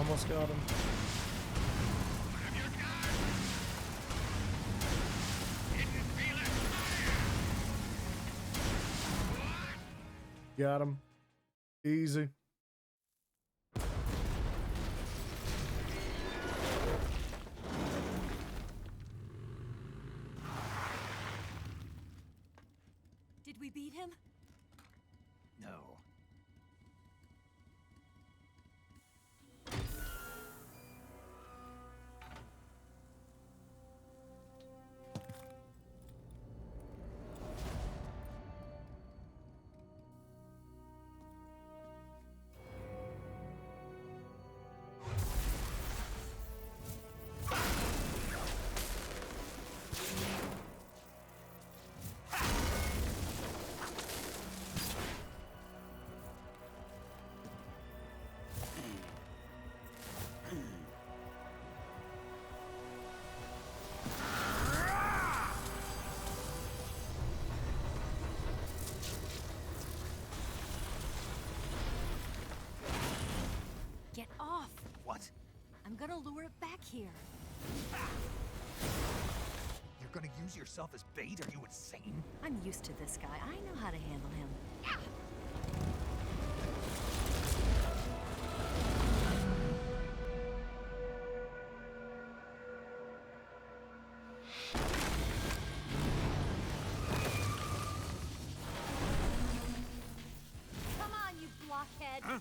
Almost got him. Got him. Easy. Did we beat him? No. Get off! What? I'm gonna lure it back here. You're gonna use yourself as bait? Are you insane? I'm used to this guy. I know how to handle him. Come on, you blockhead! Huh?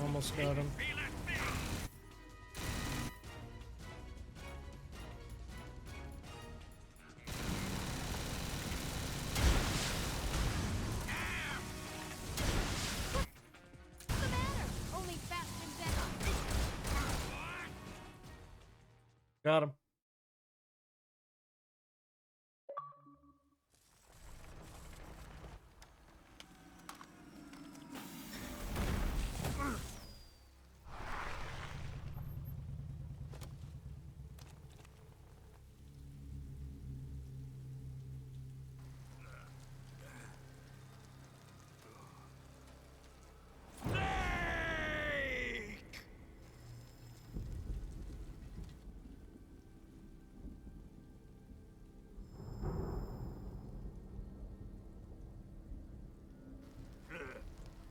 Almost got him. What's the matter? Only fast and better. Got him.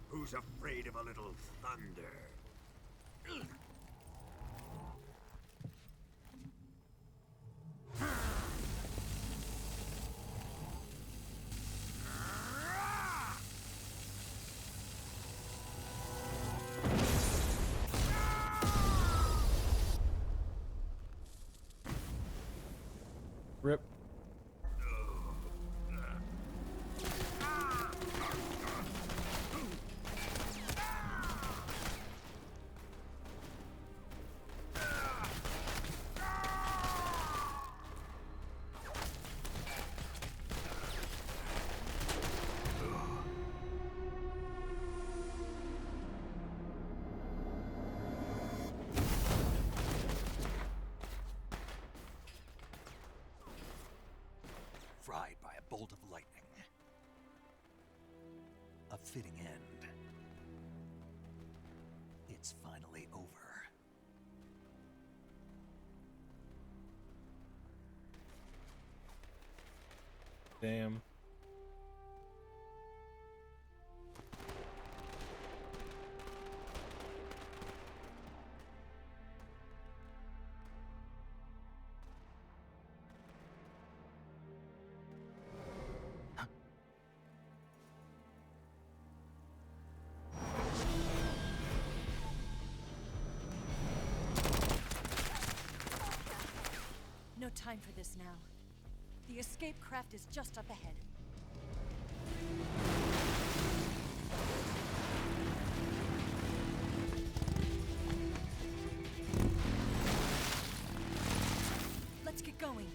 Who's afraid of a little thunder? Rip. Fried by a bolt of lightning. A fitting end. It's finally over. Damn. No time for this now. The escape craft is just up ahead. Let's get going.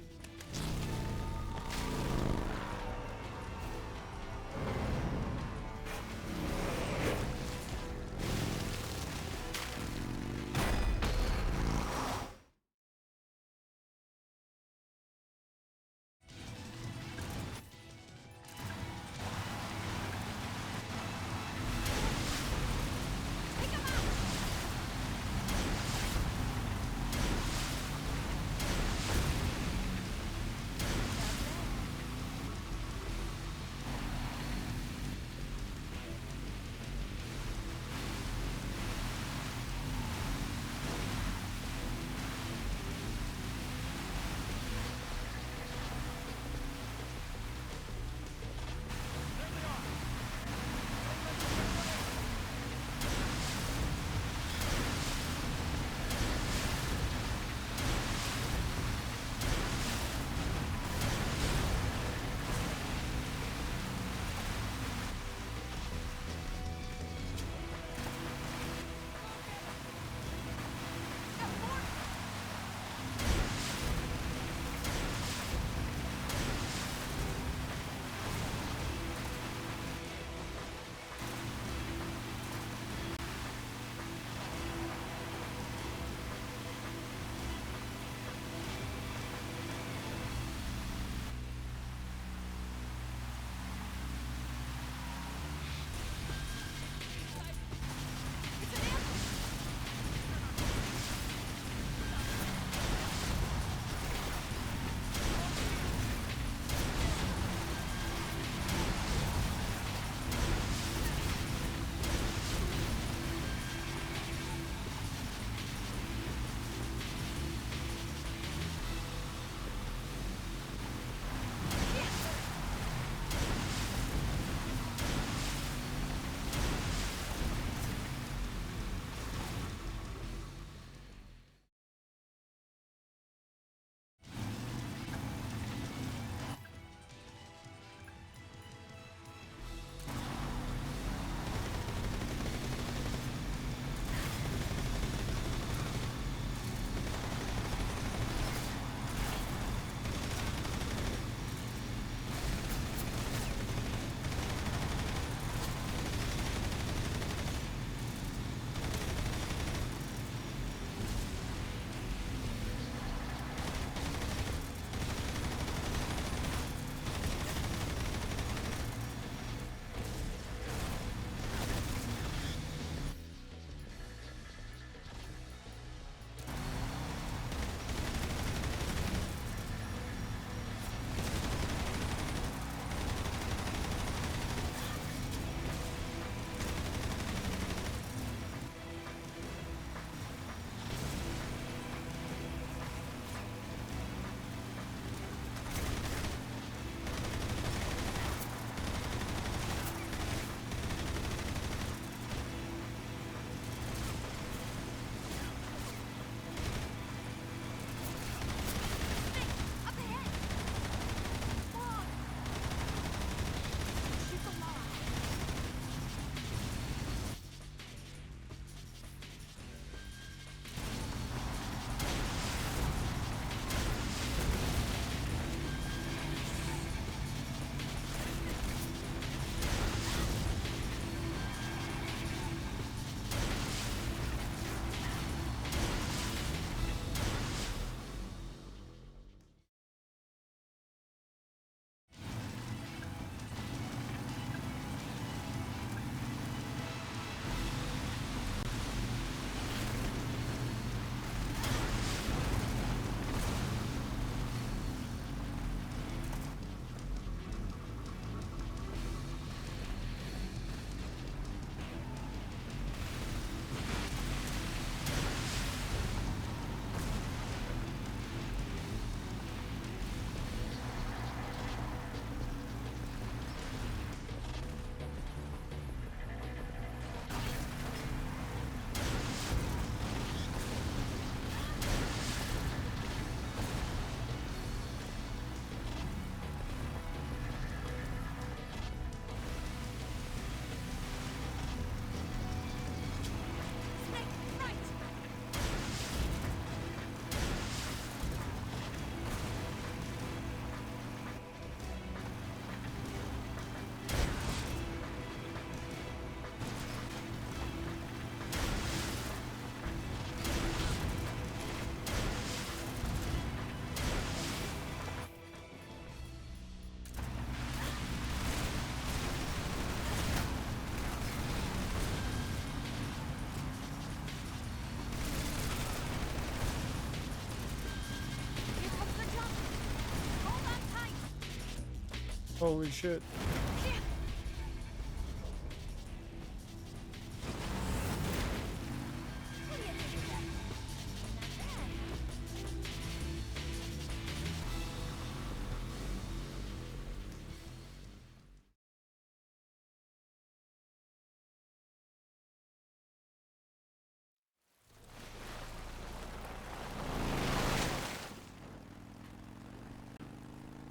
Holy shit.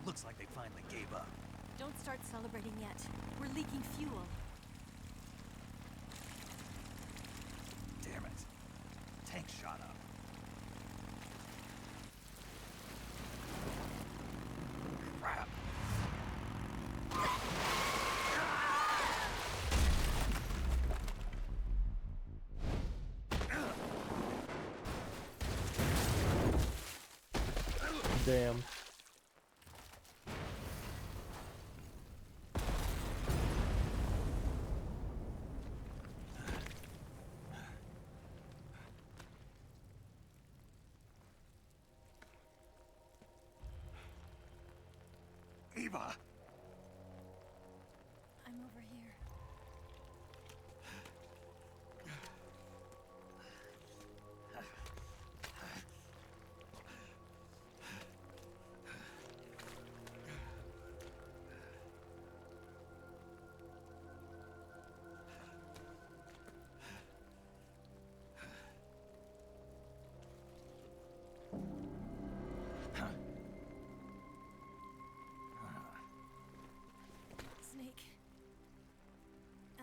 Looks like they finally gave up. Don't start celebrating yet. We're leaking fuel. Damn it. Tank shot up. Crap. Damn. Eva! I'm over here. Snake.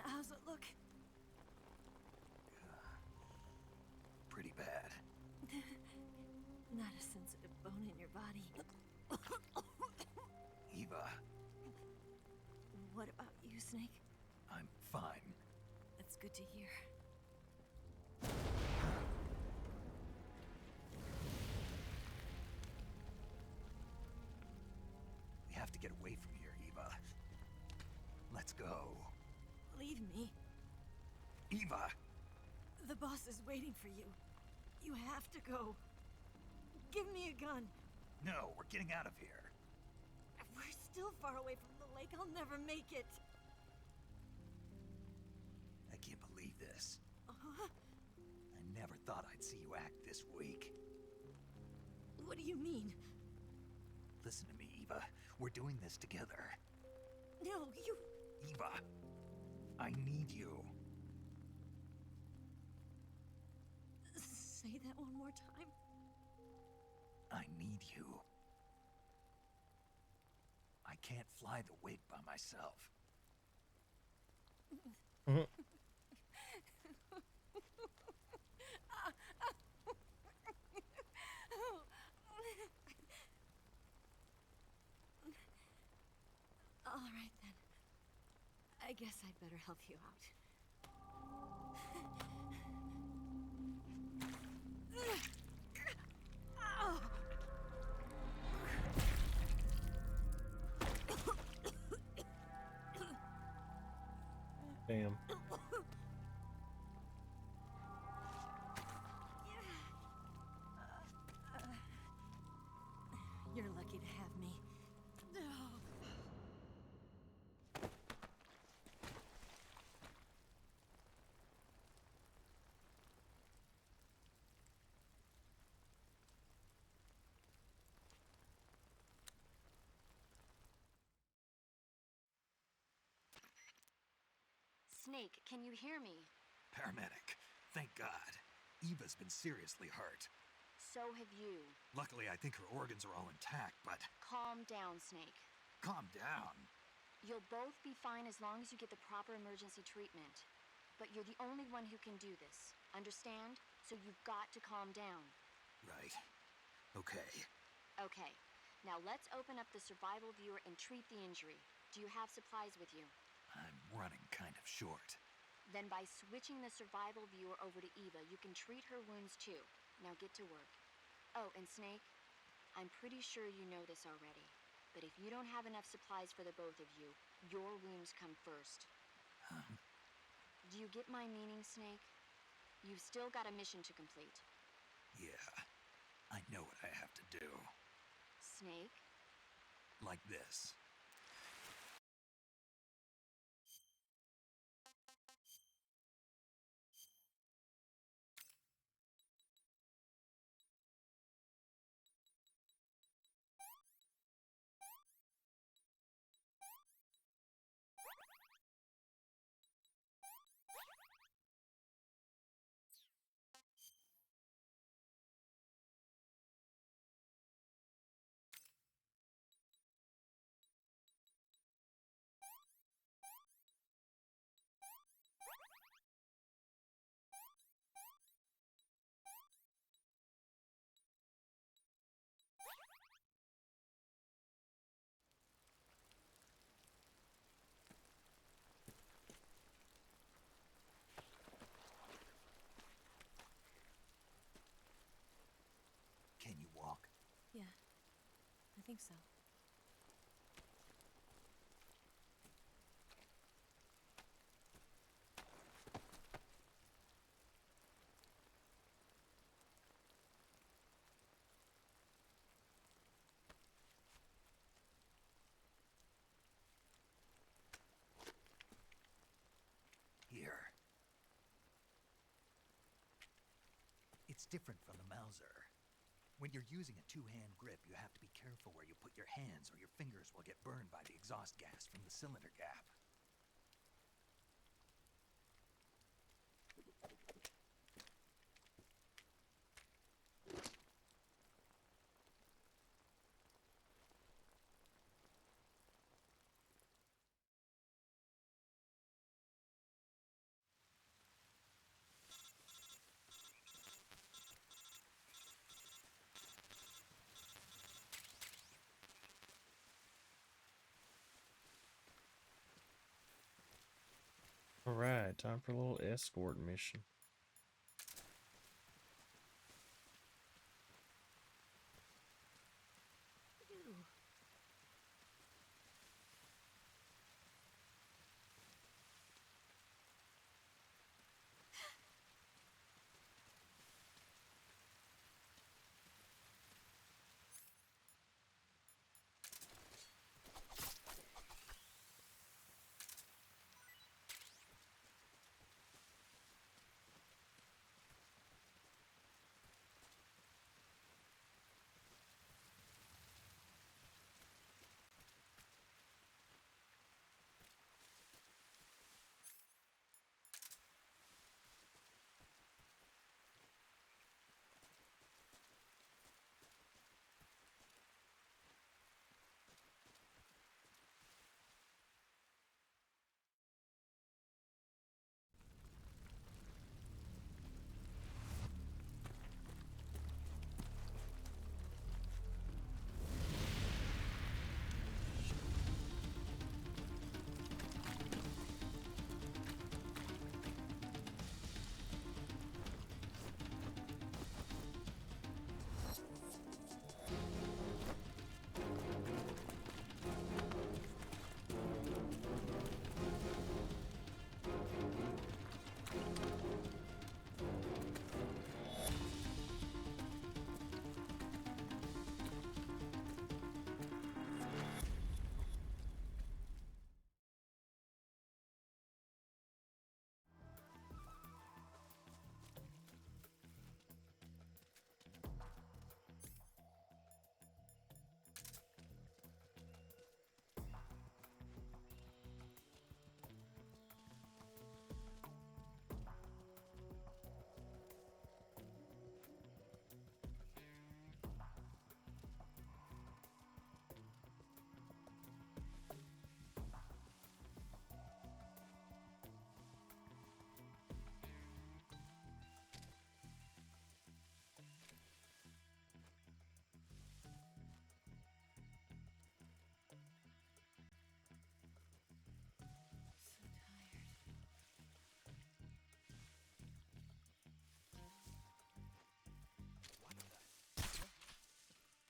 How's it look? Pretty bad. Not a sensitive bone in your body. Eva, What about you, Snake? I'm fine. That's good to hear. We have to get away from here, Eva. Let's go. Leave me. Eva! The boss is waiting for you. You have to go. Give me a gun. No, we're getting out of here. We're still far away from the lake. I'll never make it. I can't believe this. I never thought I'd see you act this weak. What do you mean? Listen to me, Eva. We're doing this together. No, you... Eva, I need you. Say that one more time. I need you. I can't fly the wig by myself. All right, then. I guess I'd better help you out. Damn. You're lucky to have me. Snake, can you hear me? Paramedic. Thank God. Eva's been seriously hurt. So have you. Luckily, I think her organs are all intact, but... Calm down, Snake. Calm down. You'll both be fine as long as you get the proper emergency treatment. But you're the only one who can do this. Understand? So you've got to calm down. Right. Okay. Okay. Now let's open up the survival viewer and treat the injury. Do you have supplies with you? I'm running kind of short. Then by switching the survival viewer over to Eva, you can treat her wounds too. Now get to work. Oh, and Snake, I'm pretty sure you know this already, but if you don't have enough supplies for the both of you, your wounds come first. Do you get my meaning, Snake? You've still got a mission to complete. Yeah, I know what I have to do. Snake? Like this. think so. Here. It's different from the Mauser. When you're using a two-hand grip, you have to be careful where you put your hands or your fingers will get burned by the exhaust gas from the cylinder gap. Alright, time for a little escort mission.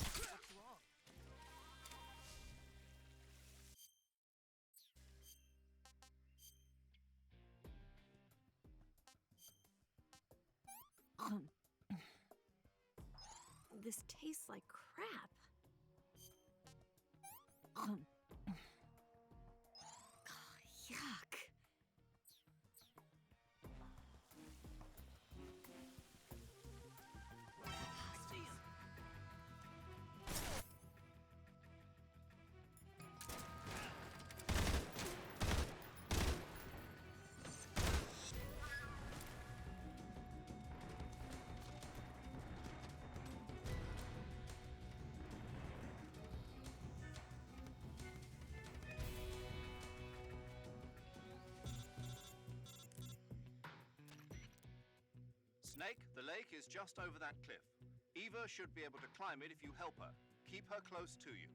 What's wrong? This tastes like crap. Yuck. Snake, the lake is just over that cliff. Eva should be able to climb it if you help her. Keep her close to you.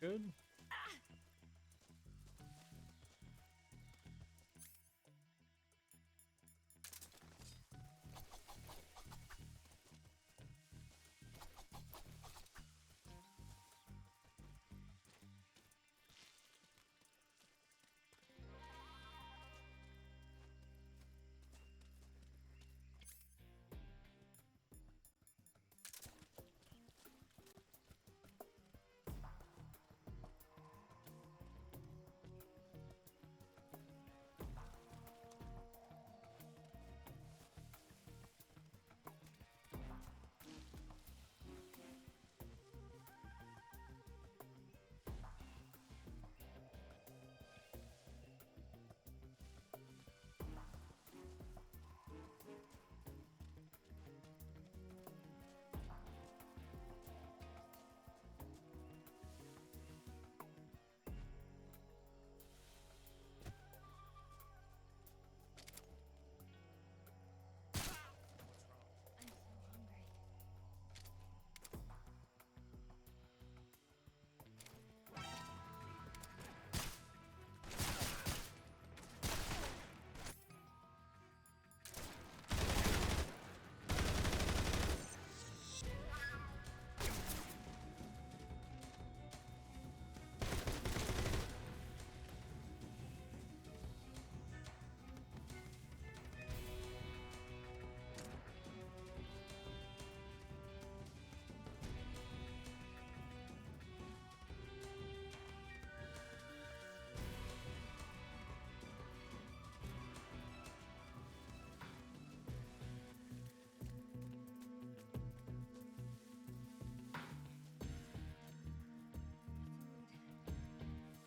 Good.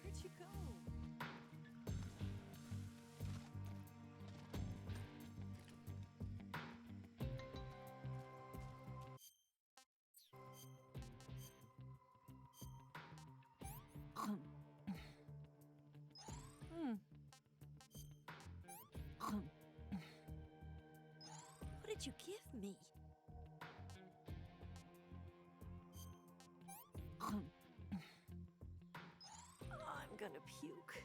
Where'd you go? What did you give me? I'm gonna puke.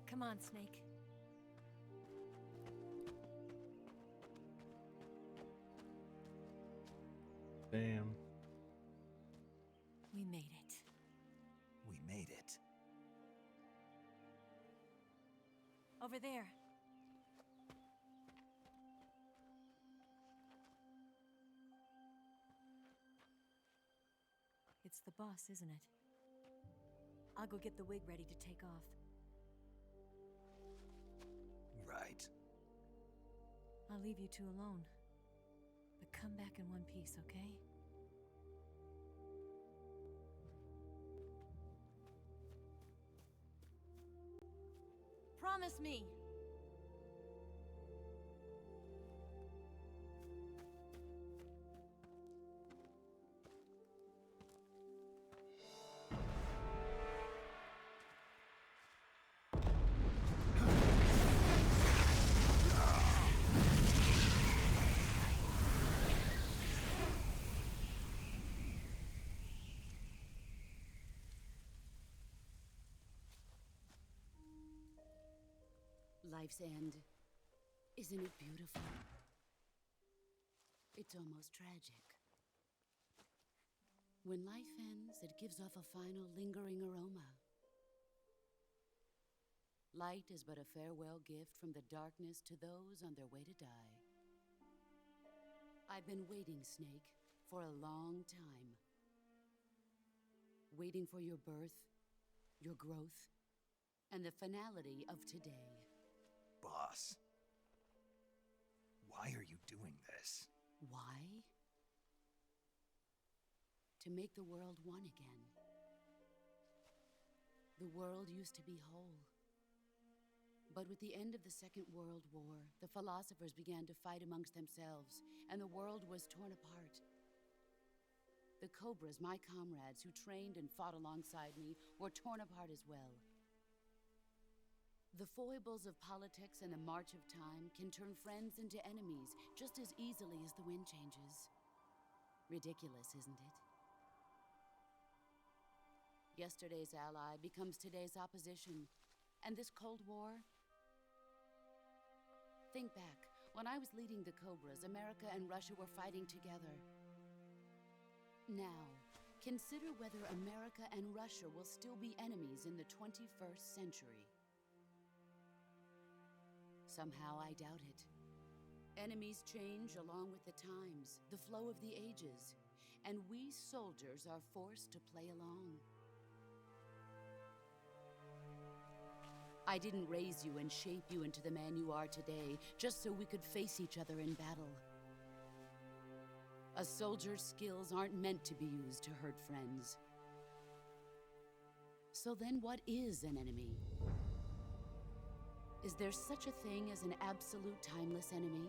Come on, Snake. Damn. We made it. We made it. Over there. It's the boss, isn't it? I'll go get the wig ready to take off. Right. I'll leave you two alone. But come back in one piece, okay? Promise me! Life's end. Isn't it beautiful? It's almost tragic. When life ends, it gives off a final lingering aroma. Light is but a farewell gift from the darkness to those on their way to die. I've been waiting, Snake, for a long time. Waiting for your birth, your growth, and the finality of today. Boss, why are you doing this? Why? To make the world one again. The world used to be whole. But with the end of the Second World War, the philosophers began to fight amongst themselves, and the world was torn apart. The Cobras, my comrades who trained and fought alongside me, were torn apart as well. The foibles of politics and the march of time can turn friends into enemies just as easily as the wind changes. Ridiculous, isn't it? Yesterday's ally becomes today's opposition, and this Cold War? Think back. When I was leading the Cobras, America and Russia were fighting together. Now, consider whether America and Russia will still be enemies in the 21st century. Somehow I doubt it. Enemies change along with the times, the flow of the ages, and we soldiers are forced to play along. I didn't raise you and shape you into the man you are today just so we could face each other in battle. A soldier's skills aren't meant to be used to hurt friends. So then what is an enemy? Is there such a thing as an absolute timeless enemy?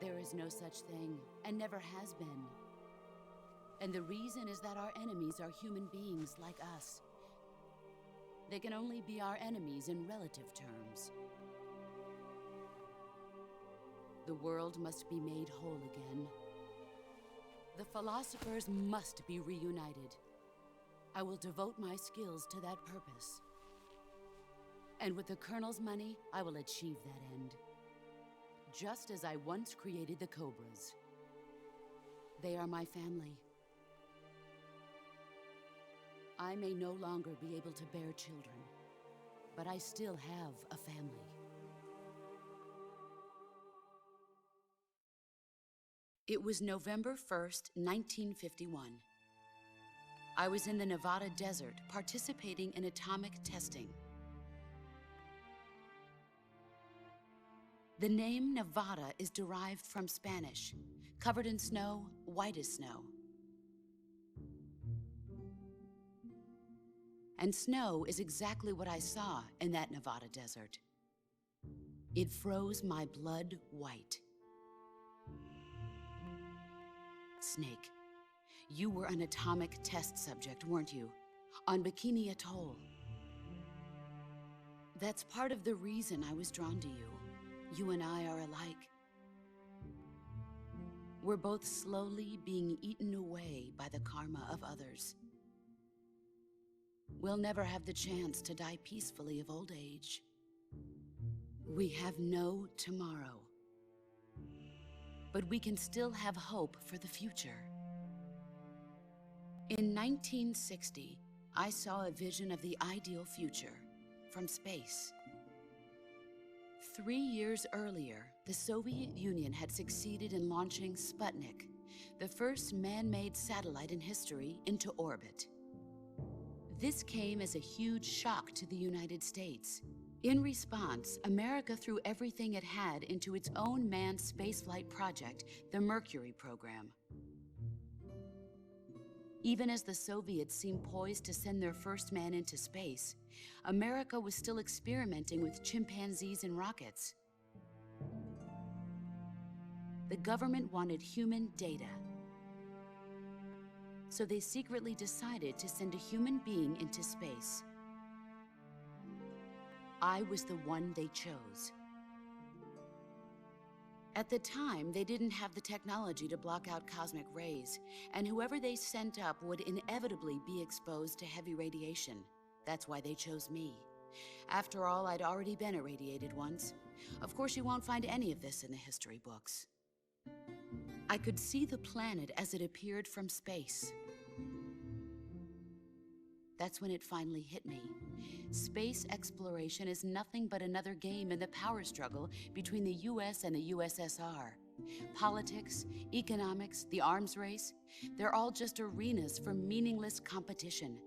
There is no such thing, and never has been. And the reason is that our enemies are human beings like us. They can only be our enemies in relative terms. The world must be made whole again. The philosophers must be reunited. I will devote my skills to that purpose. And with the Colonel's money, I will achieve that end. Just as I once created the Cobras. They are my family. I may no longer be able to bear children, but I still have a family. It was November 1st, 1951. I was in the Nevada desert participating in atomic testing. The name Nevada is derived from Spanish, covered in snow, white as snow. And snow is exactly what I saw in that Nevada desert. It froze my blood white. Snake, you were an atomic test subject, weren't you? On Bikini Atoll. That's part of the reason I was drawn to you. You and I are alike. We're both slowly being eaten away by the karma of others. We'll never have the chance to die peacefully of old age. We have no tomorrow. But we can still have hope for the future. In 1960, I saw a vision of the ideal future from space. 3 years earlier, the Soviet Union had succeeded in launching Sputnik, the first man-made satellite in history, into orbit. This came as a huge shock to the United States. In response, America threw everything it had into its own manned spaceflight project, the Mercury program. Even as the Soviets seemed poised to send their first man into space, America was still experimenting with chimpanzees and rockets. The government wanted human data. So they secretly decided to send a human being into space. I was the one they chose. At the time, they didn't have the technology to block out cosmic rays, and whoever they sent up would inevitably be exposed to heavy radiation. That's why they chose me. After all, I'd already been irradiated once. Of course, you won't find any of this in the history books. I could see the planet as it appeared from space. That's when it finally hit me. Space exploration is nothing but another game in the power struggle between the US and the USSR. Politics, economics, the arms race, they're all just arenas for meaningless competition.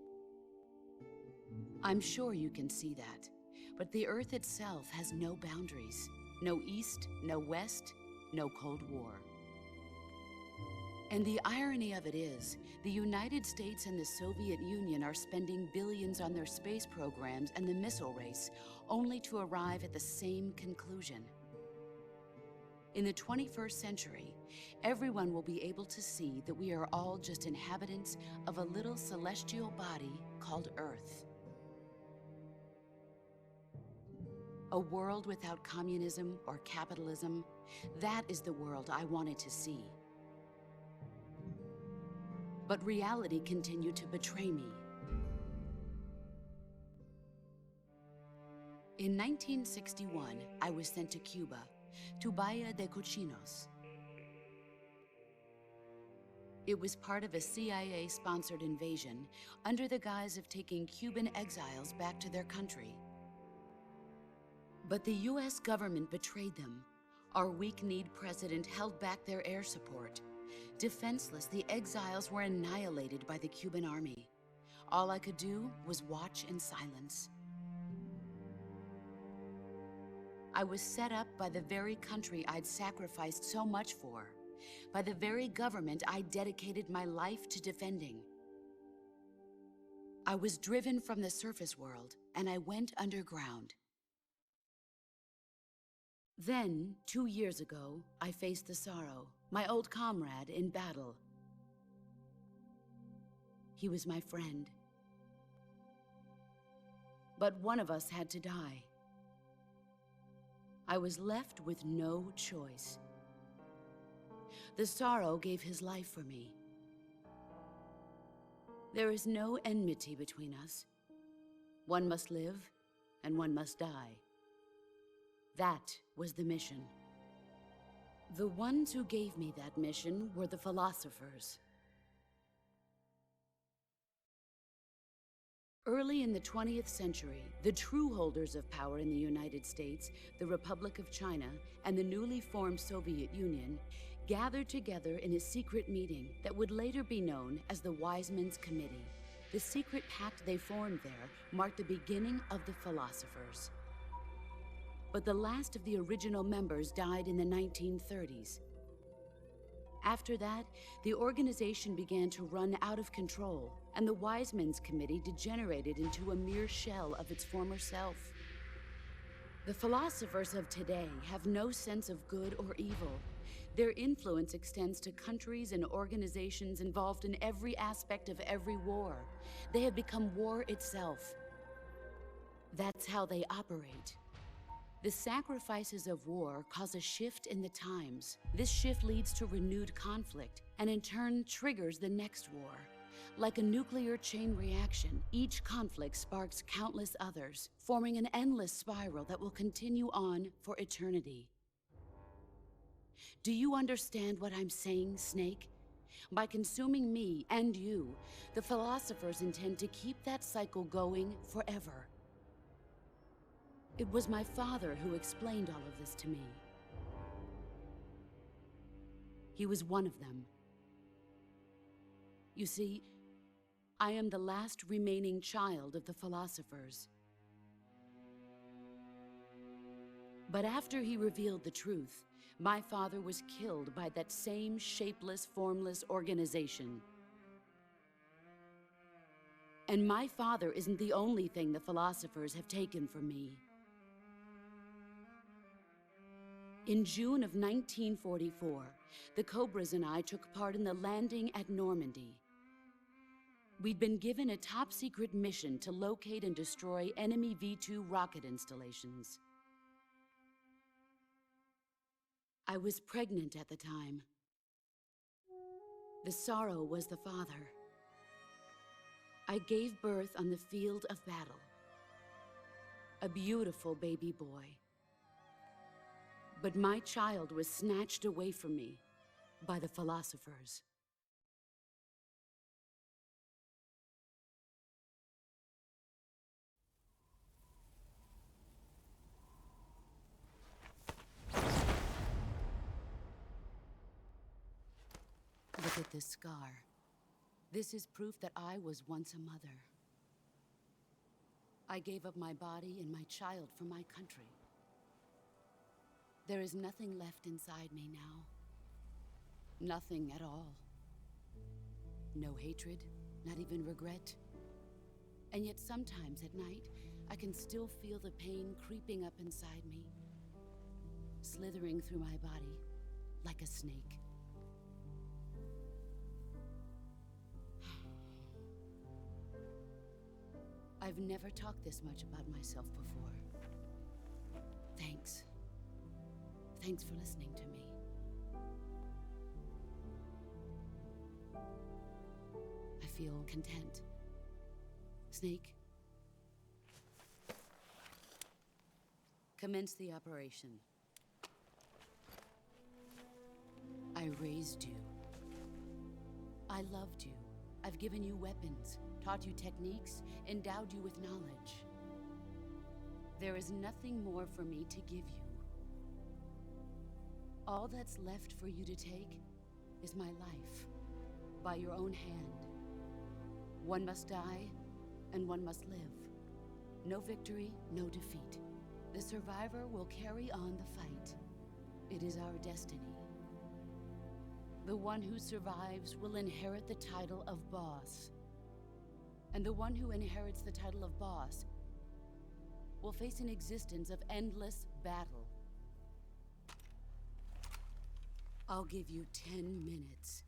I'm sure you can see that, but the Earth itself has no boundaries. No East, no West, no Cold War. And the irony of it is, the United States and the Soviet Union are spending billions on their space programs and the missile race, only to arrive at the same conclusion. In the 21st century, everyone will be able to see that we are all just inhabitants of a little celestial body called Earth. A world without communism or capitalism, that is the world I wanted to see. But reality continued to betray me. In 1961, I was sent to Cuba, to Bahia de Cochinos. It was part of a CIA-sponsored invasion under the guise of taking Cuban exiles back to their country. But the US government betrayed them. Our weak-kneed president held back their air support. Defenseless, the exiles were annihilated by the Cuban army. All I could do was watch in silence. I was set up by the very country I'd sacrificed so much for, by the very government I dedicated my life to defending. I was driven from the surface world, and I went underground. Then, 2 years ago, I faced the Sorrow, my old comrade in battle. He was my friend. But one of us had to die. I was left with no choice. The Sorrow gave his life for me. There is no enmity between us. One must live, and one must die. That was the mission. The ones who gave me that mission were the philosophers. Early in the 20th century, the true holders of power in the United States, the Republic of China, and the newly formed Soviet Union gathered together in a secret meeting that would later be known as the Wise Men's Committee. The secret pact they formed there marked the beginning of the philosophers. But the last of the original members died in the 1930s. After that, the organization began to run out of control, and the Wise Men's Committee degenerated into a mere shell of its former self. The philosophers of today have no sense of good or evil. Their influence extends to countries and organizations involved in every aspect of every war. They have become war itself. That's how they operate. The sacrifices of war cause a shift in the times. This shift leads to renewed conflict, and in turn triggers the next war. Like a nuclear chain reaction, each conflict sparks countless others, forming an endless spiral that will continue on for eternity. Do you understand what I'm saying, Snake? By consuming me and you, the philosophers intend to keep that cycle going forever. It was my father who explained all of this to me. He was one of them. You see, I am the last remaining child of the philosophers. But after he revealed the truth, my father was killed by that same shapeless, formless organization. And my father isn't the only thing the philosophers have taken from me. In June of 1944, the Cobras and I took part in the landing at Normandy. We'd been given a top-secret mission to locate and destroy enemy V-2 rocket installations. I was pregnant at the time. The sorrow was the father. I gave birth on the field of battle. A beautiful baby boy. But my child was snatched away from me by the philosophers. Look at this scar. This is proof that I was once a mother. I gave up my body and my child for my country. There is nothing left inside me now. Nothing at all. No hatred, not even regret. And yet sometimes at night, I can still feel the pain creeping up inside me, slithering through my body like a snake. I've never talked this much about myself before. Thanks. Thanks for listening to me. I feel content. Snake, commence the operation. I raised you. I loved you. I've given you weapons, taught you techniques, endowed you with knowledge. There is nothing more for me to give you. All that's left for you to take is my life, by your own hand. One must die, and one must live. No victory, no defeat. The survivor will carry on the fight. It is our destiny. The one who survives will inherit the title of boss. And the one who inherits the title of boss will face an existence of endless battle. I'll give you 10 minutes.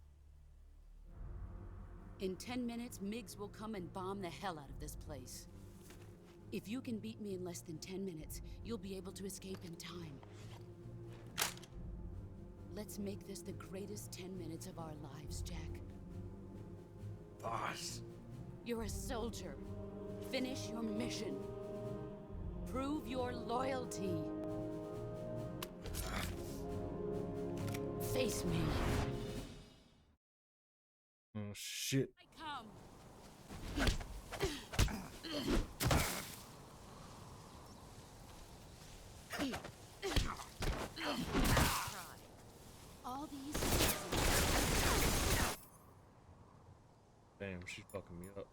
In 10 minutes, MiGs will come and bomb the hell out of this place. If you can beat me in less than 10 minutes, you'll be able to escape in time. Let's make this the greatest 10 minutes of our lives, Jack. Boss. You're a soldier. Finish your mission. Prove your loyalty. Face me. Oh shit. I come. All these. Damn, she's fucking me up.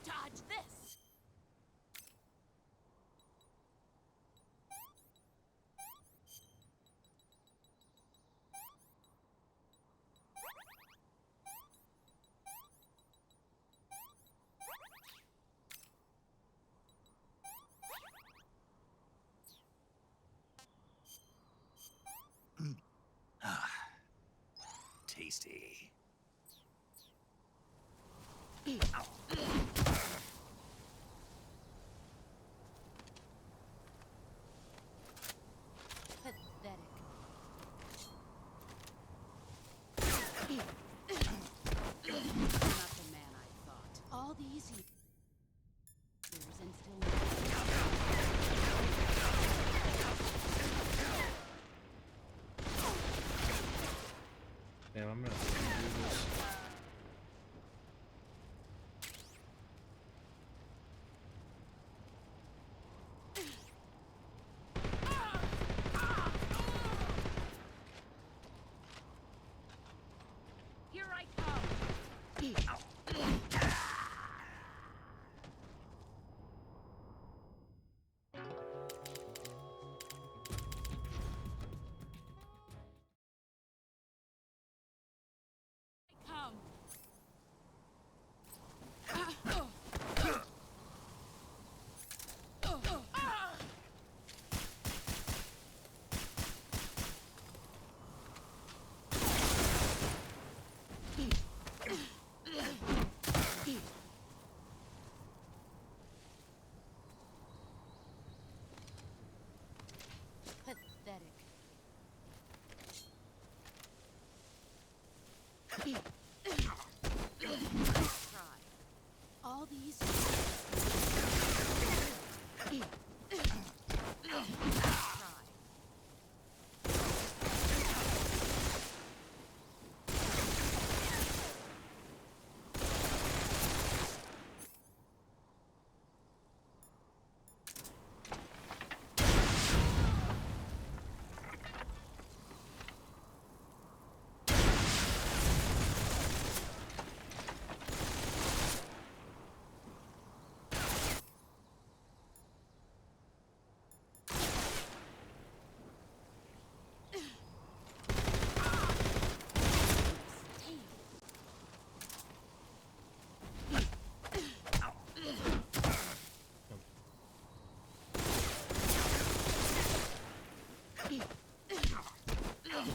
Dodge this. Tasty. Pathetic. Not the man I thought. All these years and still. Damn, I'm gonna have to do this. All these.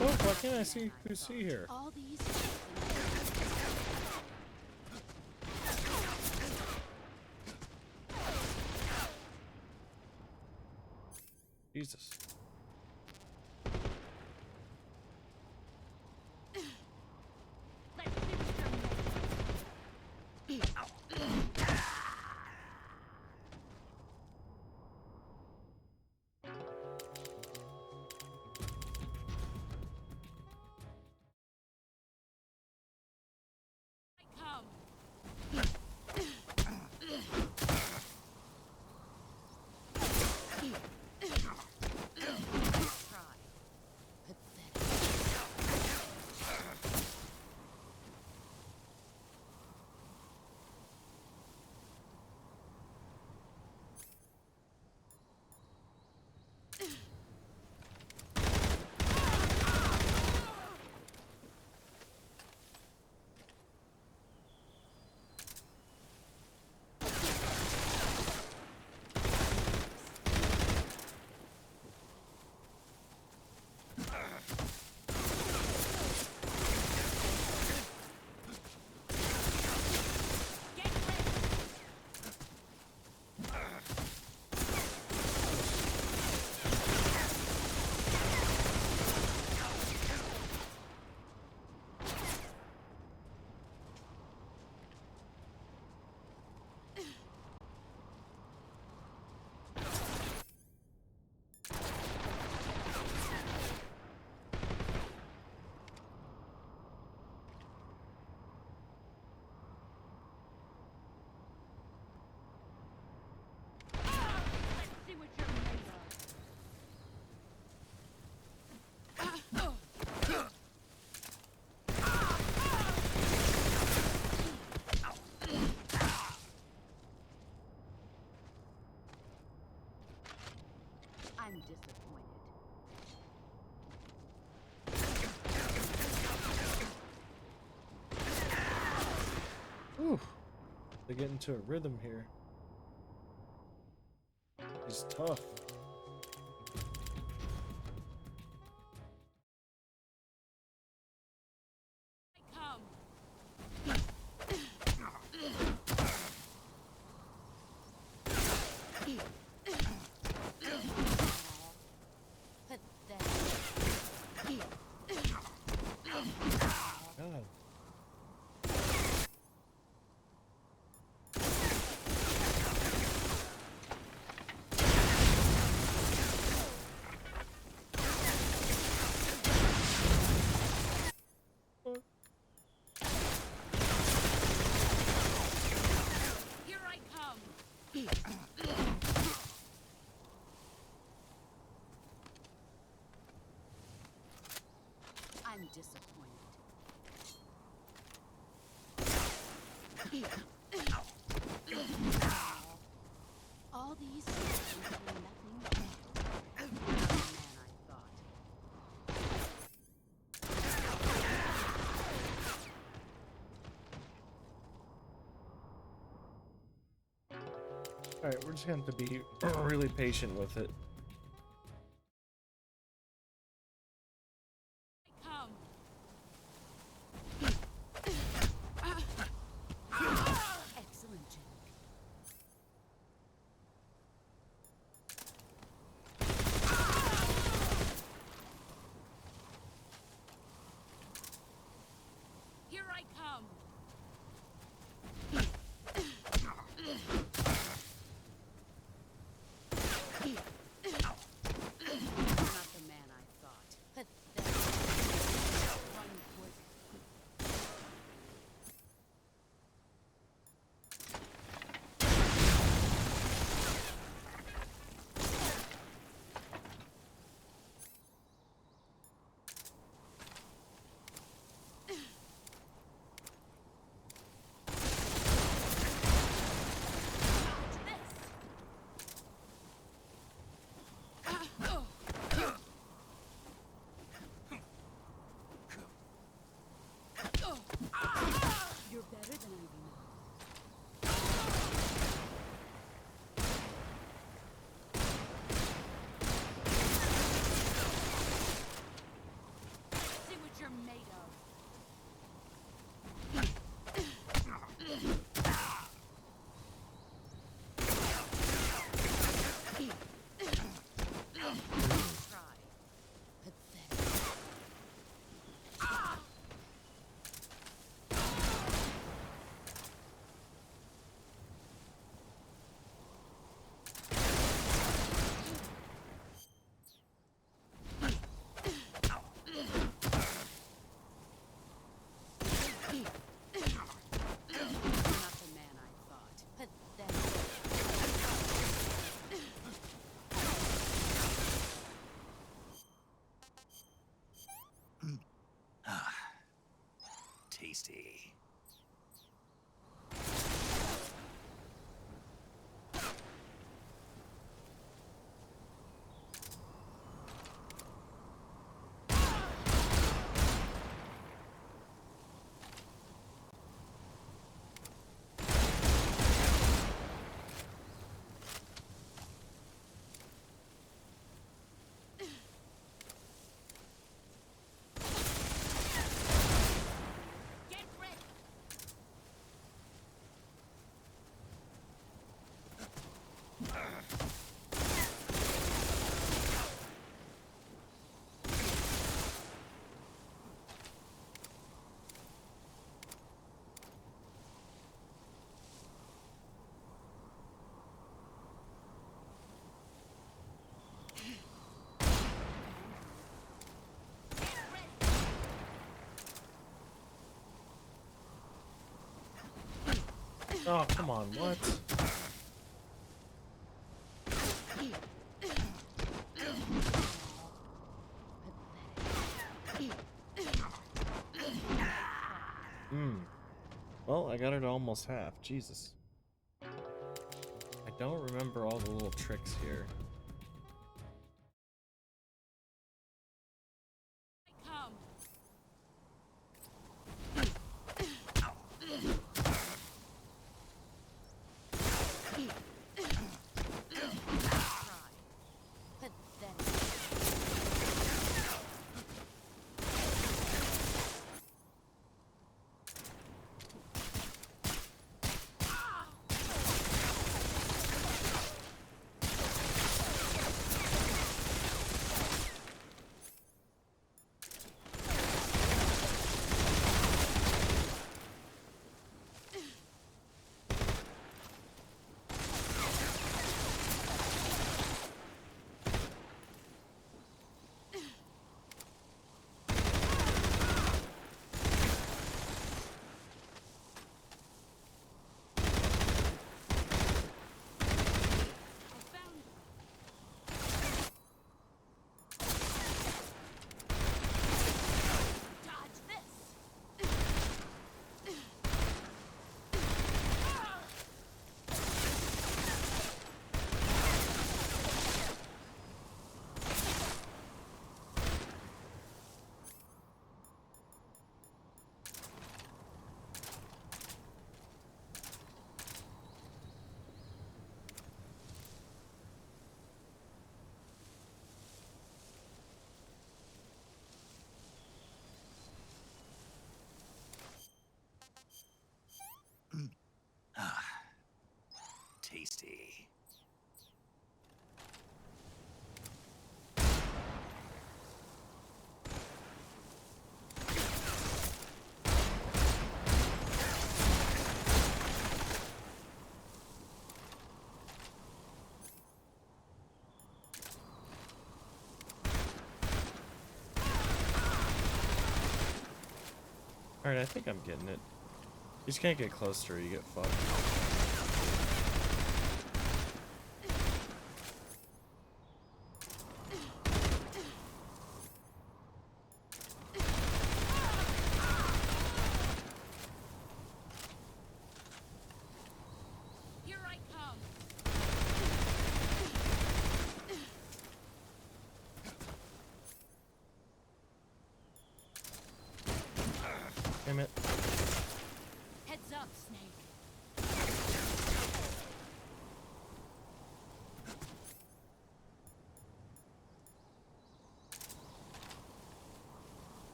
Oh, why can't I see who's here? All these. Jesus. I'm disappointed. Ooh, they get into a rhythm here. He's tough. God. Here I come. I'm disappointed. All these things mean nothing. Man, I thought. Alright, we're just gonna have to be really patient with it. Come. Excellent, Jack. Tasty. Oh, come on, what? Well, I got it almost half. Jesus. I don't remember all the little tricks here. Come. Tasty. Alright, I think I'm getting it. You just can't get close to her, you get fucked. Here I come. Damn it. Heads up, Snake.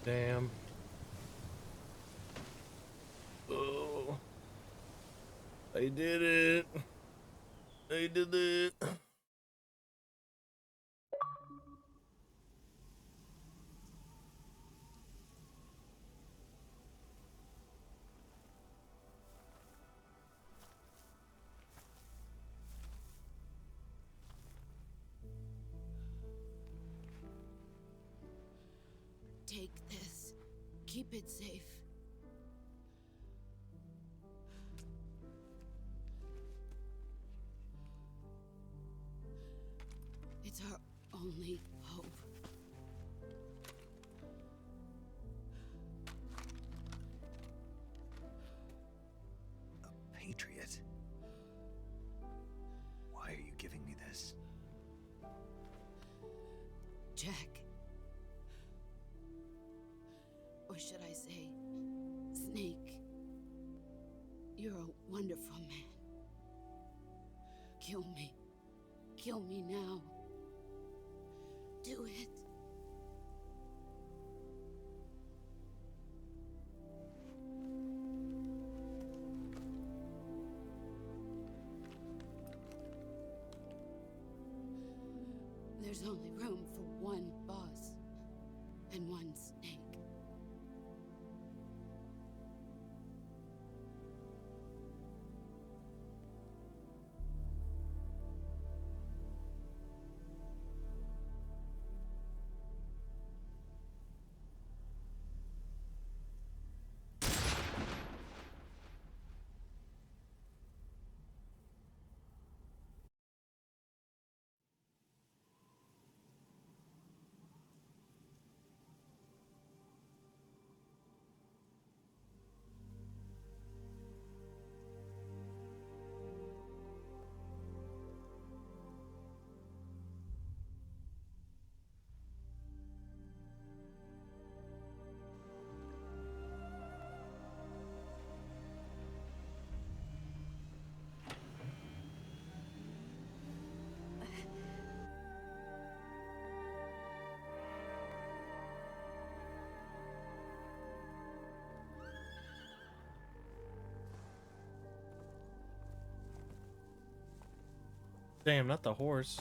Damn. Oh. I did it. I did it. Take this. Keep it safe. It's our only hope. A patriot? Why are you giving me this? Jack. Or should I say, Snake? You're a wonderful man. Kill me. Kill me now. Do it. There's only room for one boss and one snake. Damn, not the horse.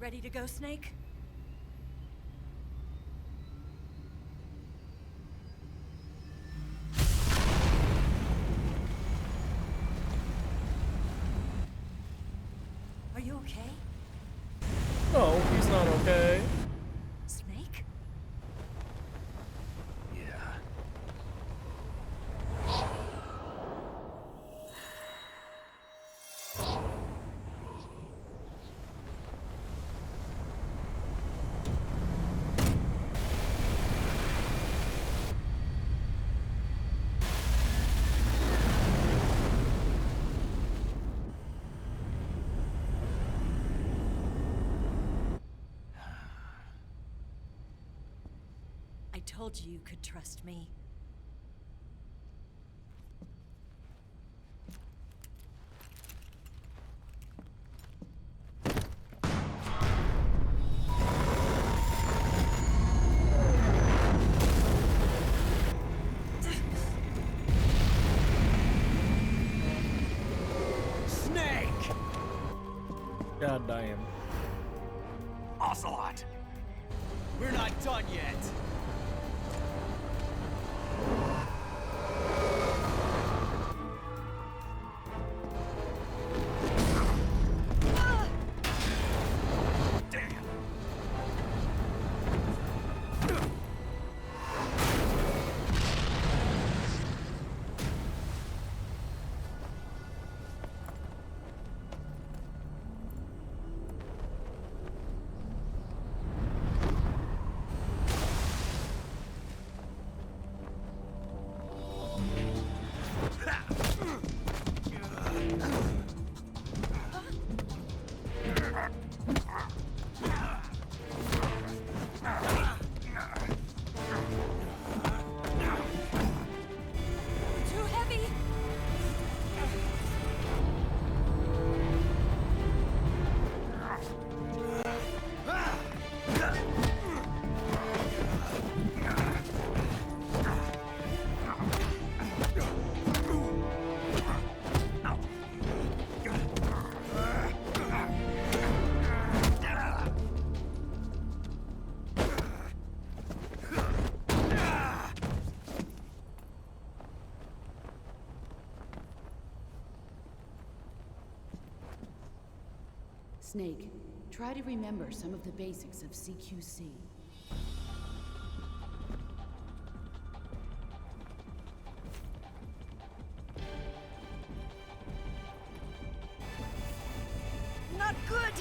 Ready to go, Snake? Are you okay? No, he's not okay. Snake? Yeah. I told you you could trust me. God damn. Ocelot! We're not done yet! Too heavy! Snake, try to remember some of the basics of CQC. Not good!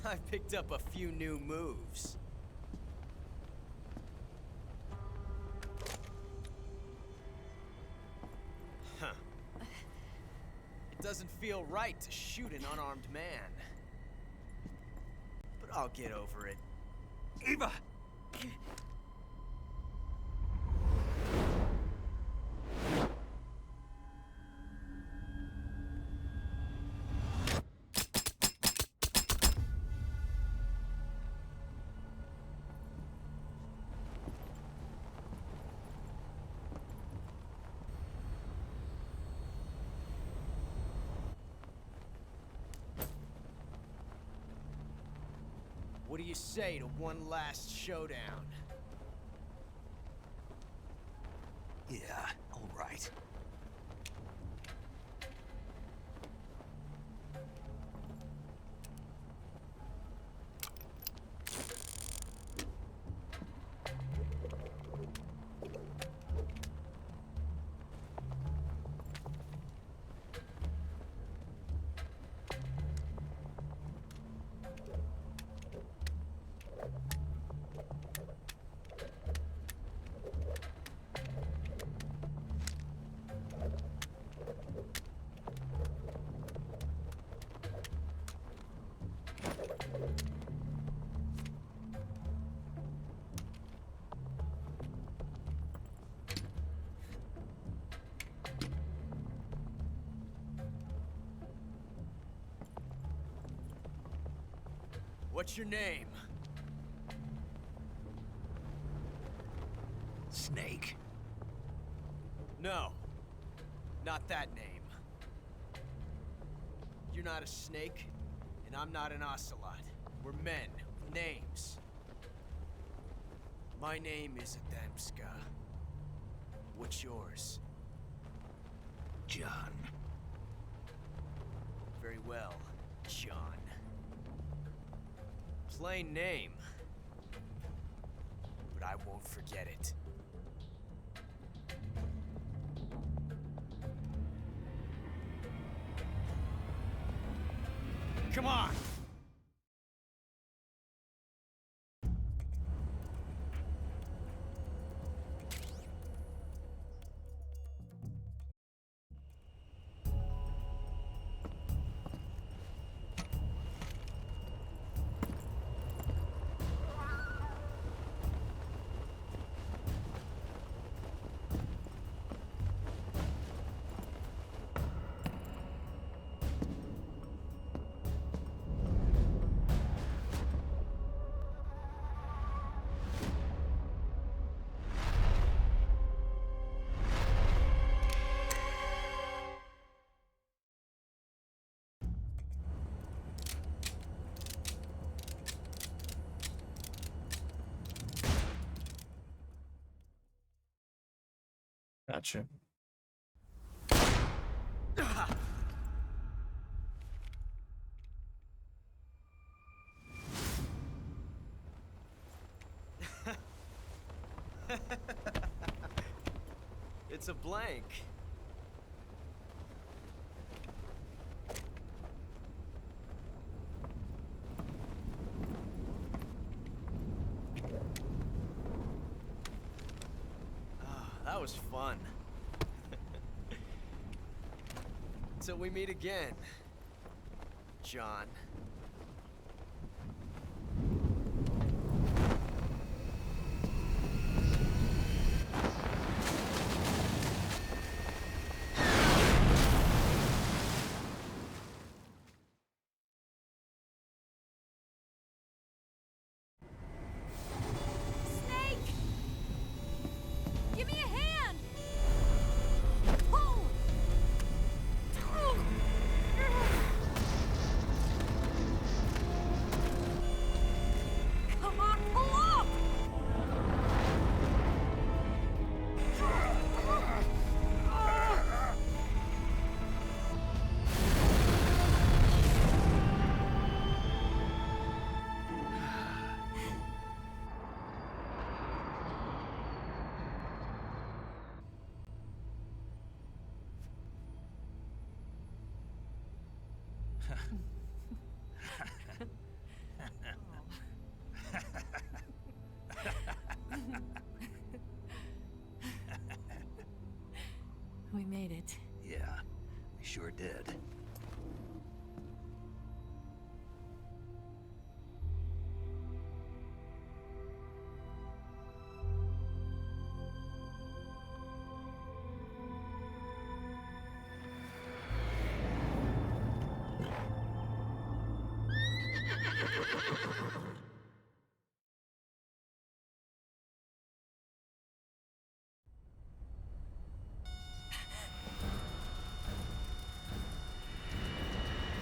I picked up a few new moves. Huh. It doesn't feel right to shoot an unarmed man. But I'll get over it. Eva! What do you say to one last showdown? Yeah, all right. What's your name? Snake. No. Not that name. You're not a snake, and I'm not an ocelot. We're men with names. My name is Adamska. What's yours? John. Very well, John. Plain name. But I won't forget it. Come on! Gotcha. It's a blank. That was fun. Till we meet again, John. Snake! Give me a hand! Pull! Come on, pull up! We made it. Yeah, we sure did.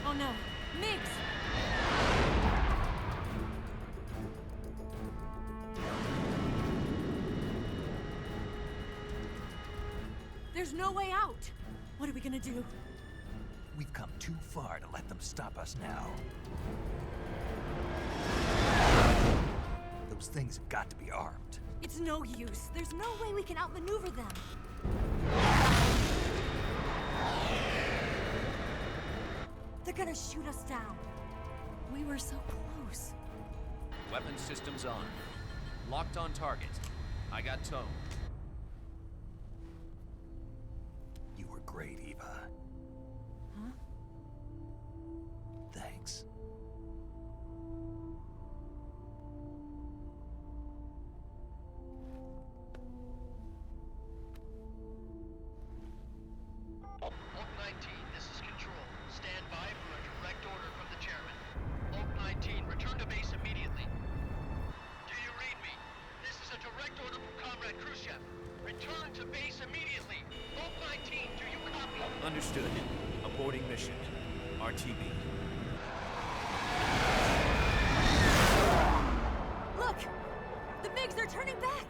Oh no, Migs! There's no way out! What are we gonna do? We've come too far to let them stop us now. Those things have got to be armed. It's no use. There's no way we can outmaneuver them. They're gonna shoot us down. We were so close. Weapon systems on. Locked on target. I got tone. You were great, Eva. Huh? Thanks. Oak 19, this is Control. Stand by for a direct order from the chairman. Oak 19, return to base immediately. Do you read me? This is a direct order from Comrade Khrushchev. Return to base immediately. Oak 19, do you copy? Understood. Aborting mission. RTB. Look! The MiGs are turning back!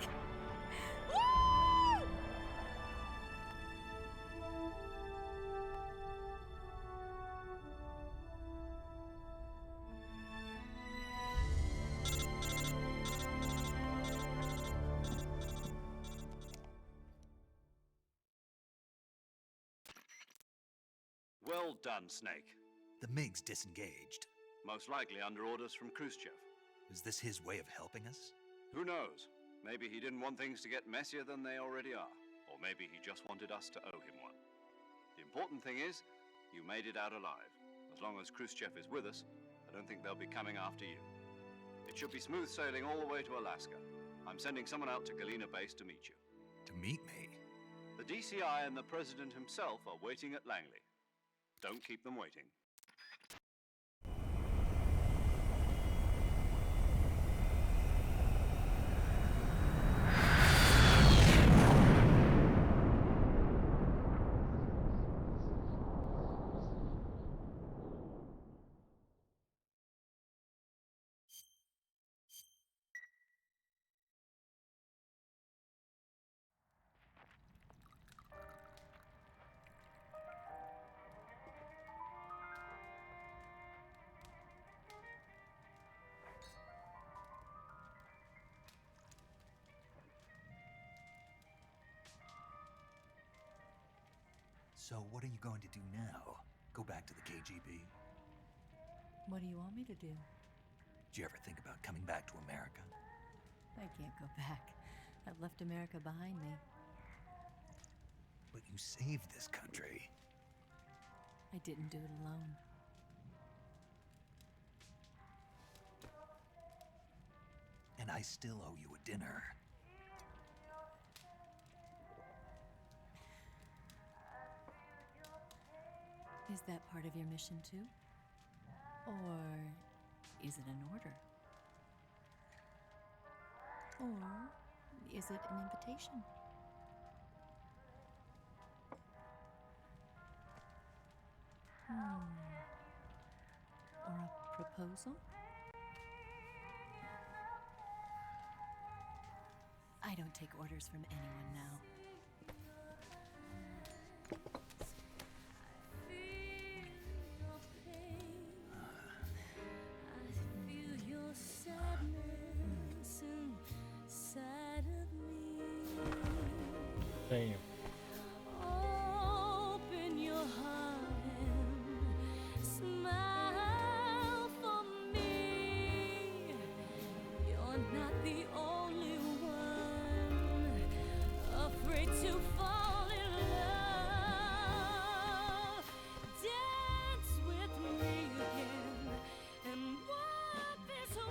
Woo! Well done, Snake. The MiG's disengaged. Most likely under orders from Khrushchev. Is this his way of helping us? Who knows? Maybe he didn't want things to get messier than they already are. Or maybe he just wanted us to owe him one. The important thing is, you made it out alive. As long as Khrushchev is with us, I don't think they'll be coming after you. It should be smooth sailing all the way to Alaska. I'm sending someone out to Galena Base to meet you. To meet me? The DCI and the President himself are waiting at Langley. Don't keep them waiting. So what are you going to do now? Go back to the KGB? What do you want me to do? Did you ever think about coming back to America? I can't go back. I've left America behind me. But you saved this country. I didn't do it alone. And I still owe you a dinner. Is that part of your mission too? Or is it an order? Or is it an invitation? Or a proposal? I don't take orders from anyone now. Damn. Open your heart and smile for me. You're not the only one afraid to fall in love. Dance with me again and walk this way.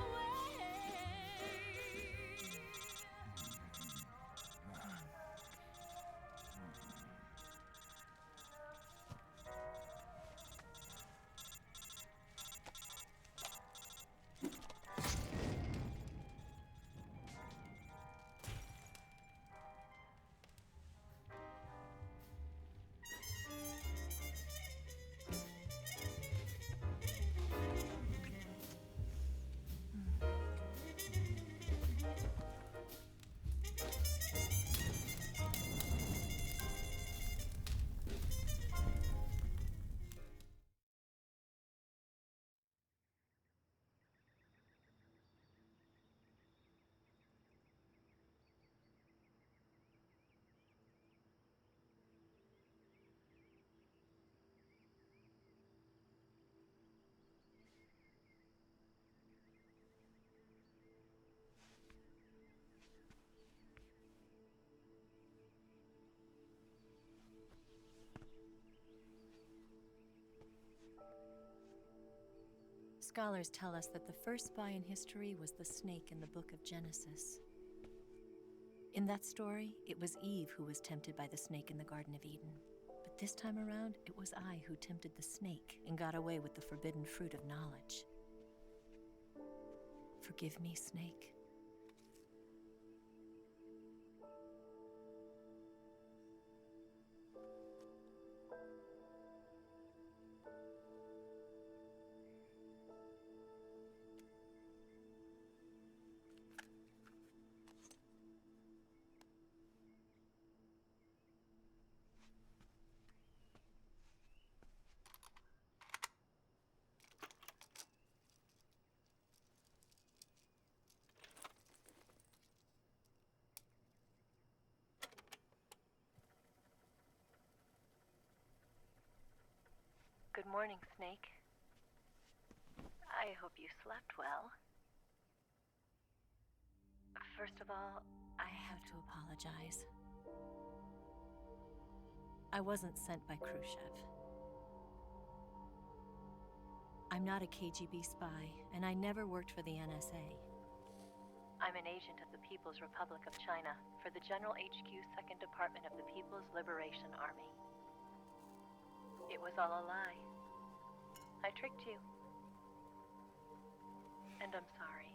Scholars tell us that the first spy in history was the snake in the book of Genesis. In that story, it was Eve who was tempted by the snake in the Garden of Eden. But this time around, it was I who tempted the snake and got away with the forbidden fruit of knowledge. Forgive me, snake. Good morning, Snake. I hope you slept well. First of all, I have to apologize. I wasn't sent by Khrushchev. I'm not a KGB spy, and I never worked for the NSA. I'm an agent of the People's Republic of China for the General HQ 2nd Department of the People's Liberation Army. It was all a lie. I tricked you. And I'm sorry.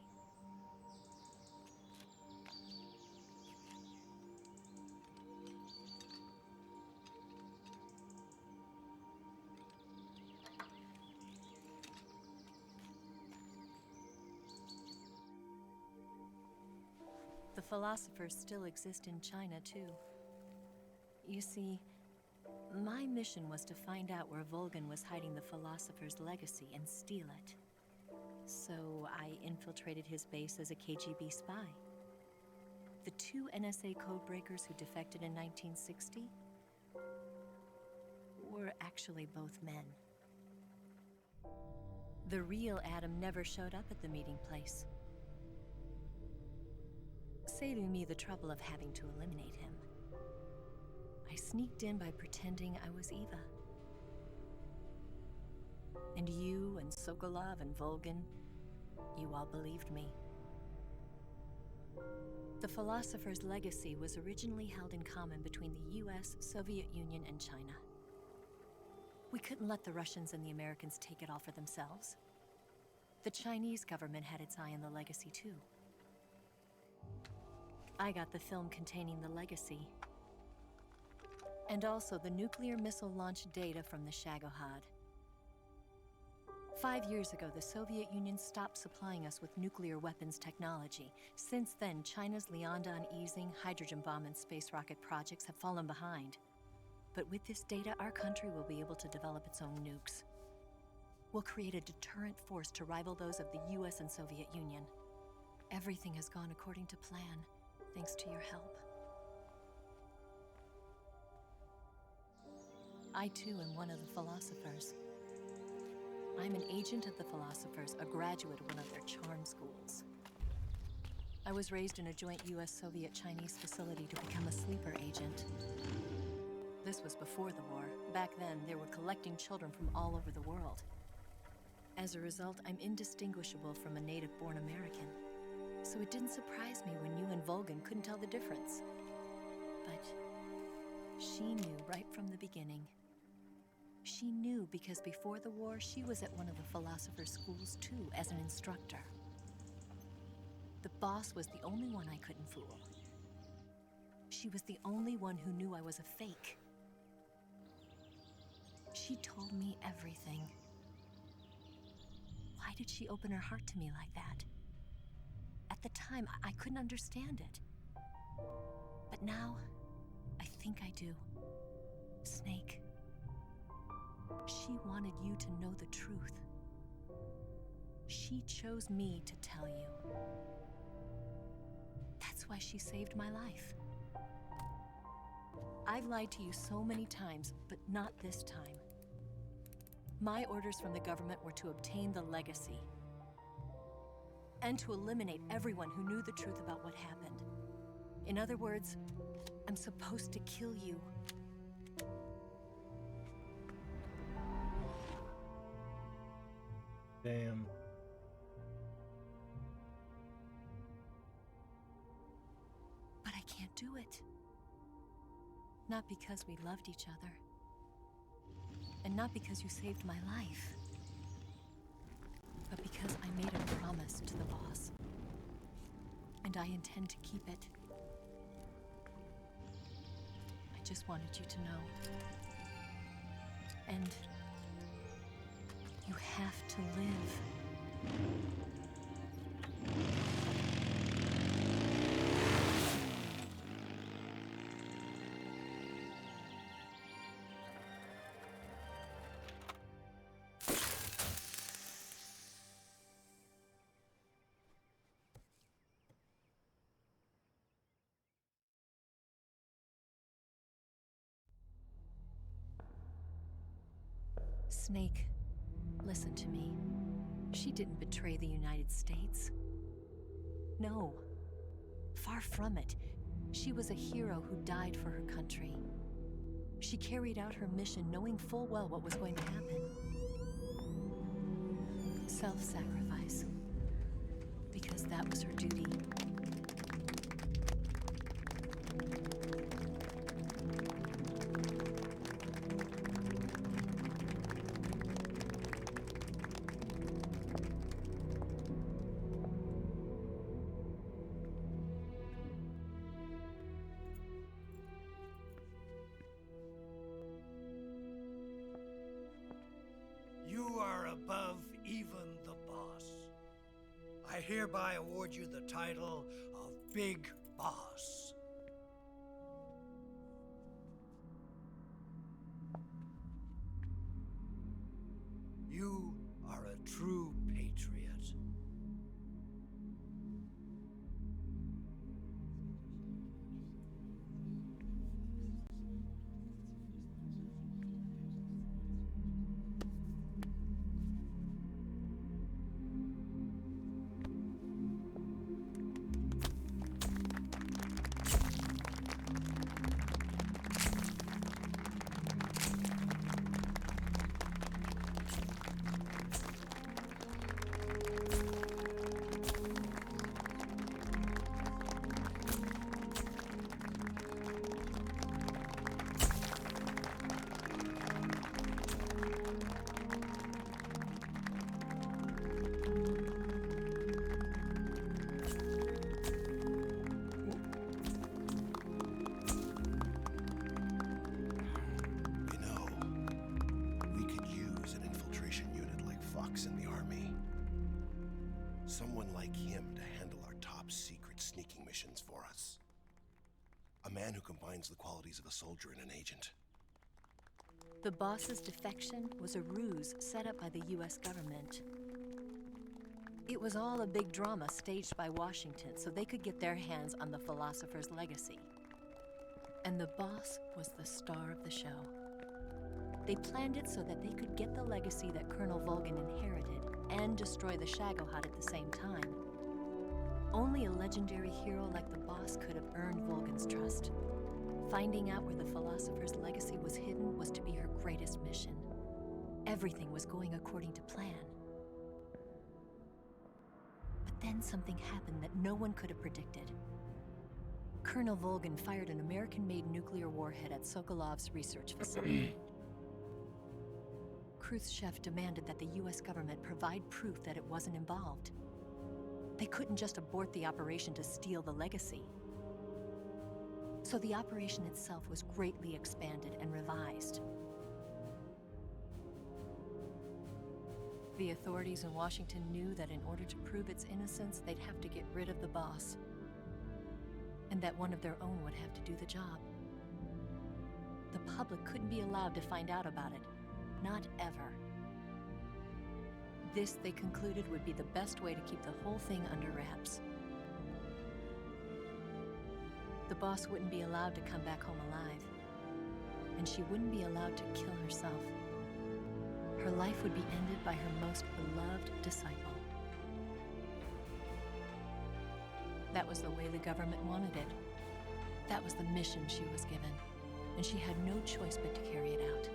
The philosophers still exist in China, too. You see, my mission was to find out where Volgan was hiding the philosopher's legacy and steal it. So I infiltrated his base as a KGB spy. The 2 NSA codebreakers who defected in 1960 were actually both men. The real Adam never showed up at the meeting place, saving me the trouble of having to eliminate him. I sneaked in by pretending I was Eva. And you and Sokolov and Volgan, you all believed me. The philosopher's legacy was originally held in common between the US, Soviet Union, and China. We couldn't let the Russians and the Americans take it all for themselves. The Chinese government had its eye on the legacy, too. I got the film containing the legacy, and also the nuclear missile launch data from the Shagohod. 5 years ago, the Soviet Union stopped supplying us with nuclear weapons technology. Since then, China's Liaodong easing, hydrogen bomb, and space rocket projects have fallen behind. But with this data, our country will be able to develop its own nukes. We'll create a deterrent force to rival those of the US and Soviet Union. Everything has gone according to plan, thanks to your help. I too am one of the philosophers. I'm an agent of the philosophers, a graduate of one of their charm schools. I was raised in a joint US-Soviet-Chinese facility to become a sleeper agent. This was before the war. Back then, they were collecting children from all over the world. As a result, I'm indistinguishable from a native-born American. So it didn't surprise me when you and Volgan couldn't tell the difference. But she knew right from the beginning. She knew because before the war, she was at one of the philosopher's schools too, as an instructor. The boss was the only one I couldn't fool. She was the only one who knew I was a fake. She told me everything. Why did she open her heart to me like that? At the time, I couldn't understand it. But now, I think I do. Snake. She wanted you to know the truth. She chose me to tell you. That's why she saved my life. I've lied to you so many times, but not this time. My orders from the government were to obtain the legacy and to eliminate everyone who knew the truth about what happened. In other words, I'm supposed to kill you. Damn. But I can't do it. Not because we loved each other. And not because you saved my life. But because I made a promise to the boss. And I intend to keep it. I just wanted you to know. And you have to live. Snake, listen to me. She didn't betray the United States. No, far from it. She was a hero who died for her country. She carried out her mission knowing full well what was going to happen. Self-sacrifice. Because that was her duty. You are above even the boss. I hereby award you the title of Big Boss. You are a true patriot. Someone like him to handle our top secret sneaking missions for us. A man who combines the qualities of a soldier and an agent. The boss's defection was a ruse set up by the US government. It was all a big drama staged by Washington so they could get their hands on the philosopher's legacy. And the boss was the star of the show. They planned it so that they could get the legacy that Colonel Volgin inherited and destroy the Shagohod at the same time. Only a legendary hero like the boss could have earned Volgin's trust. Finding out where the philosopher's legacy was hidden was to be her greatest mission. Everything was going according to plan. But then something happened that no one could have predicted. Colonel Volgin fired an American-made nuclear warhead at Sokolov's research facility. Khrushchev demanded that the US government provide proof that it wasn't involved. They couldn't just abort the operation to steal the legacy. So the operation itself was greatly expanded and revised. The authorities in Washington knew that in order to prove its innocence, they'd have to get rid of the boss, and that one of their own would have to do the job. The public couldn't be allowed to find out about it. Not ever. This, they concluded, would be the best way to keep the whole thing under wraps. The boss wouldn't be allowed to come back home alive, and she wouldn't be allowed to kill herself. Her life would be ended by her most beloved disciple. That was the way the government wanted it. That was the mission she was given, and she had no choice but to carry it out.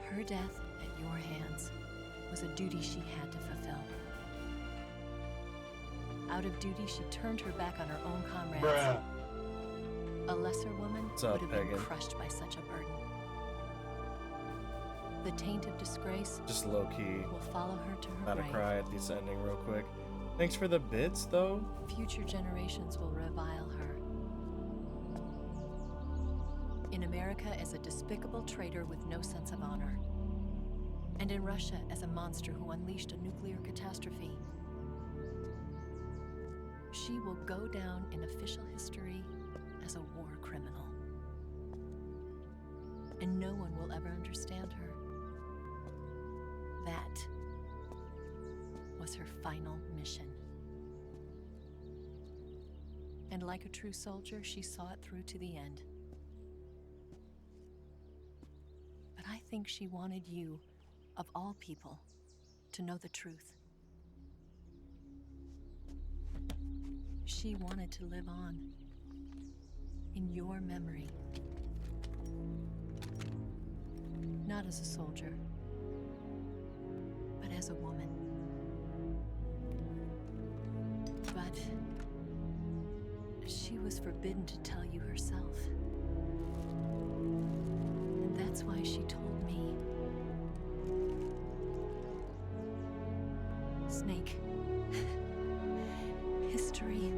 Her death at your hands was a duty she had to fulfill. Out of duty, she turned her back on her own comrades. Bruh. A lesser woman What's up, would have been Pagan? crushed by such a burden. The taint of disgrace Just low key. will follow her to her About to grave. cry at this ending real quick. Thanks for the bits, though. Future generations will revile her. In America as a despicable traitor with no sense of honor. And in Russia as a monster who unleashed a nuclear catastrophe. She will go down in official history as a war criminal. And no one will ever understand her. That was her final mission. And like a true soldier, she saw it through to the end. But I think she wanted you, of all people, to know the truth. She wanted to live on in your memory. Not as a soldier, but as a woman. But she was forbidden to tell you herself. And that's why she told me. Snake, history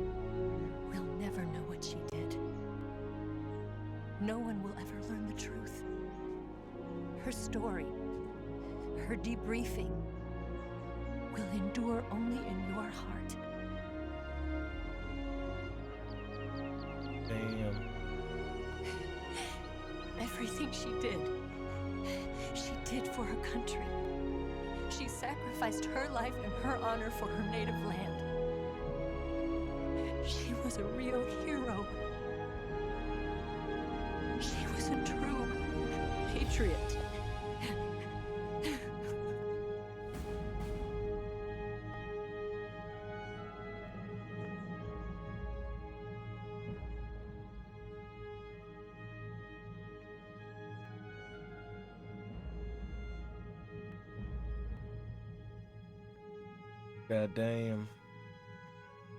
will never know what she did. No one will ever learn the truth. Her story, her debriefing, will endure only in your heart. Damn. Everything she did for her country. She sacrificed her life and her honor for her native land. She was a real hero. She was a true patriot. God damn.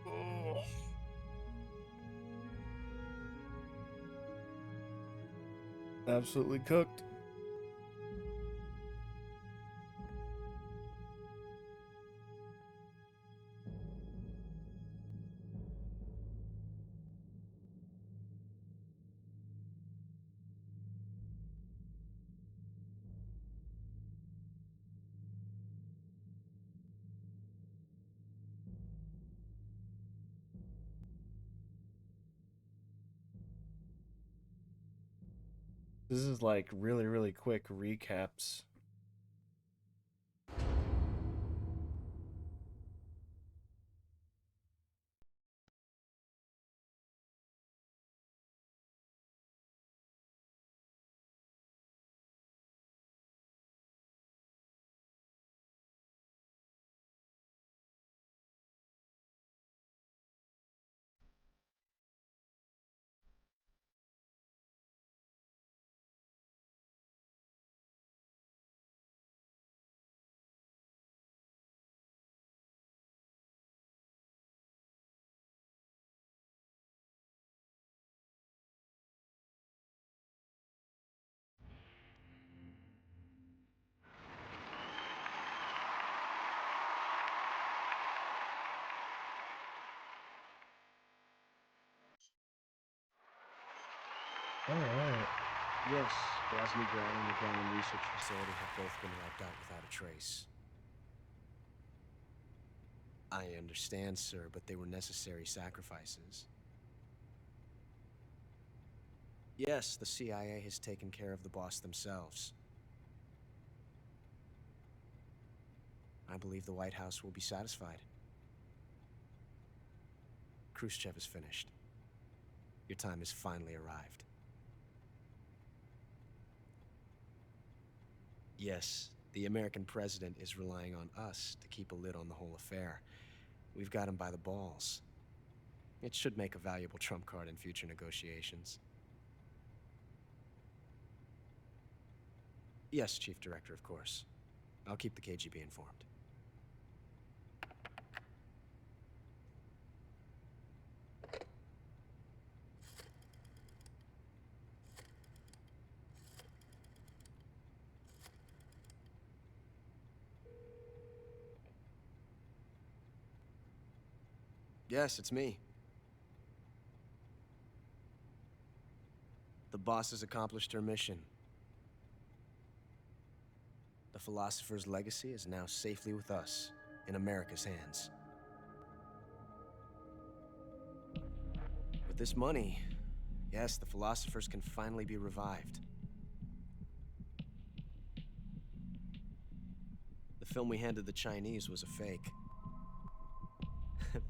Oh. Absolutely cooked. This is like really, really quick recaps. All right. Yes, Grozny-Gray and the Browning Research Facility have both been wiped out without a trace. I understand, sir, but they were necessary sacrifices. Yes, the CIA has taken care of the boss themselves. I believe the White House will be satisfied. Khrushchev is finished. Your time has finally arrived. Yes, the American president is relying on us to keep a lid on the whole affair. We've got him by the balls. It should make a valuable trump card in future negotiations. Yes, Chief Director, of course. I'll keep the KGB informed. Yes, it's me. The boss has accomplished her mission. The philosopher's legacy is now safely with us, in America's hands. With this money, yes, the philosophers can finally be revived. The film we handed the Chinese was a fake.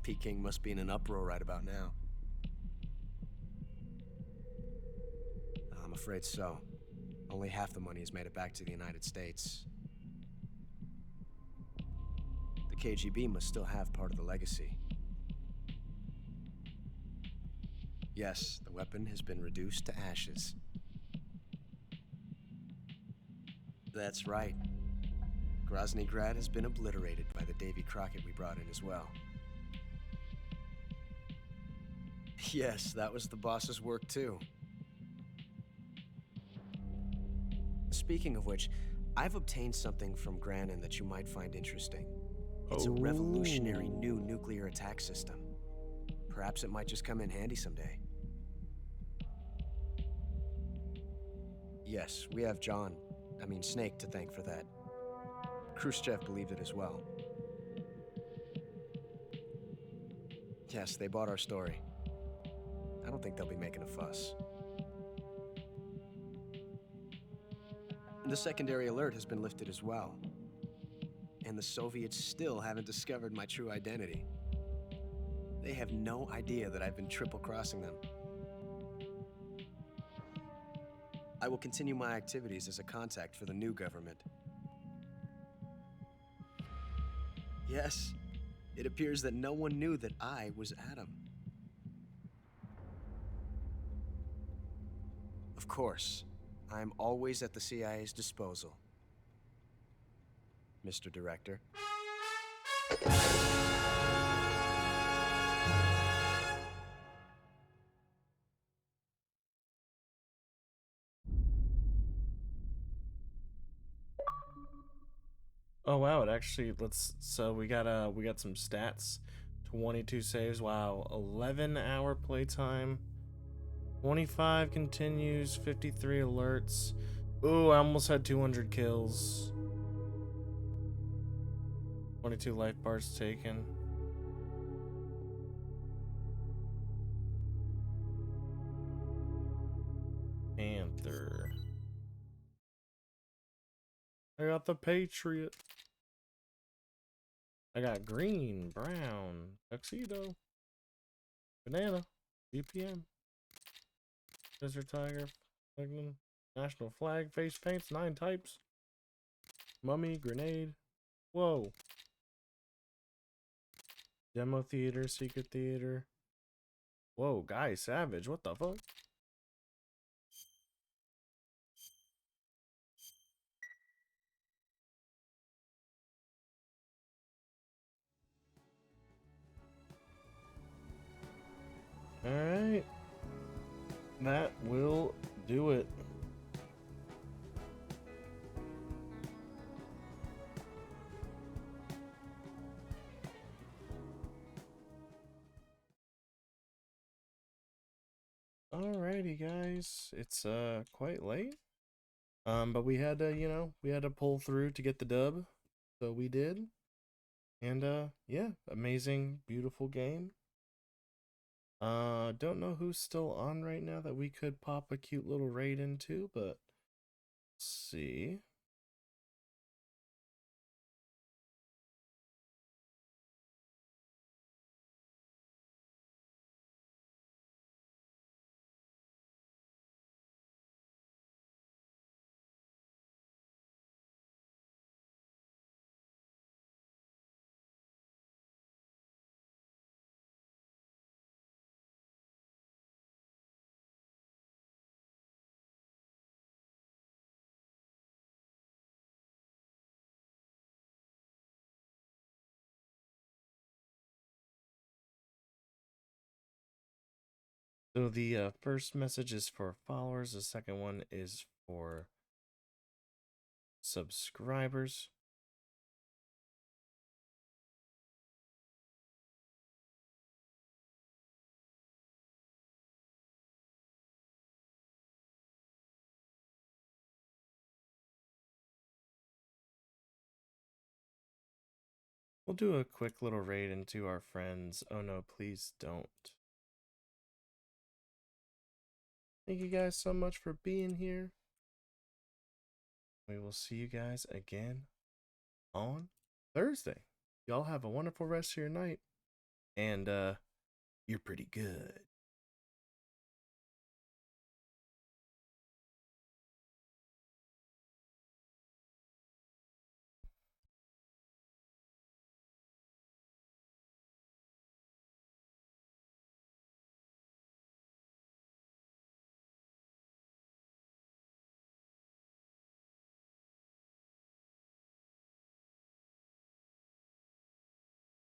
Peking must be in an uproar right about now. I'm afraid so. Only half the money has made it back to the United States. KGB must still have part of the legacy. Yes, the weapon has been reduced to ashes. That's right. Grozny Grad has been obliterated by the Davy Crockett we brought in as well. Yes, that was the boss's work too. Speaking of which, I've obtained something from Granin that you might find interesting. It's a revolutionary new nuclear attack system. Perhaps it might just come in handy someday. Yes, we have Snake to thank for that. Khrushchev believed it as well. Yes, they bought our story. I don't think they'll be making a fuss. The secondary alert has been lifted as well. And the Soviets still haven't discovered my true identity. They have no idea that I've been triple-crossing them. I will continue my activities as a contact for the new government. Yes, it appears that no one knew that I was Adam. Of course, I'm always at the CIA's disposal, Mr. Director. Oh wow, it actually we got some stats. 22 saves, wow, 11-hour playtime. 25 continues, 53 alerts. Ooh, I almost had 200 kills. 22 life bars taken. Panther. I got the Patriot. I got green, brown, tuxedo, banana, BPM, desert tiger, Flegman, national flag, face paints, 9 types, mummy, grenade, whoa, demo theater, secret theater, whoa, guy savage, what the fuck? Alright. That will do it. Alrighty guys. It's quite late. But we had to, we had to pull through to get the dub. So we did. And yeah, amazing, beautiful game. Don't know who's still on right now that we could pop a cute little raid into, but let's see. So the first message is for followers, the second one is for subscribers. We'll do a quick little raid into our friends. Oh no, please don't. Thank you guys so much for being here. We will see you guys again on Thursday. Y'all have a wonderful rest of your night. And you're pretty good.